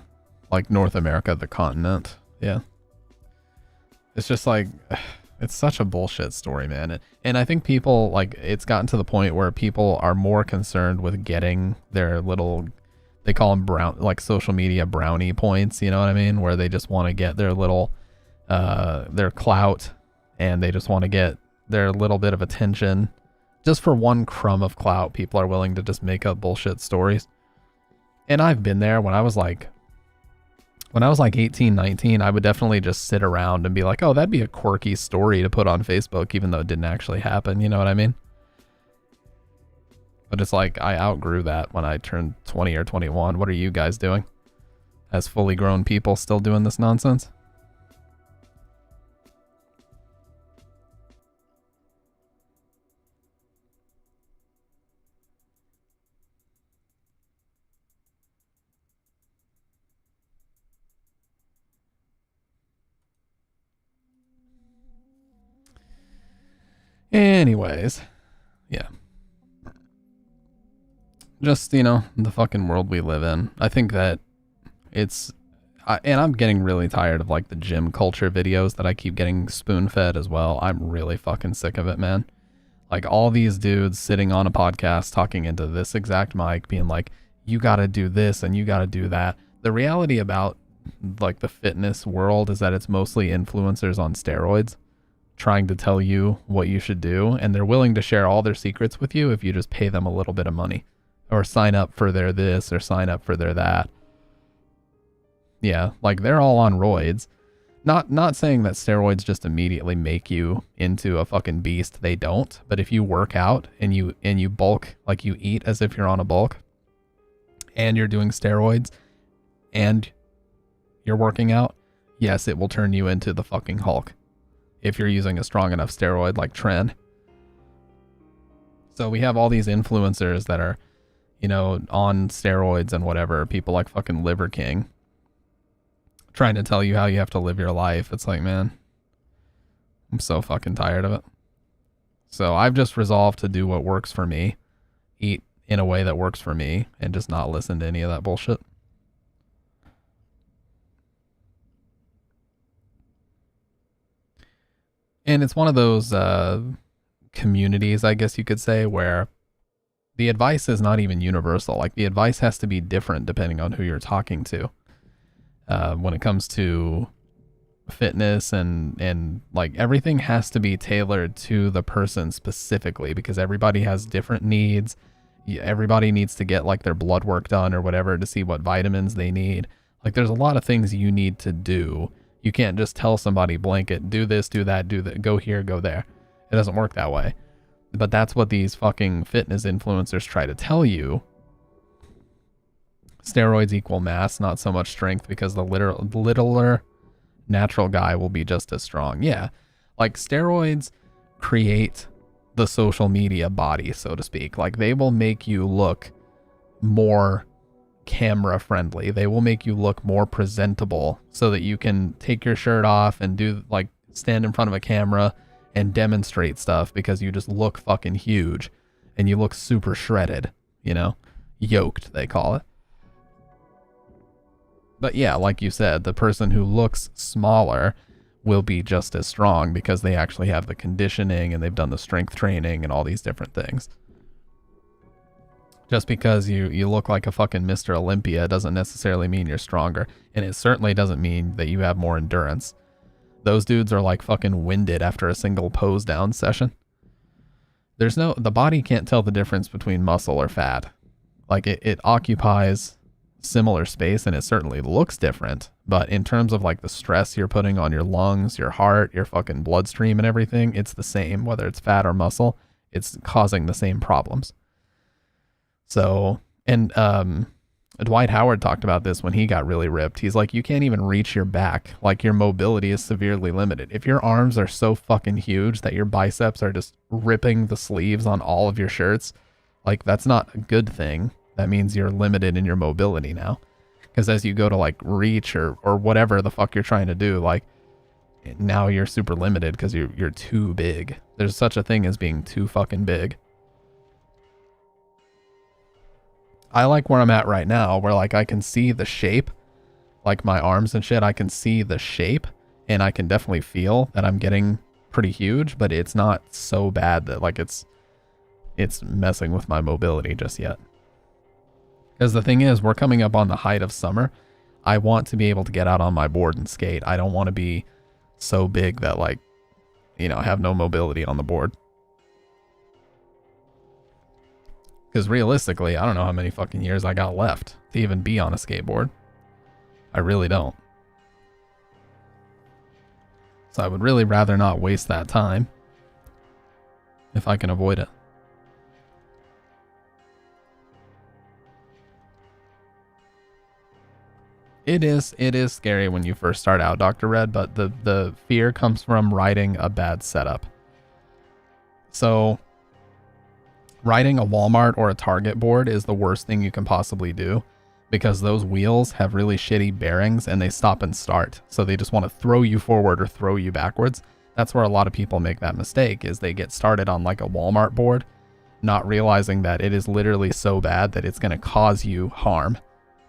Like North America, the continent, yeah. It's just like... it's such a bullshit story, man. And I think people, like, it's gotten to the point where people are more concerned with getting their little, they call them like social media brownie points, you know what I mean? Where they just want to get their little, their clout, and they just want to get their little bit of attention. Just for one crumb of clout, people are willing to just make up bullshit stories. And I've been there when I was like 18, 19, I would definitely just sit around and be like, oh, that'd be a quirky story to put on Facebook, even though it didn't actually happen. You know what I mean? But it's like, I outgrew that when I turned 20 or 21. What are you guys doing? As fully grown people still doing this nonsense? Anyways, yeah. Just, you know, the fucking world we live in. I think that it's, and I'm getting really tired of like the gym culture videos that I keep getting spoon fed as well. I'm really fucking sick of it, man. Like all these dudes sitting on a podcast talking into this exact mic being like, you gotta do this and you gotta do that. The reality about like the fitness world is that it's mostly influencers on steroids trying to tell you what you should do, and they're willing to share all their secrets with you if you just pay them a little bit of money or sign up for their this or sign up for their that. Yeah, like they're all on roids. Not saying that steroids just immediately make you into a fucking beast. They don't. But if you work out and you bulk, like you eat as if you're on a bulk, and you're doing steroids and you're working out, yes, it will turn you into the fucking Hulk if you're using a strong enough steroid like Tren. So we have all these influencers that are, you know, on steroids and whatever, people like fucking Liver King, trying to tell you how you have to live your life. It's like, man, I'm so fucking tired of it. So I've just resolved to do what works for me, eat in a way that works for me, and just not listen to any of that bullshit. And it's one of those communities, I guess you could say, where the advice is not even universal. Like the advice has to be different depending on who you're talking to. When it comes to fitness and like everything has to be tailored to the person specifically, because everybody has different needs. Everybody needs to get like their blood work done or whatever to see what vitamins they need. Like there's a lot of things you need to do. You can't just tell somebody blanket, do this, do that, do that, go here, go there. It doesn't work that way. But that's what these fucking fitness influencers try to tell you. Steroids equal mass, not so much strength, because the littler natural guy will be just as strong. Yeah, like steroids create the social media body, so to speak. Like they will make you look more camera friendly. They will make you look more presentable so that you can take your shirt off and do like stand in front of a camera and demonstrate stuff because you just look fucking huge and you look super shredded, you know, yoked, they call it. But yeah, like you said, the person who looks smaller will be just as strong because they actually have the conditioning and they've done the strength training and all these different things. Just because you look like a fucking Mr. Olympia doesn't necessarily mean you're stronger. And it certainly doesn't mean that you have more endurance. Those dudes are like fucking winded after a single pose down session. The body can't tell the difference between muscle or fat. Like it occupies similar space and it certainly looks different. But in terms of like the stress you're putting on your lungs, your heart, your fucking bloodstream and everything, it's the same. Whether it's fat or muscle, it's causing the same problems. So, and Dwight Howard talked about this when he got really ripped. He's like, you can't even reach your back. Like your mobility is severely limited. If your arms are so fucking huge that your biceps are just ripping the sleeves on all of your shirts, like that's not a good thing. That means you're limited in your mobility now. Because as you go to like reach or whatever the fuck you're trying to do, like now you're super limited because you're too big. There's such a thing as being too fucking big. I like where I'm at right now, where like I can see the shape, like my arms and shit, I can see the shape and I can definitely feel that I'm getting pretty huge, but it's not so bad that like it's messing with my mobility just yet. Because the thing is, we're coming up on the height of summer. I want to be able to get out on my board and skate. I don't want to be so big that like, you know, I have no mobility on the board. Because realistically, I don't know how many fucking years I got left to even be on a skateboard. I really don't. So I would really rather not waste that time if I can avoid it. It is scary when you first start out, Dr. Red, but the fear comes from riding a bad setup. So riding a Walmart or a Target board is the worst thing you can possibly do, because those wheels have really shitty bearings and they stop and start. So they just want to throw you forward or throw you backwards. That's where a lot of people make that mistake, is they get started on like a Walmart board, not realizing that it is literally so bad that it's going to cause you harm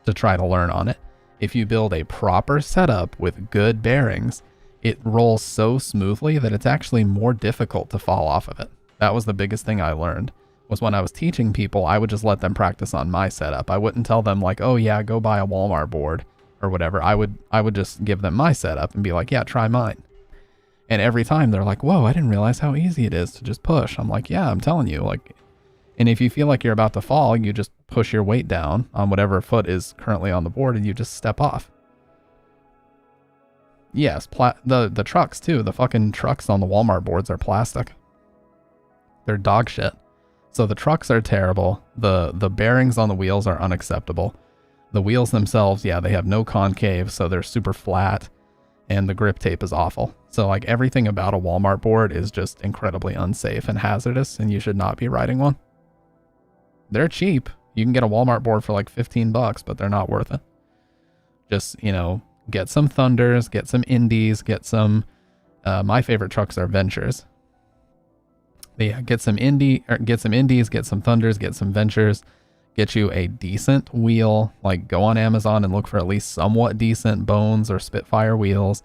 to try to learn on it. If you build a proper setup with good bearings, it rolls so smoothly that it's actually more difficult to fall off of it. That was the biggest thing I learned, was when I was teaching people, I would just let them practice on my setup. I wouldn't tell them like, oh yeah, go buy a Walmart board or whatever. I would just give them my setup and be like, yeah, try mine. And every time they're like, whoa, I didn't realize how easy it is to just push. I'm like, yeah, I'm telling you, like, and if you feel like you're about to fall, you just push your weight down on whatever foot is currently on the board and you just step off. Yes, the trucks too. The fucking trucks on the Walmart boards are plastic. They're dog shit. So the trucks are terrible. The bearings on the wheels are unacceptable. The wheels themselves, yeah, they have no concave, so they're super flat, and the grip tape is awful. So like everything about a Walmart board is just incredibly unsafe and hazardous, and you should not be riding one. They're cheap. You can get a Walmart board for like 15 bucks, but they're not worth it. Just, you know, get some Thunders, get some Indies, get some, my favorite trucks are Ventures. Yeah, get some Indies, get some Thunders, get some Ventures, get you a decent wheel. Like go on Amazon and look for at least somewhat decent Bones or Spitfire wheels.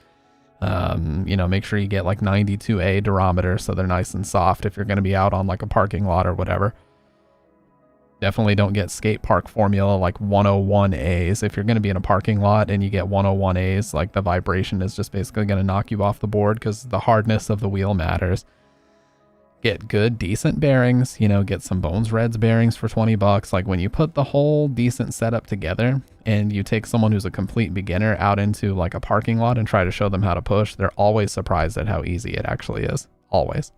You know, make sure you get like 92A durometer so they're nice and soft if you're going to be out on like a parking lot or whatever. Definitely don't get skate park formula like 101As. If you're going to be in a parking lot and you get 101As, like the vibration is just basically going to knock you off the board because the hardness of the wheel matters. Get good, decent bearings, you know, get some Bones Reds bearings for 20 bucks. Like when you put the whole decent setup together and you take someone who's a complete beginner out into like a parking lot and try to show them how to push, they're always surprised at how easy it actually is. Always.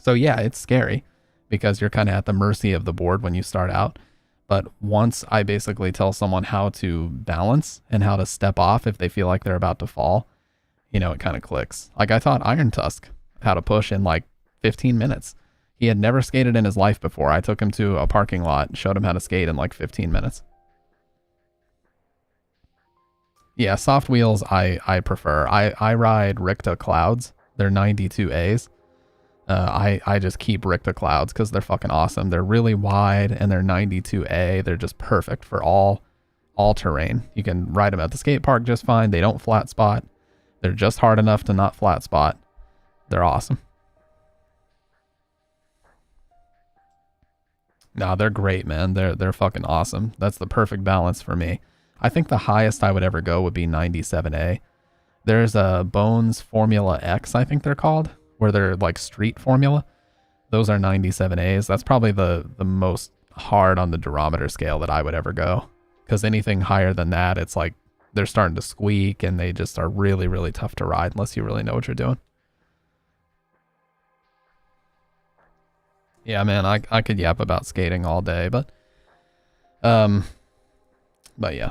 So yeah, it's scary because you're kind of at the mercy of the board when you start out. But once I basically tell someone how to balance and how to step off if they feel like they're about to fall, you know, it kind of clicks. Like I taught Iron Tusk how to push in like 15 minutes. He had never skated in his life before. I took him to a parking lot and showed him how to skate in like 15 minutes. Yeah, soft wheels I prefer. I ride Ricta Clouds. They're 92As. I just keep Ricta Clouds because they're fucking awesome. They're really wide and they're 92A. They're just perfect for all terrain. You can ride them at the skate park just fine. They don't flat spot. They're just hard enough to not flat spot. They're awesome. No, they're great, man. They're fucking awesome. That's the perfect balance for me. I think the highest I would ever go would be 97A. There's a Bones Formula X, I think they're called, where they're like street formula. Those are 97As. That's probably the most hard on the durometer scale that I would ever go. Because anything higher than that, it's like they're starting to squeak and they just are really, really tough to ride unless you really know what you're doing. Yeah, man, I could yap about skating all day, but yeah.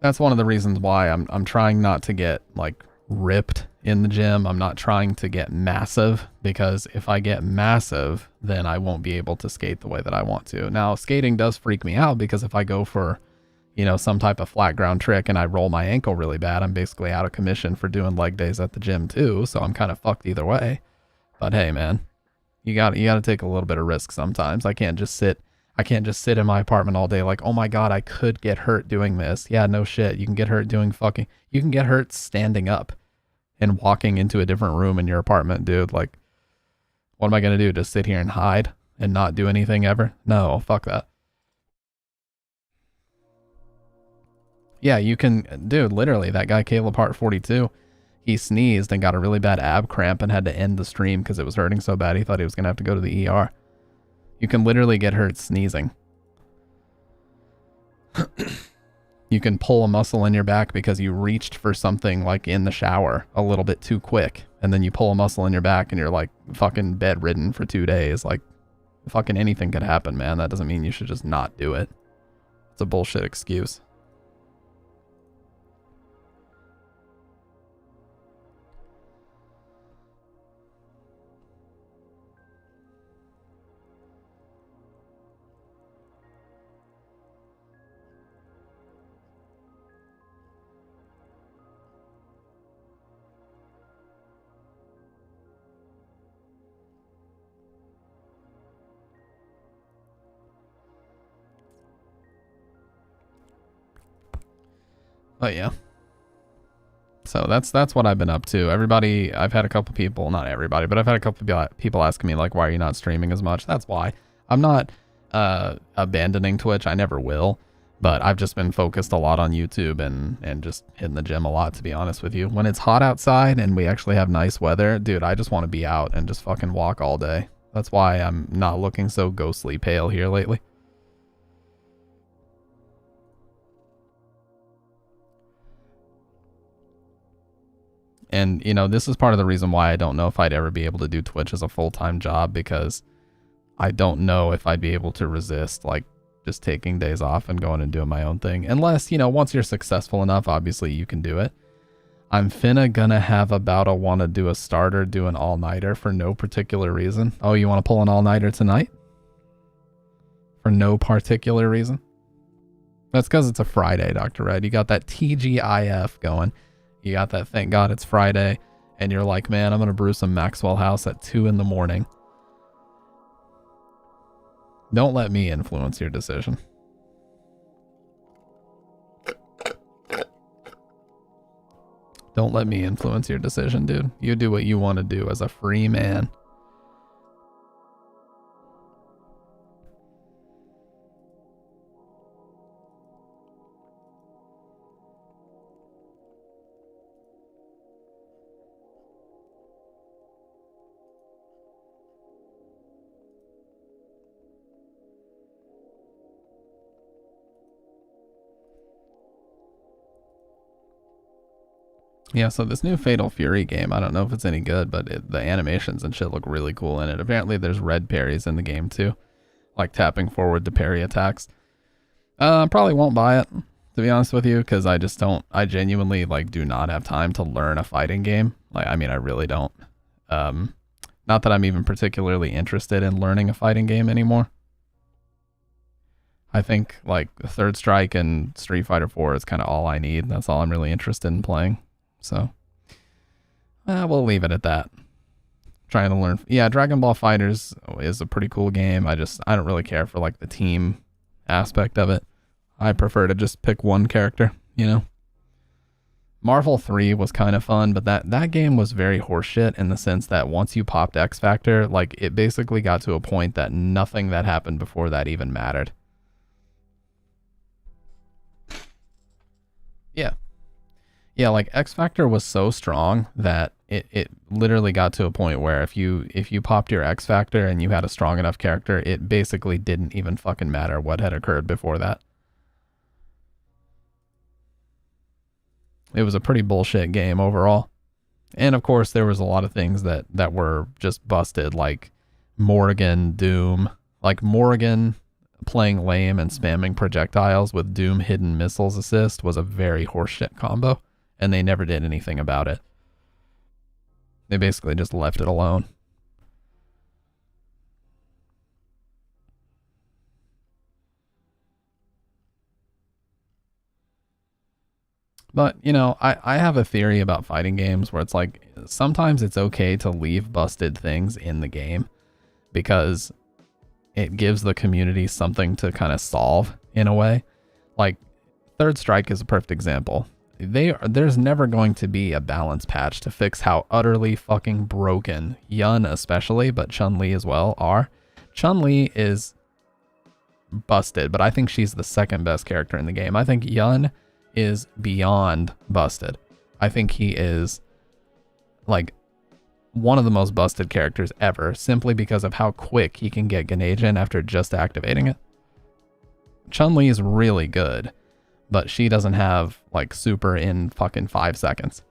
That's one of the reasons why I'm trying not to get like ripped in the gym. I'm not trying to get massive, because if I get massive, then I won't be able to skate the way that I want to. Now, skating does freak me out because if I go for, you know, some type of flat ground trick and I roll my ankle really bad, I'm basically out of commission for doing leg days at the gym too. So I'm kind of fucked either way. But hey, man, you got to take a little bit of risk sometimes. I can't just sit in my apartment all day like, oh my God, I could get hurt doing this. Yeah, no shit. You can get hurt you can get hurt standing up and walking into a different room in your apartment, dude. Like, what am I going to do? Just sit here and hide and not do anything ever? No, fuck that. Yeah, you can, dude, literally, that guy Caleb Hart 42, he sneezed and got a really bad ab cramp and had to end the stream because it was hurting so bad he thought he was going to have to go to the ER. You can literally get hurt sneezing. You can pull a muscle in your back because you reached for something like in the shower a little bit too quick, and then you pull a muscle in your back and you're like fucking bedridden for 2 days. Like, fucking anything could happen, man. That doesn't mean you should just not do it. It's a bullshit excuse. But yeah. So that's what I've been up to. Everybody, I've had a couple people, not everybody, but I've had a couple people asking me like, why are you not streaming as much? That's why. I'm not abandoning Twitch. I never will. But I've just been focused a lot on YouTube and just hitting the gym a lot, to be honest with you. When it's hot outside and we actually have nice weather, dude, I just want to be out and just fucking walk all day. That's why I'm not looking so ghostly pale here lately. And, you know, this is part of the reason why I don't know if I'd ever be able to do Twitch as a full-time job, because I don't know if I'd be able to resist, like, just taking days off and going and doing my own thing. Unless, you know, once you're successful enough, obviously you can do it. I'm gonna have about a want to do a starter, do an all-nighter for no particular reason. Oh, you want to pull an all-nighter tonight? For no particular reason? That's because it's a Friday, Dr. Red. You got that TGIF going. You got that thank God it's Friday, and you're like, man, I'm going to brew some Maxwell House at 2 in the morning. Don't let me influence your decision. Don't let me influence your decision, dude. You do what you want to do as a free man. Yeah, so this new Fatal Fury game, I don't know if it's any good, but the animations and shit look really cool in it. Apparently there's red parries in the game too, like tapping forward to parry attacks. Probably won't buy it, to be honest with you, because I genuinely like do not have time to learn a fighting game. Like, I mean, I really don't. Not that I'm even particularly interested in learning a fighting game anymore. I think like Third Strike and Street Fighter 4 is kind of all I need. That's all I'm really interested in playing. So, we'll leave it at that. Trying to learn. Yeah, Dragon Ball FighterZ is a pretty cool game. I don't really care for like the team aspect of it. I prefer to just pick one character, you know. Marvel 3 was kind of fun, but that game was very horseshit in the sense that once you popped X Factor, like it basically got to a point that nothing that happened before that even mattered. Yeah. Yeah, like X Factor was so strong that it literally got to a point where if you popped your X Factor and you had a strong enough character, it basically didn't even fucking matter what had occurred before that. It was a pretty bullshit game overall. And of course there was a lot of things that were just busted, like Morrigan, Doom. Like Morrigan playing lame and spamming projectiles with Doom hidden missiles assist was a very horseshit combo. And they never did anything about it. They basically just left it alone. But, you know, I have a theory about fighting games where it's like, sometimes it's okay to leave busted things in the game because it gives the community something to kind of solve in a way. Like, Third Strike is a perfect example. There's never going to be a balance patch to fix how utterly fucking broken Yun especially, but Chun-Li as well, are. Chun-Li is busted, but I think she's the second best character in the game. I think Yun is beyond busted. I think he is like one of the most busted characters ever, simply because of how quick he can get Ganejin after just activating it. Chun-Li is really good, but she doesn't have like super in fucking 5 seconds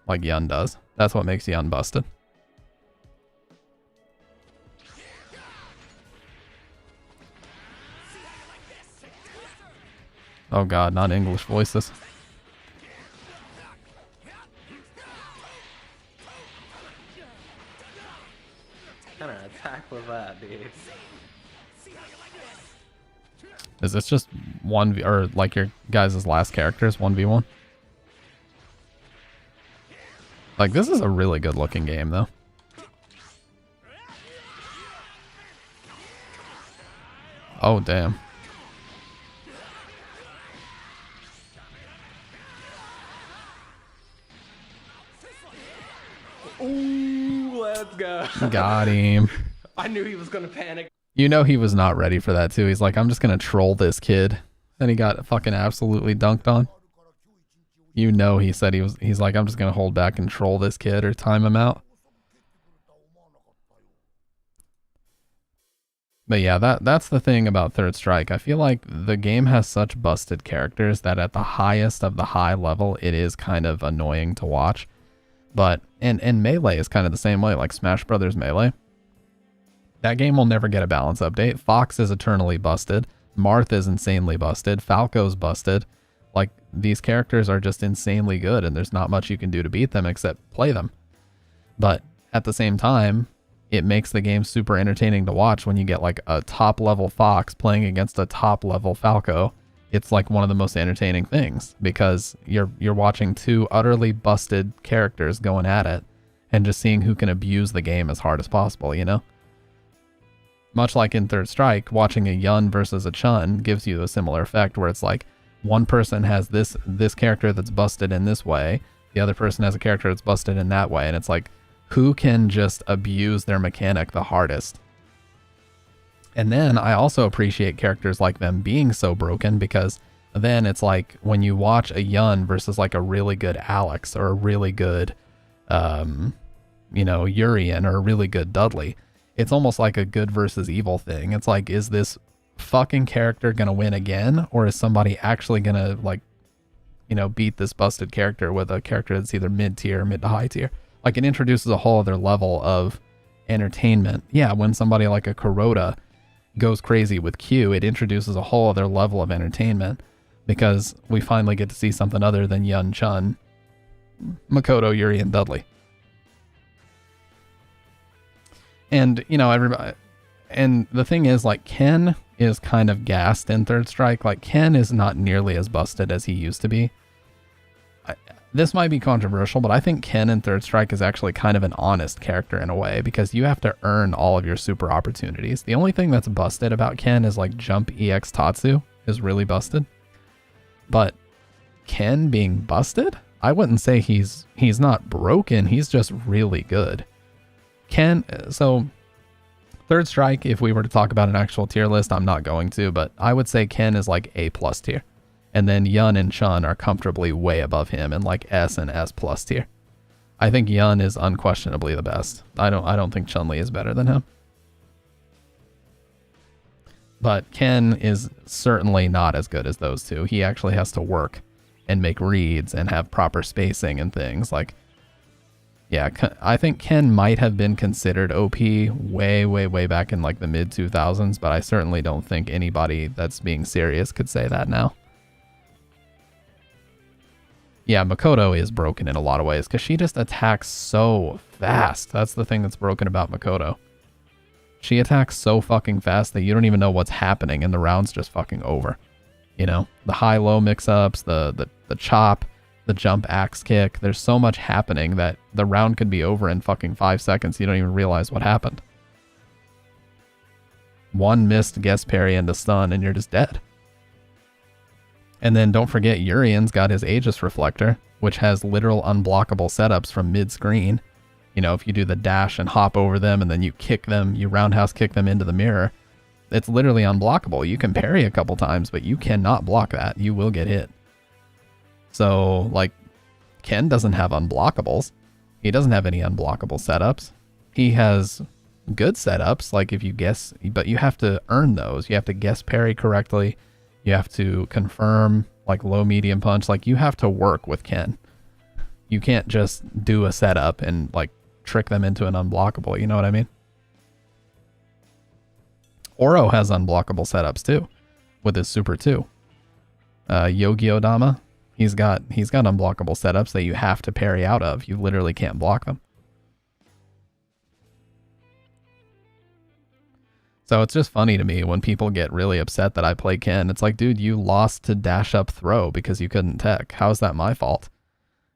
like Yun does. That's what makes Yun busted. Oh god, not English voices. What kind of attack was that, dude? Is this just 1v, or like your guys' last characters, 1v1? Like, this is a really good looking game, though. Oh, damn. Ooh, let's go. Got him. I knew he was gonna panic. You know he was not ready for that, too. He's like, I'm just going to troll this kid. Then he got fucking absolutely dunked on. You know he said he's like, I'm just going to hold back and troll this kid or time him out. But yeah, that's the thing about Third Strike. I feel like the game has such busted characters that at the highest of the high level, it is kind of annoying to watch. But, and Melee is kind of the same way, like Smash Brothers Melee. That game will never get a balance update. Fox is eternally busted. Marth is insanely busted. Falco's busted. Like, these characters are just insanely good, and there's not much you can do to beat them except play them. But at the same time, it makes the game super entertaining to watch when you get like a top level Fox playing against a top level Falco. It's like one of the most entertaining things because you're watching two utterly busted characters going at it and just seeing who can abuse the game as hard as possible, you know? Much like in Third Strike, watching a Yun versus a Chun gives you a similar effect where it's like one person has this character that's busted in this way, the other person has a character that's busted in that way, and it's like, who can just abuse their mechanic the hardest? And then I also appreciate characters like them being so broken because then it's like when you watch a Yun versus like a really good Alex or a really good, you know, Urian or a really good Dudley, it's almost like a good versus evil thing. It's like, is this fucking character gonna win again, or is somebody actually gonna, like, you know, beat this busted character with a character that's either mid tier, mid to high tier? Like, it introduces a whole other level of entertainment. Yeah, when somebody like a Kuroda goes crazy with Q, it introduces a whole other level of entertainment because we finally get to see something other than Yun, Chun, Makoto, Yuri, and Dudley. And, you know, everybody, and the thing is, like, Ken is kind of gassed in Third Strike. Like, Ken is not nearly as busted as he used to be. This might be controversial, but I think Ken in Third Strike is actually kind of an honest character in a way because you have to earn all of your super opportunities. The only thing that's busted about Ken is like Jump EX Tatsu is really busted. But Ken being busted? I wouldn't say he's not broken, he's just really good. Ken, so Third Strike, if we were to talk about an actual tier list, I'm not going to, but I would say Ken is like A+ tier. And then Yun and Chun are comfortably way above him in like S and S+ tier. I think Yun is unquestionably the best. I don't think Chun-Li is better than him. But Ken is certainly not as good as those two. He actually has to work and make reads and have proper spacing and things. Like, yeah, I think Ken might have been considered OP way, way, way back in like the mid 2000s, but I certainly don't think anybody that's being serious could say that now. Yeah, Makoto is broken in a lot of ways because she just attacks so fast. That's the thing that's broken about Makoto. She attacks so fucking fast that you don't even know what's happening and the round's just fucking over. You know, the high-low mix-ups, the chop, the jump axe kick. There's so much happening that the round could be over in fucking 5 seconds. You don't even realize what happened. One missed guest parry and a stun and you're just dead. And then don't forget Urian's got his Aegis Reflector, which has literal unblockable setups from mid-screen. You know, if you do the dash and hop over them and then you kick them, you roundhouse kick them into the mirror, it's literally unblockable. You can parry a couple times, but you cannot block that. You will get hit. So, like, Ken doesn't have unblockables. He doesn't have any unblockable setups. He has good setups, like if you guess, but you have to earn those. You have to guess parry correctly. You have to confirm, like, low, medium punch. Like, you have to work with Ken. You can't just do a setup and, like, trick them into an unblockable. You know what I mean? Oro has unblockable setups, too, with his Super 2. Yogi Odama, he's got unblockable setups that you have to parry out of. You literally can't block them. So it's just funny to me when people get really upset that I play Ken. It's like, dude, you lost to dash up throw because you couldn't tech. How is that my fault?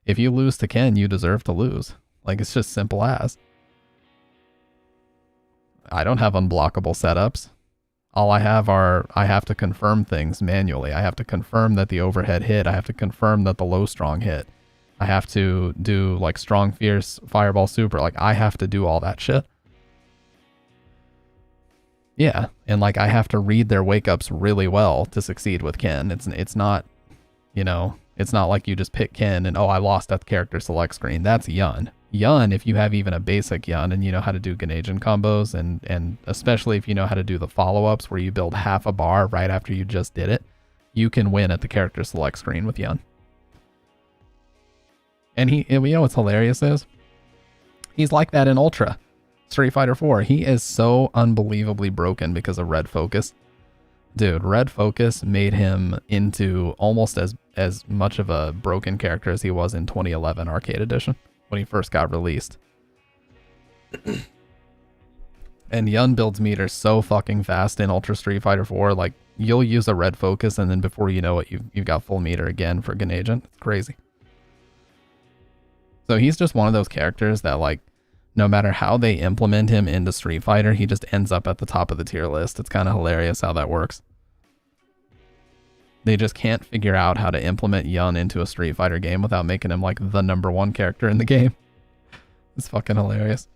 If you lose to Ken, you deserve to lose. Like, it's just simple as. I don't have unblockable setups. All I have are, I have to confirm things manually. I have to confirm that the overhead hit. I have to confirm that the low strong hit. I have to do, like, strong fierce fireball super. Like, I have to do all that shit. Yeah, and, like, I have to read their wake-ups really well to succeed with Ken. It's not, you know, it's not like you just pick Ken and, oh, I lost at the character select screen. That's Yun. Yun, if you have even a basic Yun and you know how to do Ganajin combos, and especially if you know how to do the follow-ups where you build half a bar right after you just did it, you can win at the character select screen with Yun. And you know what's hilarious is? He's like that in Ultra. Street Fighter 4, he is so unbelievably broken because of Red Focus. Dude, Red Focus made him into almost as much of a broken character as he was in 2011 Arcade Edition when he first got released. And Yun builds meters so fucking fast in Ultra Street Fighter 4, like, you'll use a Red Focus and then before you know it, you've got full meter again for Ganajin. It's crazy. So he's just one of those characters that, like, no matter how they implement him into Street Fighter, he just ends up at the top of the tier list. It's kind of hilarious how that works. They just can't figure out how to implement Yun into a Street Fighter game without making him, like, the #1 character in the game. It's fucking hilarious.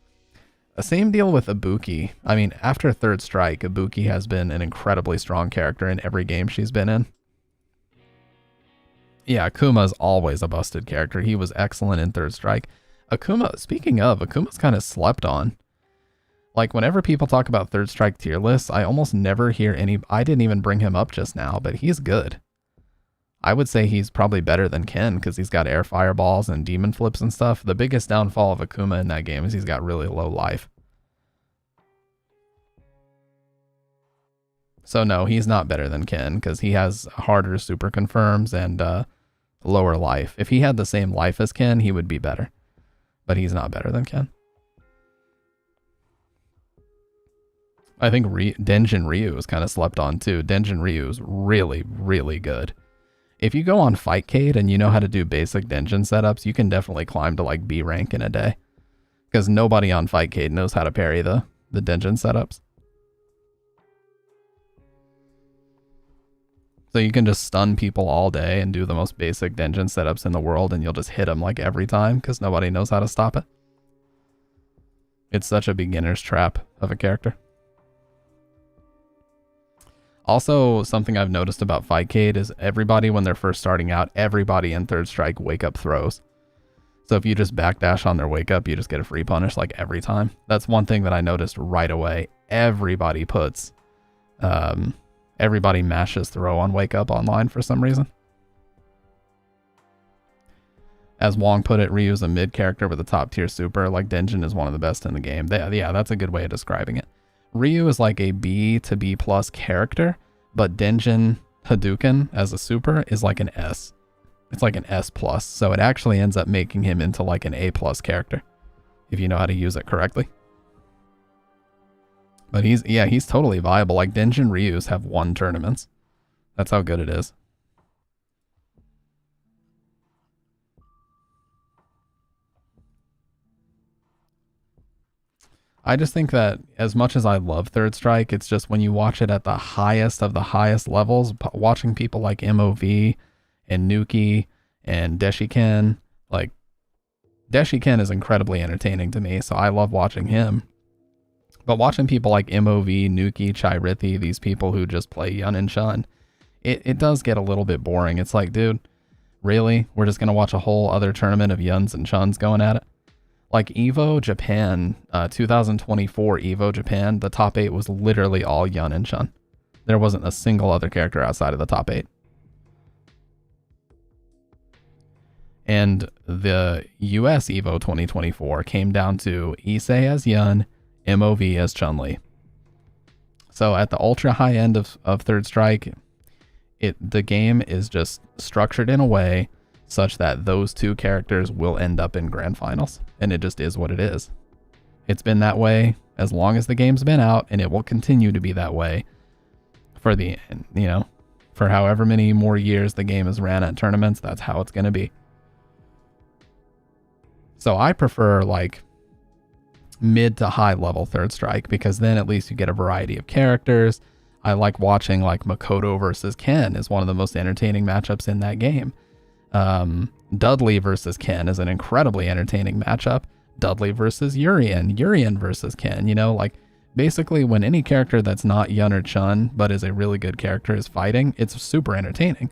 The same deal with Ibuki. I mean, after Third Strike, Ibuki has been an incredibly strong character in every game she's been in. Yeah, Akuma's always a busted character. He was excellent in Third Strike. Akuma, speaking of, Akuma's kind of slept on. Like, whenever people talk about Third Strike tier lists, I almost never hear any... I didn't even bring him up just now, but he's good. I would say he's probably better than Ken, because he's got air fireballs and demon flips and stuff. The biggest downfall of Akuma in that game is he's got really low life. So no, he's not better than Ken, because he has harder super confirms and lower life. If he had the same life as Ken, he would be better. But he's not better than Ken. I think Denjin Ryu is kind of slept on too. Denjin Ryu is really, really good. If you go on Fightcade and you know how to do basic Denjin setups, you can definitely climb to, like, B rank in a day. Because nobody on Fightcade knows how to parry the Denjin setups. So you can just stun people all day and do the most basic Denjin setups in the world, and you'll just hit them, like, every time because nobody knows how to stop it. It's such a beginner's trap of a character. Also, something I've noticed about Fightcade is everybody, when they're first starting out, everybody in Third Strike wake up throws. So if you just backdash on their wake up, you just get a free punish, like, every time. That's one thing that I noticed right away. Everybody puts... everybody mashes throw on wake up online for some reason. As Wong put it, Ryu's a mid character with a top tier super. Like, Denjin is one of the best in the game. Yeah, that's a good way of describing it. Ryu is like a B to B plus character, but Denjin Hadouken as a super is like an S. It's like an S plus, so it actually ends up making him into like an A plus character, if you know how to use it correctly. But he's totally viable. Like, Denjin Ryus have won tournaments. That's how good it is. I just think that as much as I love Third Strike, it's just when you watch it at the highest of the highest levels, watching people like MOV and Nuki and Deshiken, like, Deshiken is incredibly entertaining to me, so I love watching him. But watching people like MOV, Nuki, Chairithi, these people who just play Yun and Shun, it does get a little bit boring. It's like, dude, Really? We're just going to watch a whole other tournament of Yuns and Chuns going at it? Like Evo Japan, 2024 Evo Japan, the top 8 was literally all Yun and Chun. There wasn't a single other character outside of the top 8. And the US Evo 2024 came down to Issei as Yun, MOV as Chun-Li. So at the ultra high end of Third Strike, the game is just structured in a way such that those two characters will end up in grand finals. And it just is what it is. It's been that way as long as the game's been out, and it will continue to be that way for for however many more years the game is ran at tournaments. That's how it's going to be. So I prefer like mid to high level Third Strike, because then at least you get a variety of characters. I like watching like Makoto versus Ken is one of the most entertaining matchups in that game. Dudley versus Ken is an incredibly entertaining matchup. Dudley versus Urien versus Ken, like basically when any character that's not Yun or Chun but is a really good character is fighting, it's super entertaining.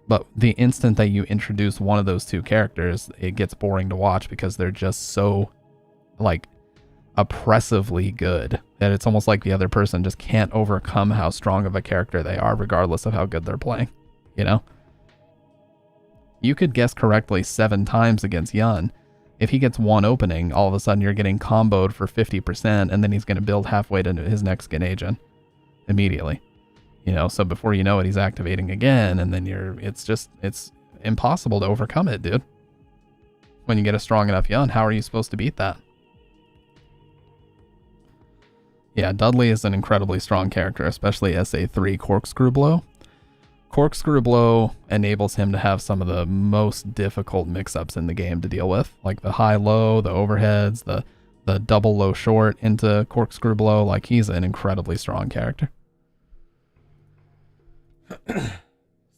But the instant that you introduce one of those two characters, it gets boring to watch because they're just so like oppressively good that it's almost like the other person just can't overcome how strong of a character they are regardless of how good they're playing. You could guess correctly 7 times against Yun. If he gets one opening, all of a sudden you're getting comboed for 50%, and then he's going to build halfway to his next Genagin immediately. So before you know it, he's activating again, and then it's impossible to overcome it, dude. When you get a strong enough Yun, how are you supposed to beat that? Yeah, Dudley is an incredibly strong character, especially SA3 Corkscrew Blow. Corkscrew Blow enables him to have some of the most difficult mix-ups in the game to deal with, like the high-low, the overheads, the double low-short into Corkscrew Blow. Like, he's an incredibly strong character.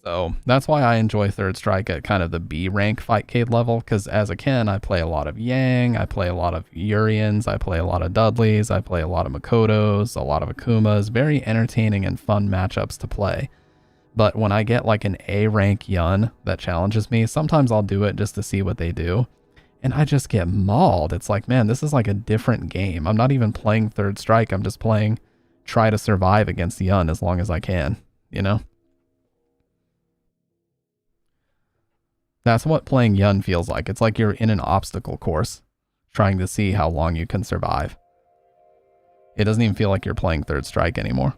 So that's why I enjoy Third Strike at kind of the B rank Fightcade level, because as a Ken, I play a lot of Yang, I play a lot of Uriens, I play a lot of Dudleys, I play a lot of Makotos, a lot of Akumas. Very entertaining and fun matchups to play. But when I get like an A rank Yun that challenges me, sometimes I'll do it just to see what they do. And I just get mauled. It's like, man, this is like a different game. I'm not even playing Third Strike. I'm just playing try to survive against Yun as long as I can, That's what playing Yun feels like. It's like you're in an obstacle course trying to see how long you can survive. It doesn't even feel like you're playing Third Strike anymore.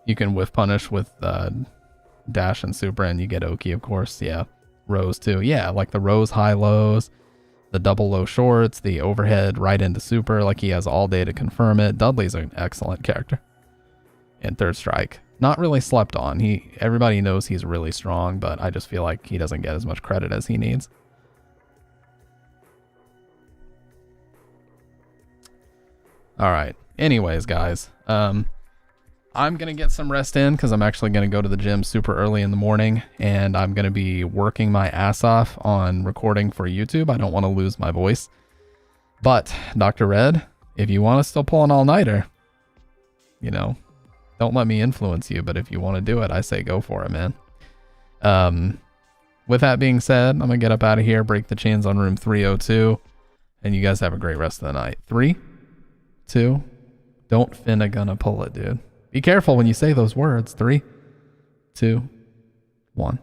You can whiff punish with dash and super, and you get Oki, of course. Yeah, Rose too. Yeah, like the Rose high lows, the double low shorts, the overhead right into super. Like, he has all day to confirm it. Dudley's an excellent character in Third Strike. Not really slept on. Everybody knows he's really strong, but I just feel like he doesn't get as much credit as he needs. All right. Anyways, guys, I'm going to get some rest in because I'm actually going to go to the gym super early in the morning, and I'm going to be working my ass off on recording for YouTube. I don't want to lose my voice. But, Dr. Red, if you want to still pull an all-nighter, don't let me influence you, but if you want to do it, I say go for it, man. With that being said, I'm going to get up out of here, break the chains on room 302, and you guys have a great rest of the night. 3, 2, don't finna gonna pull it, dude. Be careful when you say those words. 3, 2, 1.